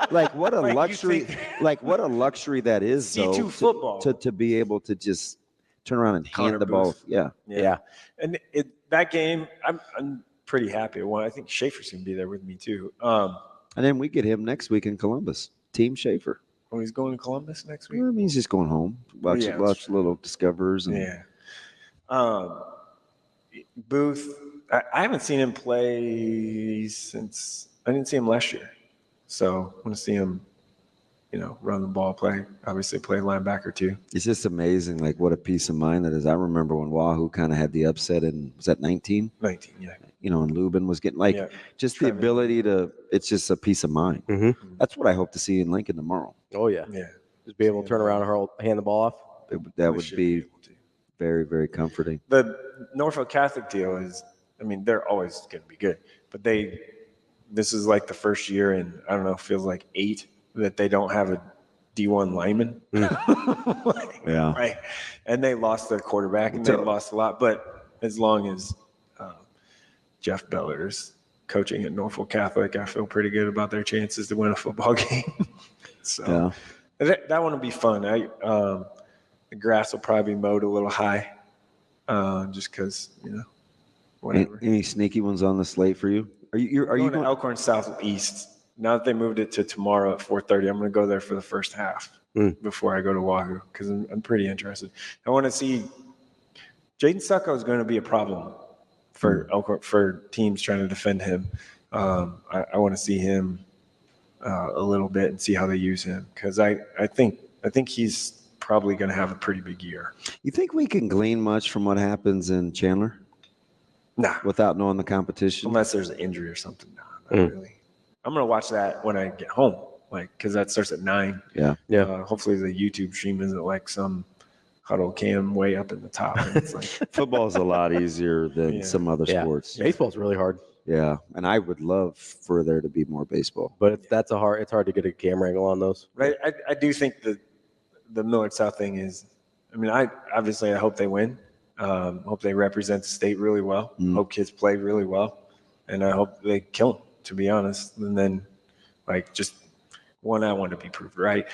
What a luxury that is,
C2
though,
football
to be able to just turn around and hand the ball. Yeah.
And that game, I'm pretty happy. Well, I think Schaefer's gonna be there with me too.
And then we get him next week in Columbus. Team Schaefer.
Oh, he's going to Columbus next week.
Well, I mean, he's just going home. Watch little Discoverers. And,
Booth. I haven't seen him play since I didn't see him last year, so I want to see him, run the ball, play linebacker too.
It's just amazing, what a peace of mind that is. I remember when Wahoo kind of had the upset in, was that 19?
19, yeah.
And Lubin was getting the ability to. It's just a peace of mind.
Mm-hmm.
That's what I hope to see in Lincoln tomorrow.
Oh yeah, just be able to turn around and hand the ball off.
That would be very, very comforting.
The Norfolk Catholic deal is. They're always going to be good, but this is like the first year in, I don't know, feels like 8 that they don't have a D1 lineman.
Yeah.
Right. And they lost their quarterback and they lost a lot, but as long as Jeff Beller's coaching at Norfolk Catholic, I feel pretty good about their chances to win a football game. So that one will be fun. The grass will probably be mowed a little high just because, whatever.
Any sneaky ones on the slate for you? Are you
going to Elkhorn Southeast? Now that they moved it to tomorrow at 4:30, I'm going to go there for the first half before I go to Wahoo because I'm pretty interested. I want to see Jaden Succo is going to be a problem for Elkhorn, for teams trying to defend him. I want to see him a little bit and see how they use him because I think he's probably going to have a pretty big year.
You think we can glean much from what happens in Chandler?
Nah.
Without knowing the competition?
Unless there's an injury or something. No, not really. I'm going to watch that when I get home, because that starts at 9.
Yeah.
Hopefully the YouTube stream isn't like some huddle cam way up in the top. And it's like
football's a lot easier than some other sports.
Baseball's really hard.
Yeah, and I would love for there to be more baseball.
But it's hard to get a camera angle on those.
Right. I do think the Millard South thing is, I hope they win. Hope they represent the state really well. Hope kids play really well. And I hope they kill them, to be honest. And then, just one, I want to be proved right.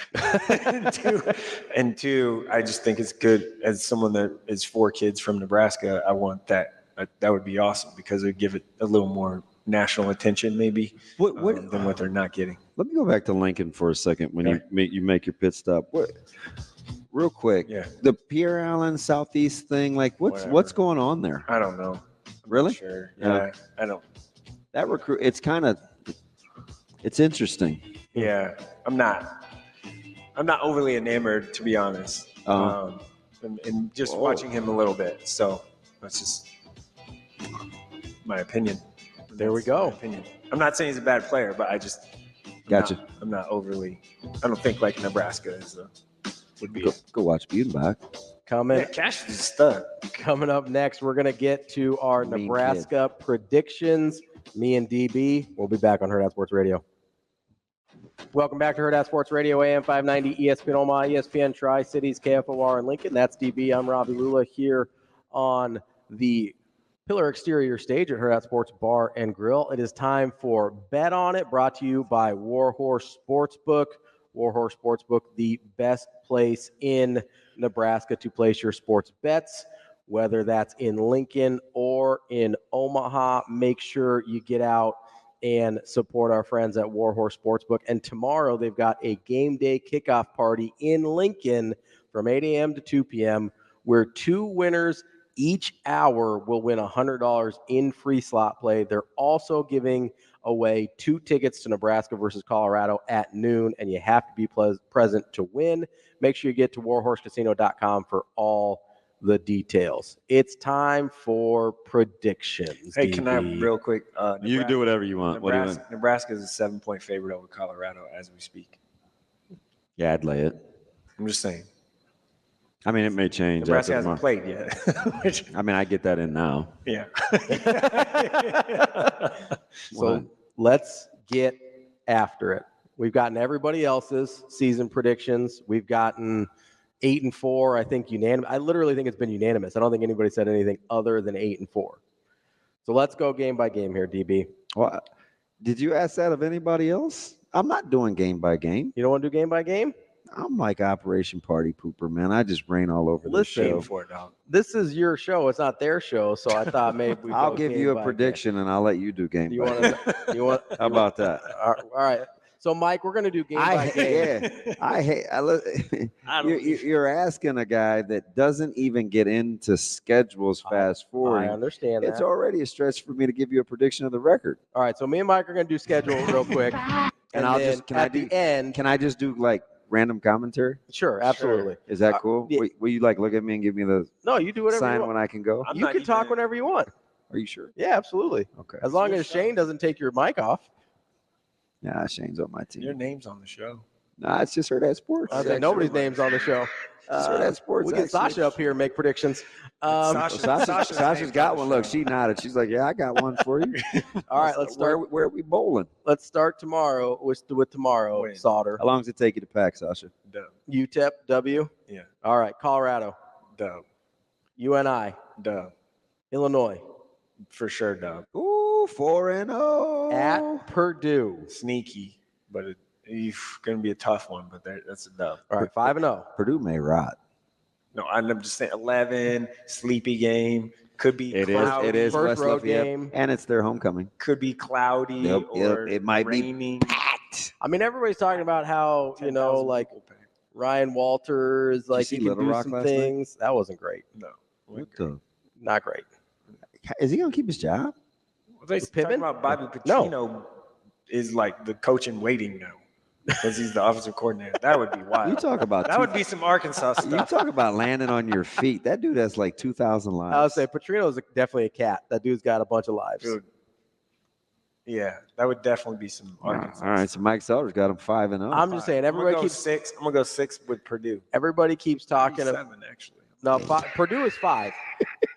and two, I just think it's good as someone that is for kids from Nebraska. I want that. That would be awesome because it would give it a little more national attention, maybe, than what they're not getting.
Let me go back to Lincoln for a second when you make your pit stop. Real quick, the Pierre Allen Southeast thing, what's going on there?
I don't know.
Really?
Sure. Yeah, I don't.
That recruit, it's interesting.
Yeah, I'm not overly enamored, to be honest. And just watching him a little bit. So that's just my opinion.
There we go.
I'm not saying he's a bad player, but I just
gotcha.
I'm not overly. I don't think Nebraska would be.
Go watch Budenbach.
Cash is a stud.
Coming up next, we're going to get to our Nebraska predictions. Me and DB. We'll be back on Hurrdat Sports Radio. Welcome back to Hurrdat Sports Radio, AM 590, ESPN Omaha, ESPN Tri-Cities, KFOR in Lincoln. That's DB. I'm Ravi Lulla here on the Pillar Exterior stage at Hurrdat Sports Bar and Grill. It is time for Bet On It, brought to you by Warhorse Sportsbook. Warhorse Sportsbook, the best place in Nebraska to place your sports bets, whether that's in Lincoln or in Omaha. Make sure you get out and support our friends at Warhorse Sportsbook. And tomorrow they've got a game day kickoff party in Lincoln from 8 a.m. to 2 p.m. where 2 winners each hour will win $100 in free slot play. They're also giving away 2 tickets to Nebraska versus Colorado at noon, and you have to be present to win. Make sure you get to warhorsecasino.com for all the details. It's time for predictions.
Hey,
DB.
can I real quick?
You can do whatever you want. What do you want?
Nebraska is a 7-point favorite over Colorado as we speak.
Yeah, I'd lay it.
I'm just saying.
I mean, it may change.
Nebraska
after
hasn't
tomorrow.
played yet.
I mean, I get that in now.
Yeah.
So let's get after it. We've gotten everybody else's season predictions. We've gotten 8-4. I think unanimous. I literally think it's been unanimous. I don't think anybody said anything other than 8-4. So let's go game by game here, DB.
Well, did you ask that of anybody else? I'm not doing game by game.
You don't want to do game by game?
I'm like Operation Party Pooper, man. I just rain all over the
Listen,
show.
For it, dog.
This is your show. It's not their show. So I thought maybe we
I'll give you a prediction and I'll let you do game
You
by game.
want? You want?
How about that?
All right. So Mike, we're going to do game by game.
You're asking a guy that doesn't even get into schedules fast
I
forwarding.
understand that.
It's already a stretch for me to give you a prediction of the record.
All right. So me and Mike are going to do schedule real quick.
And I'll just
at the end.
Can I just do like random commentary?
Sure, absolutely.
Is that cool?
yeah.
Will you like look at me and give me the
No, you do whatever
sign
you want.
when I can go?
I'm
You
not
can talk
even-
whenever you want.
Are you sure?
Yeah, absolutely.
Okay.
As long as Shane doesn't take your mic off.
Nah, Shane's on my team.
Your name's on the show.
Nah, it's just Hurrdat Sports.
I said nobody's name's on the show.
Hurrdat Sports.
We get
actually.
Sasha up here and make predictions.
Sasha's got one. Look, she nodded. She's like, "Yeah, I got one for you."
All right, let's start.
Where are we bowling?
Let's start tomorrow with tomorrow.
Win.
Sautter.
How long does it take you to pack, Sasha?
Dub.
UTEP W.
Yeah.
All right, Colorado.
Dub.
UNI.
Dub.
Illinois.
For sure, dub.
Ooh, 4-0
At Purdue.
Sneaky, but it's going to be a tough one, but that's a dub.
All right, 5-0.
Purdue may rot.
No, I'm just saying 11, sleepy game. Could be cloudy.
It is
First
West
road
Lafayette,
game.
and it's their homecoming.
Could be cloudy
Yep,
or
it might be
raining.
packed.
I mean, everybody's talking about how
10,000
like
people packed.
Ryan Walters, like
see
he can
Little
do
Rock
some
last night?
things. That wasn't great.
No.
What the?
Not great.
Is he gonna keep his job?
Well, they
Pittman?
talking about Bobby
No.
Petrino is like the coach in waiting now because he's the offensive coordinator. That would be wild.
You talk about
that would be some Arkansas
You
stuff.
talk about landing on your feet. That dude has like 2,000 lives.
I would say Petrino's definitely a cat. That dude's got a bunch of lives.
Dude. Yeah, that would definitely be some Arkansas.
All right, so Mike Sauter's got him 5-0.
I'm just saying, everybody keeps
6. I'm gonna go 6 with Purdue.
everybody keeps talking.
7 actually.
No, Purdue is 5,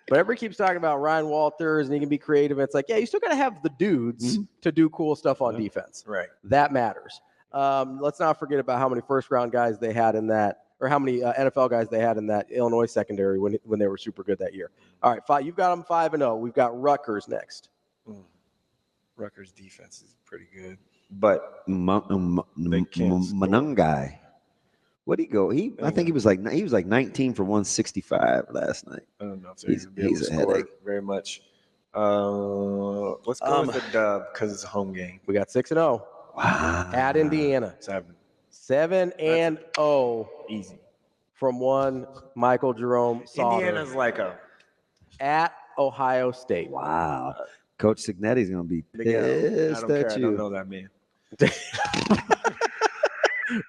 but everybody keeps talking about Ryan Walters and he can be creative. It's like, yeah, you still got to have the dudes to do cool stuff on defense.
Right.
That matters. Let's not forget about how many first-round guys they had in that, or how many NFL guys they had in that Illinois secondary when they were super good that year. All right, you've got them 5-0. We've got Rutgers next.
Rutgers defense is pretty good, but
Manungai. What'd he go? I think he was like 19 for 165 last night.
I don't know if they're going to be able to
He's a
score
headache.
very much. Let's go with the dub because it's a home game.
We got 6-0
Wow.
at Indiana. 7-0
Easy.
from one Michael Jerome Sautter.
Indiana's like
at Ohio State.
Wow. Coach Signetti's going to be
I
pissed
don't care.
at
I
you.
don't know that man.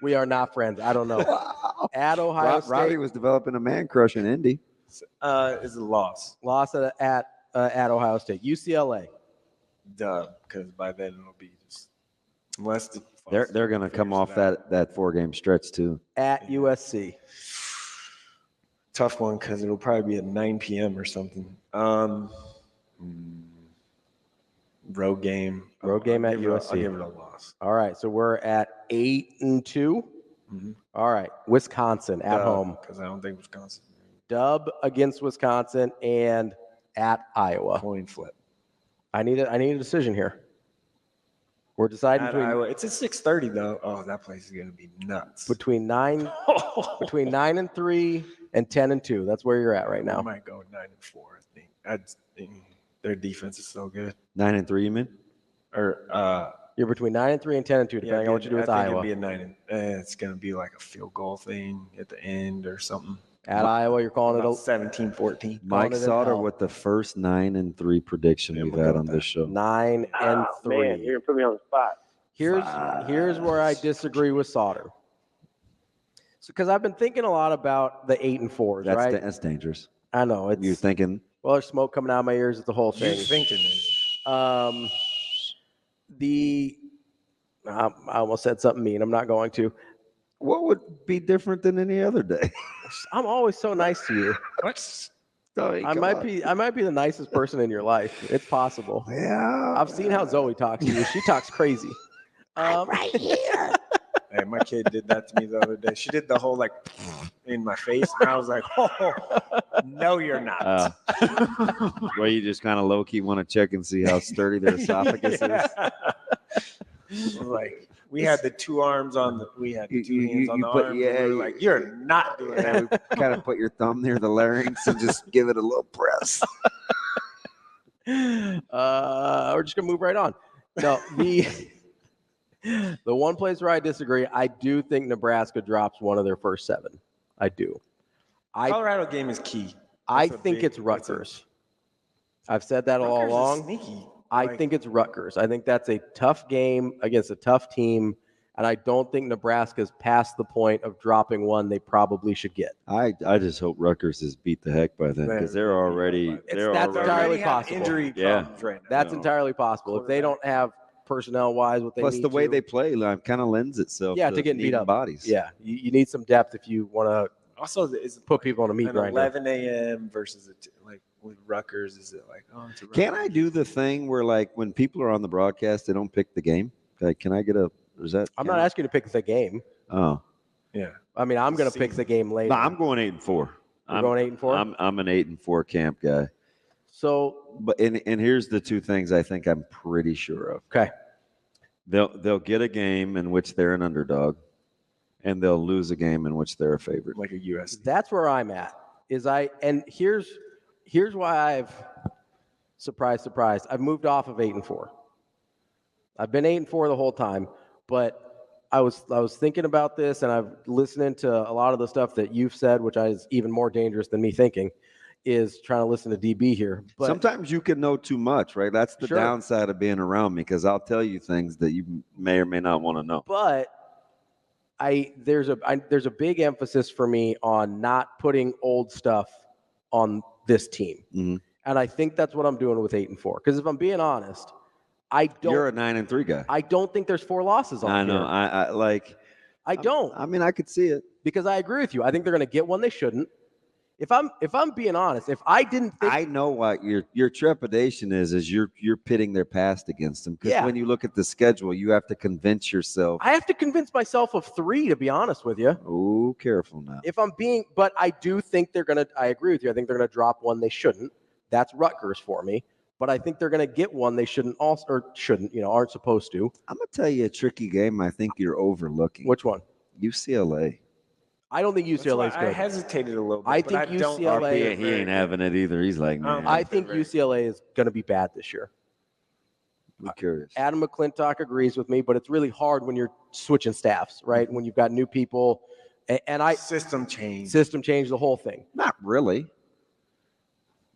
We are not friends. I don't know.
Wow.
At Ohio State.
Ravi was developing a man crush in Indy.
Is a loss.
Lost at Ohio State. UCLA.
Dub, because by then it'll be just unless
They're going to come off that 4-game stretch too.
At USC.
tough one because it'll probably be at 9 p.m. or something. Road game.
Road game at USC.
I'll give it a loss.
All right, so we're at 8-2.
Mm-hmm.
All right, Wisconsin at home.
Because I don't think Wisconsin.
dub against Wisconsin and at Iowa.
Coin flip.
I need a decision here. We're deciding
At
between
Iowa. It's at 6:30 though. Oh, that place is gonna be nuts.
between 9-3 and 10-2. That's where you're at right
I
now.
might go 9-4. I think their defense is so good.
9-3, you mean?
Or
You're between 9-3 and 10-2, depending on what you do with
I think
Iowa.
it'd be a 9. It's gonna be like a field goal thing at the end or something.
At Iowa, you're calling it
About
a
17-14.
Mike
it an
Sautter
L.
with the first 9-3 prediction
Yeah,
we've
we'll
had
go
on
with
this
that.
show.
9-3.
Man, you're gonna put me on the spot.
Here's where I disagree with Sautter. So, because I've been thinking a lot about the 8-4s, right?
That's dangerous.
I know it's.
You're thinking
Well, there's smoke coming out of my ears. It's the whole
You're
thing.
thinking it.
I almost said something mean. I'm not going to.
what would be different than any other day?
I'm always so nice to you. I might be the nicest person in your life. It's possible.
Yeah.
I've seen how Zoe talks to you. She talks crazy.
Right here.
Hey, my kid did that to me the other day. She did the whole like in my face, and I was like, "Oh, no, you're not."
Where you just kind of low key want to check and see how sturdy their esophagus is.
Like we had the two arms on the, we had the two hands on
you
the
put-
arms.
yeah,
and we were
you-
like, "You're not doing
And
that."
we kind of put your thumb near the larynx and just give it a little press.
We're just gonna move right on. No, the one place where I disagree, I do think Nebraska drops one of their first 7. I do.
Colorado game is key.
I
That's a
think
big-
it's Rutgers. I've said that all
Rutgers is
along.
sneaky.
I
Like,
think it's Rutgers. I think that's a tough game against a tough team, and I don't think Nebraska's past the point of dropping one they probably should get.
I just hope Rutgers is beat the heck by then because they're already
That's
they're
entirely
already
possible.
Injury
Yeah.
problems right now.
That's
No.
entirely possible. If they don't have personnel-wise what they
plus
need
the way
to,
they play kind of lends itself
to getting beat
needing
up.
bodies.
Yeah, you need some depth if you want to
Also, is it
put people on a meat
an
grinder.
11 a.m. versus like with Rutgers? Is it like, oh, it's a
Can I
Rutgers?
do the thing where like when people are on the broadcast they don't pick the game? Like, can I get a? Is that?
I'm not asking you to pick the game.
Oh,
Yeah.
I mean, I'm going to pick the game later.
no, I'm going 8-4.
You're going 8-4?
I'm an 8-4 camp guy.
So,
But and here's the two things I think I'm pretty sure of.
okay.
They'll get a game in which they're an underdog, and they'll lose a game in which they're a favorite.
Like a US.
That's where I'm at. And here's why I've surprise. I've moved off of 8-4. I've been 8-4 the whole time, but I was thinking about this, and I've listening to a lot of the stuff that you've said, which is even more dangerous than me thinking, is trying to listen to DB here. But
sometimes you can know too much, right? That's the
Sure.
downside of being around me because I'll tell you things that you may or may not want to know.
But there's a big emphasis for me on not putting old stuff on this team,
Mhm.
and I think that's what I'm doing with 8-4. Because if I'm being honest,
You're a 9-3 guy.
I don't think there's 4 losses on
I know.
here.
I like.
I don't,
I mean, I could see it.
because I agree with you. I think they're going to get one they shouldn't. If I'm being honest, if I didn't think
I know what your trepidation is you're pitting their past against them because
Yeah.
when you look at the schedule, you have to convince yourself.
I have to convince myself of 3, to be honest with you.
Oh, careful now.
But I do think I agree with you. I think they're going to drop one they shouldn't. That's Rutgers for me. But I think they're going to get one they aren't supposed to.
I'm gonna tell you a tricky game. I think you're overlooking.
Which one?
UCLA.
I don't think
That's
UCLA is
why I
good.
hesitated a little bit.
I
but
think
I don't
UCLA
think
He
they're
ain't
very
having it either. He's like, man,
I think UCLA is going to be bad this year.
I'm curious.
Adam McClintock agrees with me, but it's really hard when you're switching staffs, right? When you've got new people, and
good. System change.
system change the whole thing.
Not really.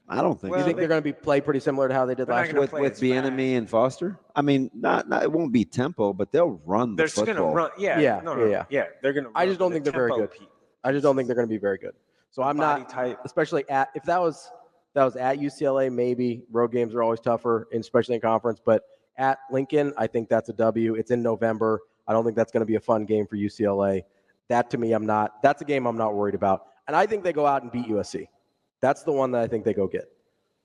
I don't think
You
Well,
think they're going to be play pretty similar to how they did
they're not
last
gonna
year?
play
with
as
Bieniemy and Foster. I mean, not it won't be tempo, but they'll run the
They're just
football.
gonna run. Yeah.
Yeah,
No.
yeah.
Yeah. They're gonna.
I just
run,
don't
but
think they're very
tempo
good.
piece.
I just don't think they're going to be very good. So I'm
Body
not,
type.
especially if that was at UCLA, maybe road games are always tougher, especially in conference. But at Lincoln, I think that's a W. It's in November. I don't think that's going to be a fun game for UCLA. That to me, that's a game I'm not worried about. And I think they go out and beat USC. That's the one that I think they go get.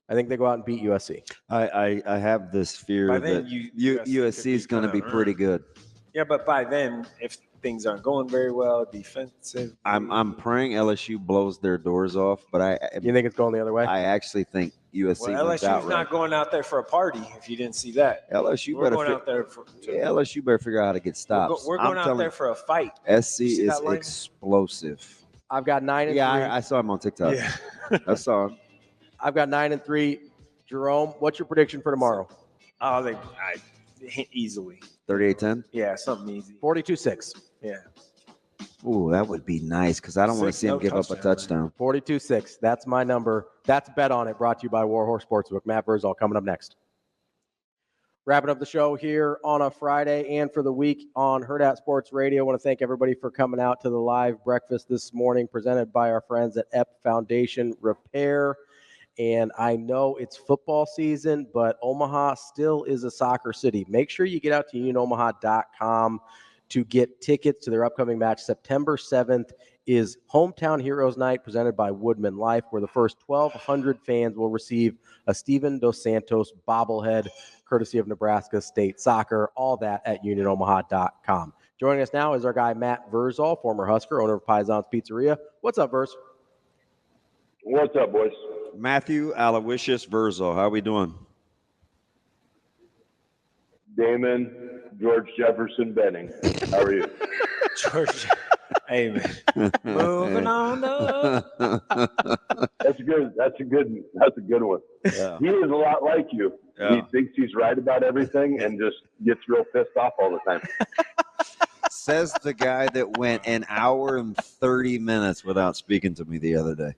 I think they go out and beat USC.
I have this fear
By
that
then, USC
USC is
could
going to be
kinda
pretty good.
Yeah, but by then, if things aren't going very well. Defensive.
I'm praying LSU blows their doors off, but
You think it's going the other way?
I actually think USC
Well,
wins
LSU's
outright.
not going out there for a party. If you didn't see that,
LSU
we're
better
going out there for.
LSU better figure out how to get stops.
We're going out there for a fight.
SC
You see
is
that line?
explosive.
I've got 9-3.
Yeah, I saw him on TikTok.
Yeah.
I saw him.
I've got 9-3. Jerome, what's your prediction for tomorrow?
Oh, easily.
38-10.
Yeah, something easy.
42-6.
Yeah.
Ooh, that would be nice because I don't want to see him give up a touchdown.
42-6. That's my number. That's Bet On It, brought to you by Warhorse Sportsbook. Matt Vrzal coming up next. Wrapping up the show here on a Friday and for the week on Hurrdat Sports Radio. I want to thank everybody for coming out to the live breakfast this morning presented by our friends at EP Foundation Repair. And I know it's football season, but Omaha still is a soccer city. Make sure you get out to unionomaha.com to get tickets to their upcoming match. September 7th is Hometown Heroes Night presented by Woodman Life, where the first 1,200 fans will receive a Steven Dos Santos bobblehead, courtesy of Nebraska State Soccer. All that at unionomaha.com. Joining us now is our guy, Matt Vrzal, former Husker, owner of Paisans Pizzeria. What's up, Verz?
What's up, boys?
Matthew Aloysius Vrzal. How we doing?
Damon, George Jefferson Benning. How are you?
George. Hey, man. Moving on up.
That's a good one.
Yeah.
He is a lot like you.
Yeah.
He thinks he's right about everything and just gets real pissed off all the time.
Says the guy that went an hour and 30 minutes without speaking to me the other day.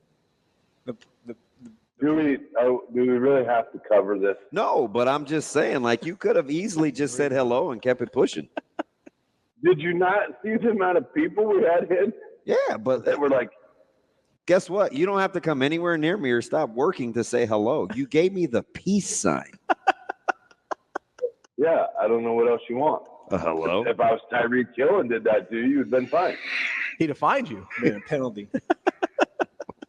Do we really have to cover this?
No, but I'm just saying, like, you could have easily just said hello and kept it pushing.
Did you not see the amount of people we had in?
Yeah, but
That were like,
guess what? You don't have to come anywhere near me or stop working to say hello. You gave me the peace sign.
yeah, I don't know what else you want.
Hello?
If I was Tyreek Hill and did that to you, you'd been fine.
He'd have fined you.
Man, a penalty.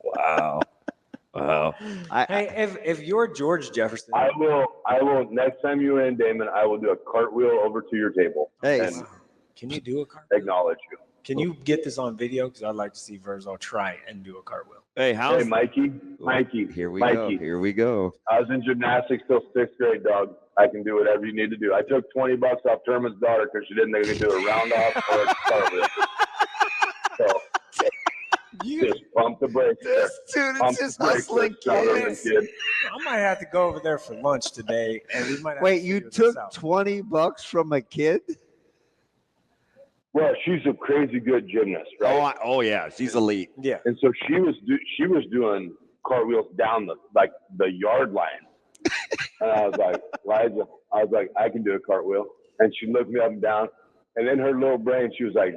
Wow. Wow.
Hey, if you're George Jefferson,
I will. Next time you're in, Damon, I will do a cartwheel over to your table.
Hey,
and
can you do a cartwheel?
acknowledge you.
Can you get this on video? Because I'd like to see Vrzal try and do a cartwheel.
hey, how's
Hey, Mikey.
Here we
Mikey.
go. Here we go.
I was in gymnastics till 6th grade, dog. I can do whatever you need to do. I took $20 off Terman's daughter because she didn't think we could do a round off or a cartwheel. So just pump the brakes.
This dude
Pump
is just
the brakes,
hustling
stubborn
kids.
kid.
I might have to go over there for lunch today, and we might. Have
Wait,
to
you
figure this
took
out.
$20 from a kid?
Well, she's a crazy good gymnast, right?
Oh yeah, she's elite.
Yeah.
And so she was doing cartwheels down the yard line. And I was like, Liza, I can do a cartwheel. And she looked me up and down. And in her little brain, she was like,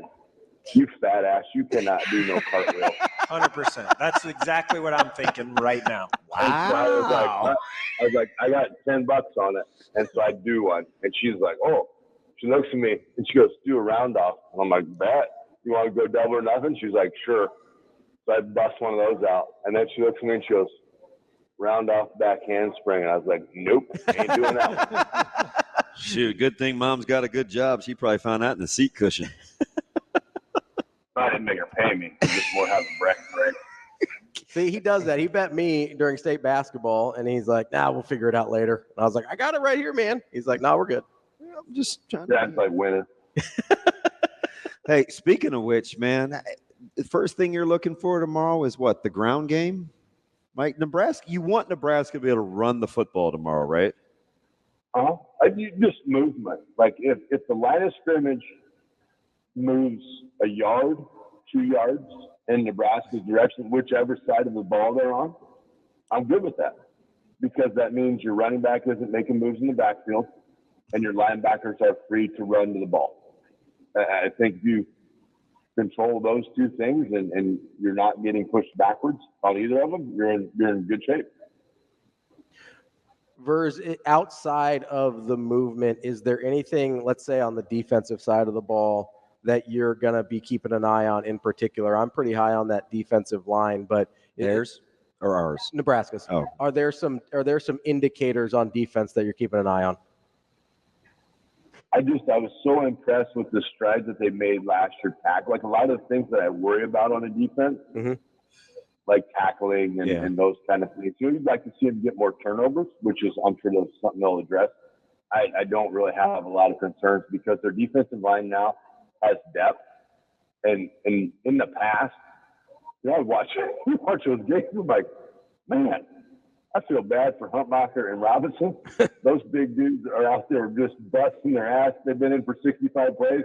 you fat ass, you cannot do no cartwheel.
100%. That's exactly what I'm thinking right now.
And so I was like, I got $10 on it. And so I do one. And she's like, oh. She looks at me and she goes, do a round off. And I'm like, bet. You want to go double or nothing? She's like, sure. So I bust one of those out. And then she looks at me and she goes, round off back handspring. And I was like, nope, ain't doing that one.
Shoot, good thing mom's got a good job. She probably found that in the seat cushion.
I didn't make her pay me. I just more having breakfast, right?
See, he does that. He bet me during state basketball, and he's like, nah, we'll figure it out later. And I was like, I got it right here, man. He's like, no, we're good.
I'm just trying
That's like winning.
Hey, speaking of which, man, the first thing you're looking for tomorrow is what? The ground game? Mike, Nebraska, you want Nebraska to be able to run the football tomorrow, right?
You just movement. Like if the line of scrimmage moves a yard, 2 yards in Nebraska's direction, whichever side of the ball they're on, I'm good with that. Because that means your running back isn't making moves in the backfield and your linebackers are free to run to the ball. I think if you control those two things and you're not getting pushed backwards on either of them, you're in good shape.
Verz, outside of the movement, is there anything, let's say on the defensive side of the ball, that you're going to be keeping an eye on in particular? I'm pretty high on that defensive line, but
Theirs or ours?
Nebraska's.
Oh.
Are there some indicators on defense that you're keeping an eye on?
I was so impressed with the strides that they made last year. Like a lot of the things that I worry about on a defense, like tackling and those kind of things. You'd like to see them get more turnovers, which is, I'm sure that's something they'll address. I don't really have a lot of concerns because their defensive line now has depth. And in the past, I watch those games. I'm like, man, I feel bad for Huntmacher and Robinson. Those big dudes are out there just busting their ass. They've been in for 65 plays.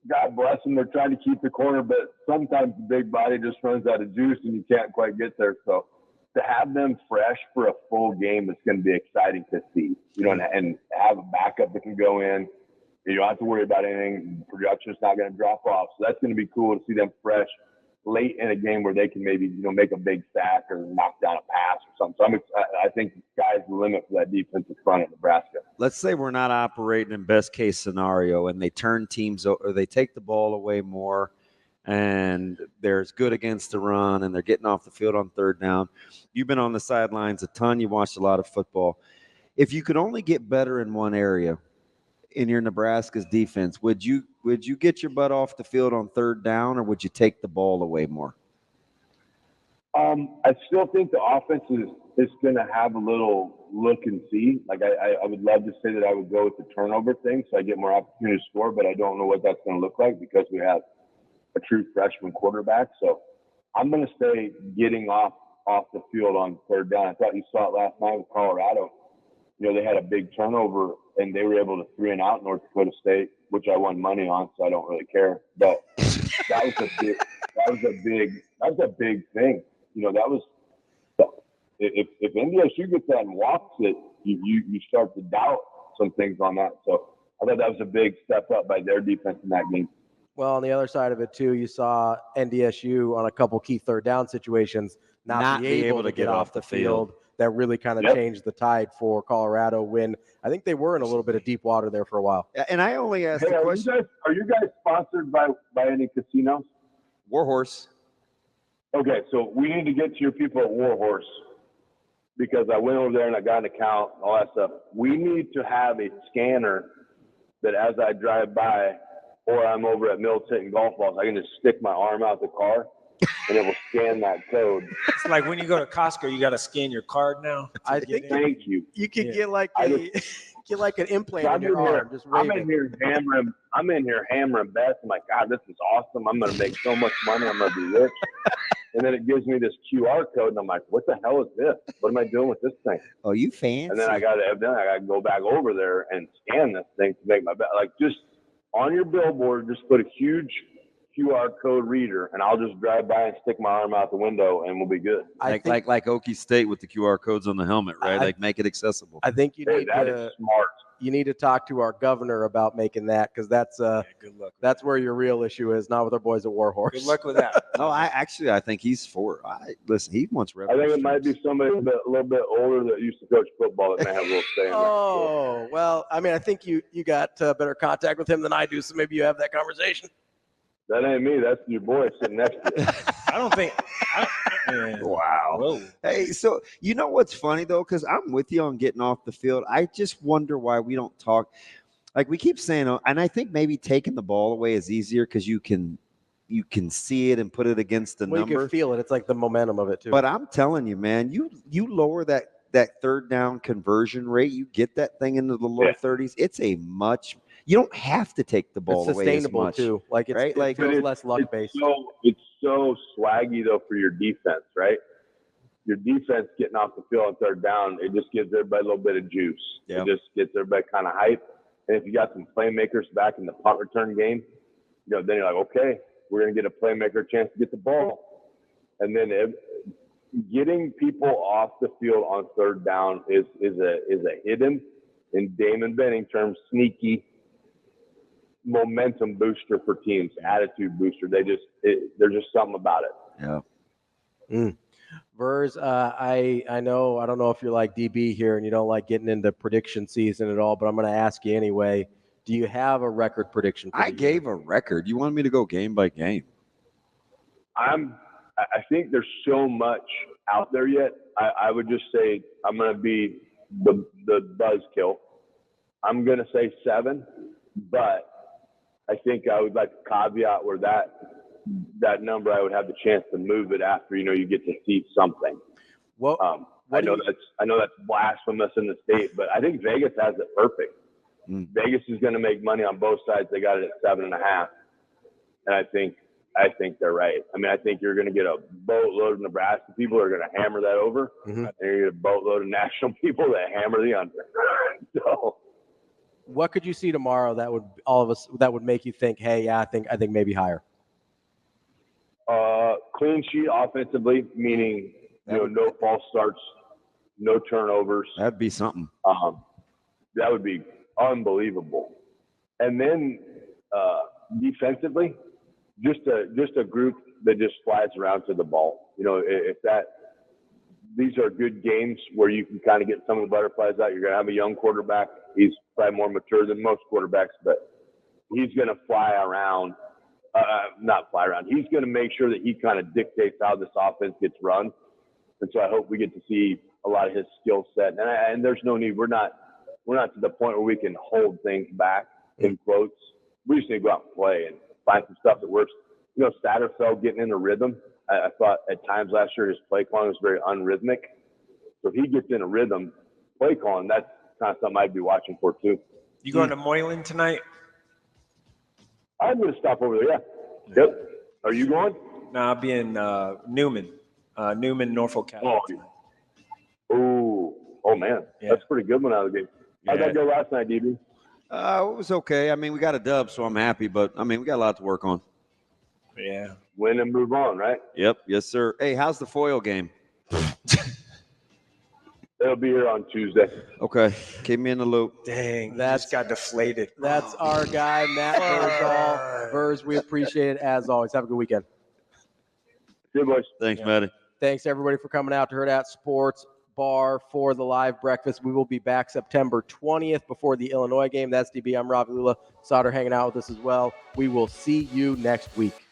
God bless them. They're trying to keep the corner, but sometimes the big body just runs out of juice and you can't quite get there. So to have them fresh for a full game is going to be exciting to see, and have a backup that can go in. You don't have to worry about anything. Production's not going to drop off. So that's going to be cool to see them fresh late in a game where they can maybe, make a big sack or knock down a pass or something. So I think the sky's the limit for that defensive front at Nebraska.
Let's say we're not operating in best case scenario and they turn teams or they take the ball away more and they're as good against the run and they're getting off the field on third down. You've been on the sidelines a ton. You watched a lot of football. If you could only get better in one area in your Nebraska's defense, would you get your butt off the field on third down or would you take the ball away more?
I still think the offense is going to have a little look and see. Like I would love to say that I would go with the turnover thing so I get more opportunity to score, but I don't know what that's going to look like because we have a true freshman quarterback. So I'm going to say getting off the field on third down. I thought you saw it last night with Colorado. They had a big turnover and they were able to 3-and-out North Dakota State, which I won money on, so I don't really care. But that was a big thing. That was if NDSU gets that and walks it, you start to doubt some things on that. So I thought that was a big step up by their defense in that game.
Well, on the other side of it too, you saw NDSU on a couple key third down situations not be able to get off the field. That really kind of changed the tide for Colorado when I think they were in a little bit of deep water there for a while.
And I only asked the question.
Are you guys sponsored by any casinos?
Warhorse.
Okay, so we need to get to your people at Warhorse because I went over there and I got an account and all that stuff. We need to have a scanner that as I drive by or I'm over at Militant Golf Balls, I can just stick my arm out the car and it will scan that code.
It's like when you go to Costco, you got to scan your card now.
I think
thank you.
You could get like an implant in your arm.
I'm in here hammering bets. I'm like, God, this is awesome. I'm going to make so much money. I'm going to be rich. And then it gives me this QR code, and I'm like, what the hell is this? What am I doing with this thing?
Oh, you fancy.
And then I got to go back over there and scan this thing to make my bet. Like, just on your billboard, just put a huge QR code reader, and I'll just drive by and stick my arm out the window, and we'll be good.
Like Okie State with the QR codes on the helmet, right? Make it accessible.
I think you need
that is smart.
You need to talk to our governor about making that because that's
good luck.
That's where your real issue is, not with our boys at Warhorse.
Good luck with that.
No, I think he's for. Listen, he wants revenue.
I think it might be somebody a little bit older that used to coach football that may have a little say in that.
Oh, well, I mean, I think you got better contact with him than I do, so maybe you have that conversation.
That ain't me. That's your boy sitting next to you.
I don't think.
Wow. Whoa. Hey, so you know what's funny though, because I'm with you on getting off the field. I just wonder why we don't talk. Like we keep saying, and I think maybe taking the ball away is easier because you can see it and put it against the number.
You can feel it. It's like the momentum of it too.
But I'm telling you, man, you lower that third down conversion rate, you get that thing into the low 30s. It's you don't have to take the ball away as much.
It's sustainable too. Like it's right? Like it's less luck based.
It's so swaggy though for your defense, right? Your defense getting off the field on third down, it just gives everybody a little bit of juice. Yeah. It just gets everybody kind of hyped. And if you got some playmakers back in the punt return game, then you're like, okay, we're going to get a playmaker chance to get the ball. And then getting people off the field on third down is a hidden, in Damon Benning terms, sneaky momentum booster for teams, attitude booster. There's just something about it.
Yeah.
Verz, I know, I don't know if you're like DB here and you don't like getting into prediction season at all, but I'm going to ask you anyway. Do you have a record prediction?
I gave a record. You want me to go game by game?
I think there's so much out there yet. I would just say I'm going to be the buzzkill. I'm going to say 7, but I think I would like to caveat where that number I would have the chance to move it after, you get to see something.
Well,
I know that's blasphemous in the state, but I think Vegas has it perfect. Vegas is going to make money on both sides. They got it at 7.5, and I think they're right. I mean, I think you're going to get a boatload of Nebraska people who are going to hammer that over, and you're going to get a boatload of national people that hammer the under. So,
what could you see tomorrow that would make you think, hey, yeah, I think maybe higher?
Clean sheet offensively, meaning no false starts, no turnovers.
That'd be something.
That would be unbelievable. And then defensively, just a group that just flies around to the ball. These are good games where you can kind of get some of the butterflies out. You're going to have a young quarterback. He's probably more mature than most quarterbacks, but he's going to fly around. Not fly around. He's going to make sure that he kind of dictates how this offense gets run. And so I hope we get to see a lot of his skill set. And there's no need. We're not to the point where we can hold things back, in quotes. We just need to go out and play and find some stuff that works. Satterfeld getting in a rhythm. I thought at times last year his play calling was very unrhythmic. So if he gets in a rhythm, play calling, that's kind of something I'd be watching for too.
You going to Moylan tonight?
I'm going to stop over there, yeah. Yep. Are you going?
No, I'll be in Newman, Norfolk, California.
Oh man. Yeah. That's a pretty good one out of the game. How'd that go last night, DB?
It was okay. I mean, we got a dub, so I'm happy, but I mean, we got a lot to work on.
Yeah.
Win and move on, right?
Yep. Yes, sir. Hey, how's the foil game?
It'll be here on Tuesday.
Okay. Keep me in the loop.
Dang, that just got deflated.
That's our guy, Matt Vrzal. Verz, we appreciate it as always. Have a good weekend.
See you, boys.
Thanks, Matty.
Thanks, everybody, for coming out to Hurrdat Sports Bar for the live breakfast. We will be back September 20th before the Illinois game. That's DB. I'm Ravi, Lulla. Sautter hanging out with us as well. We will see you next week.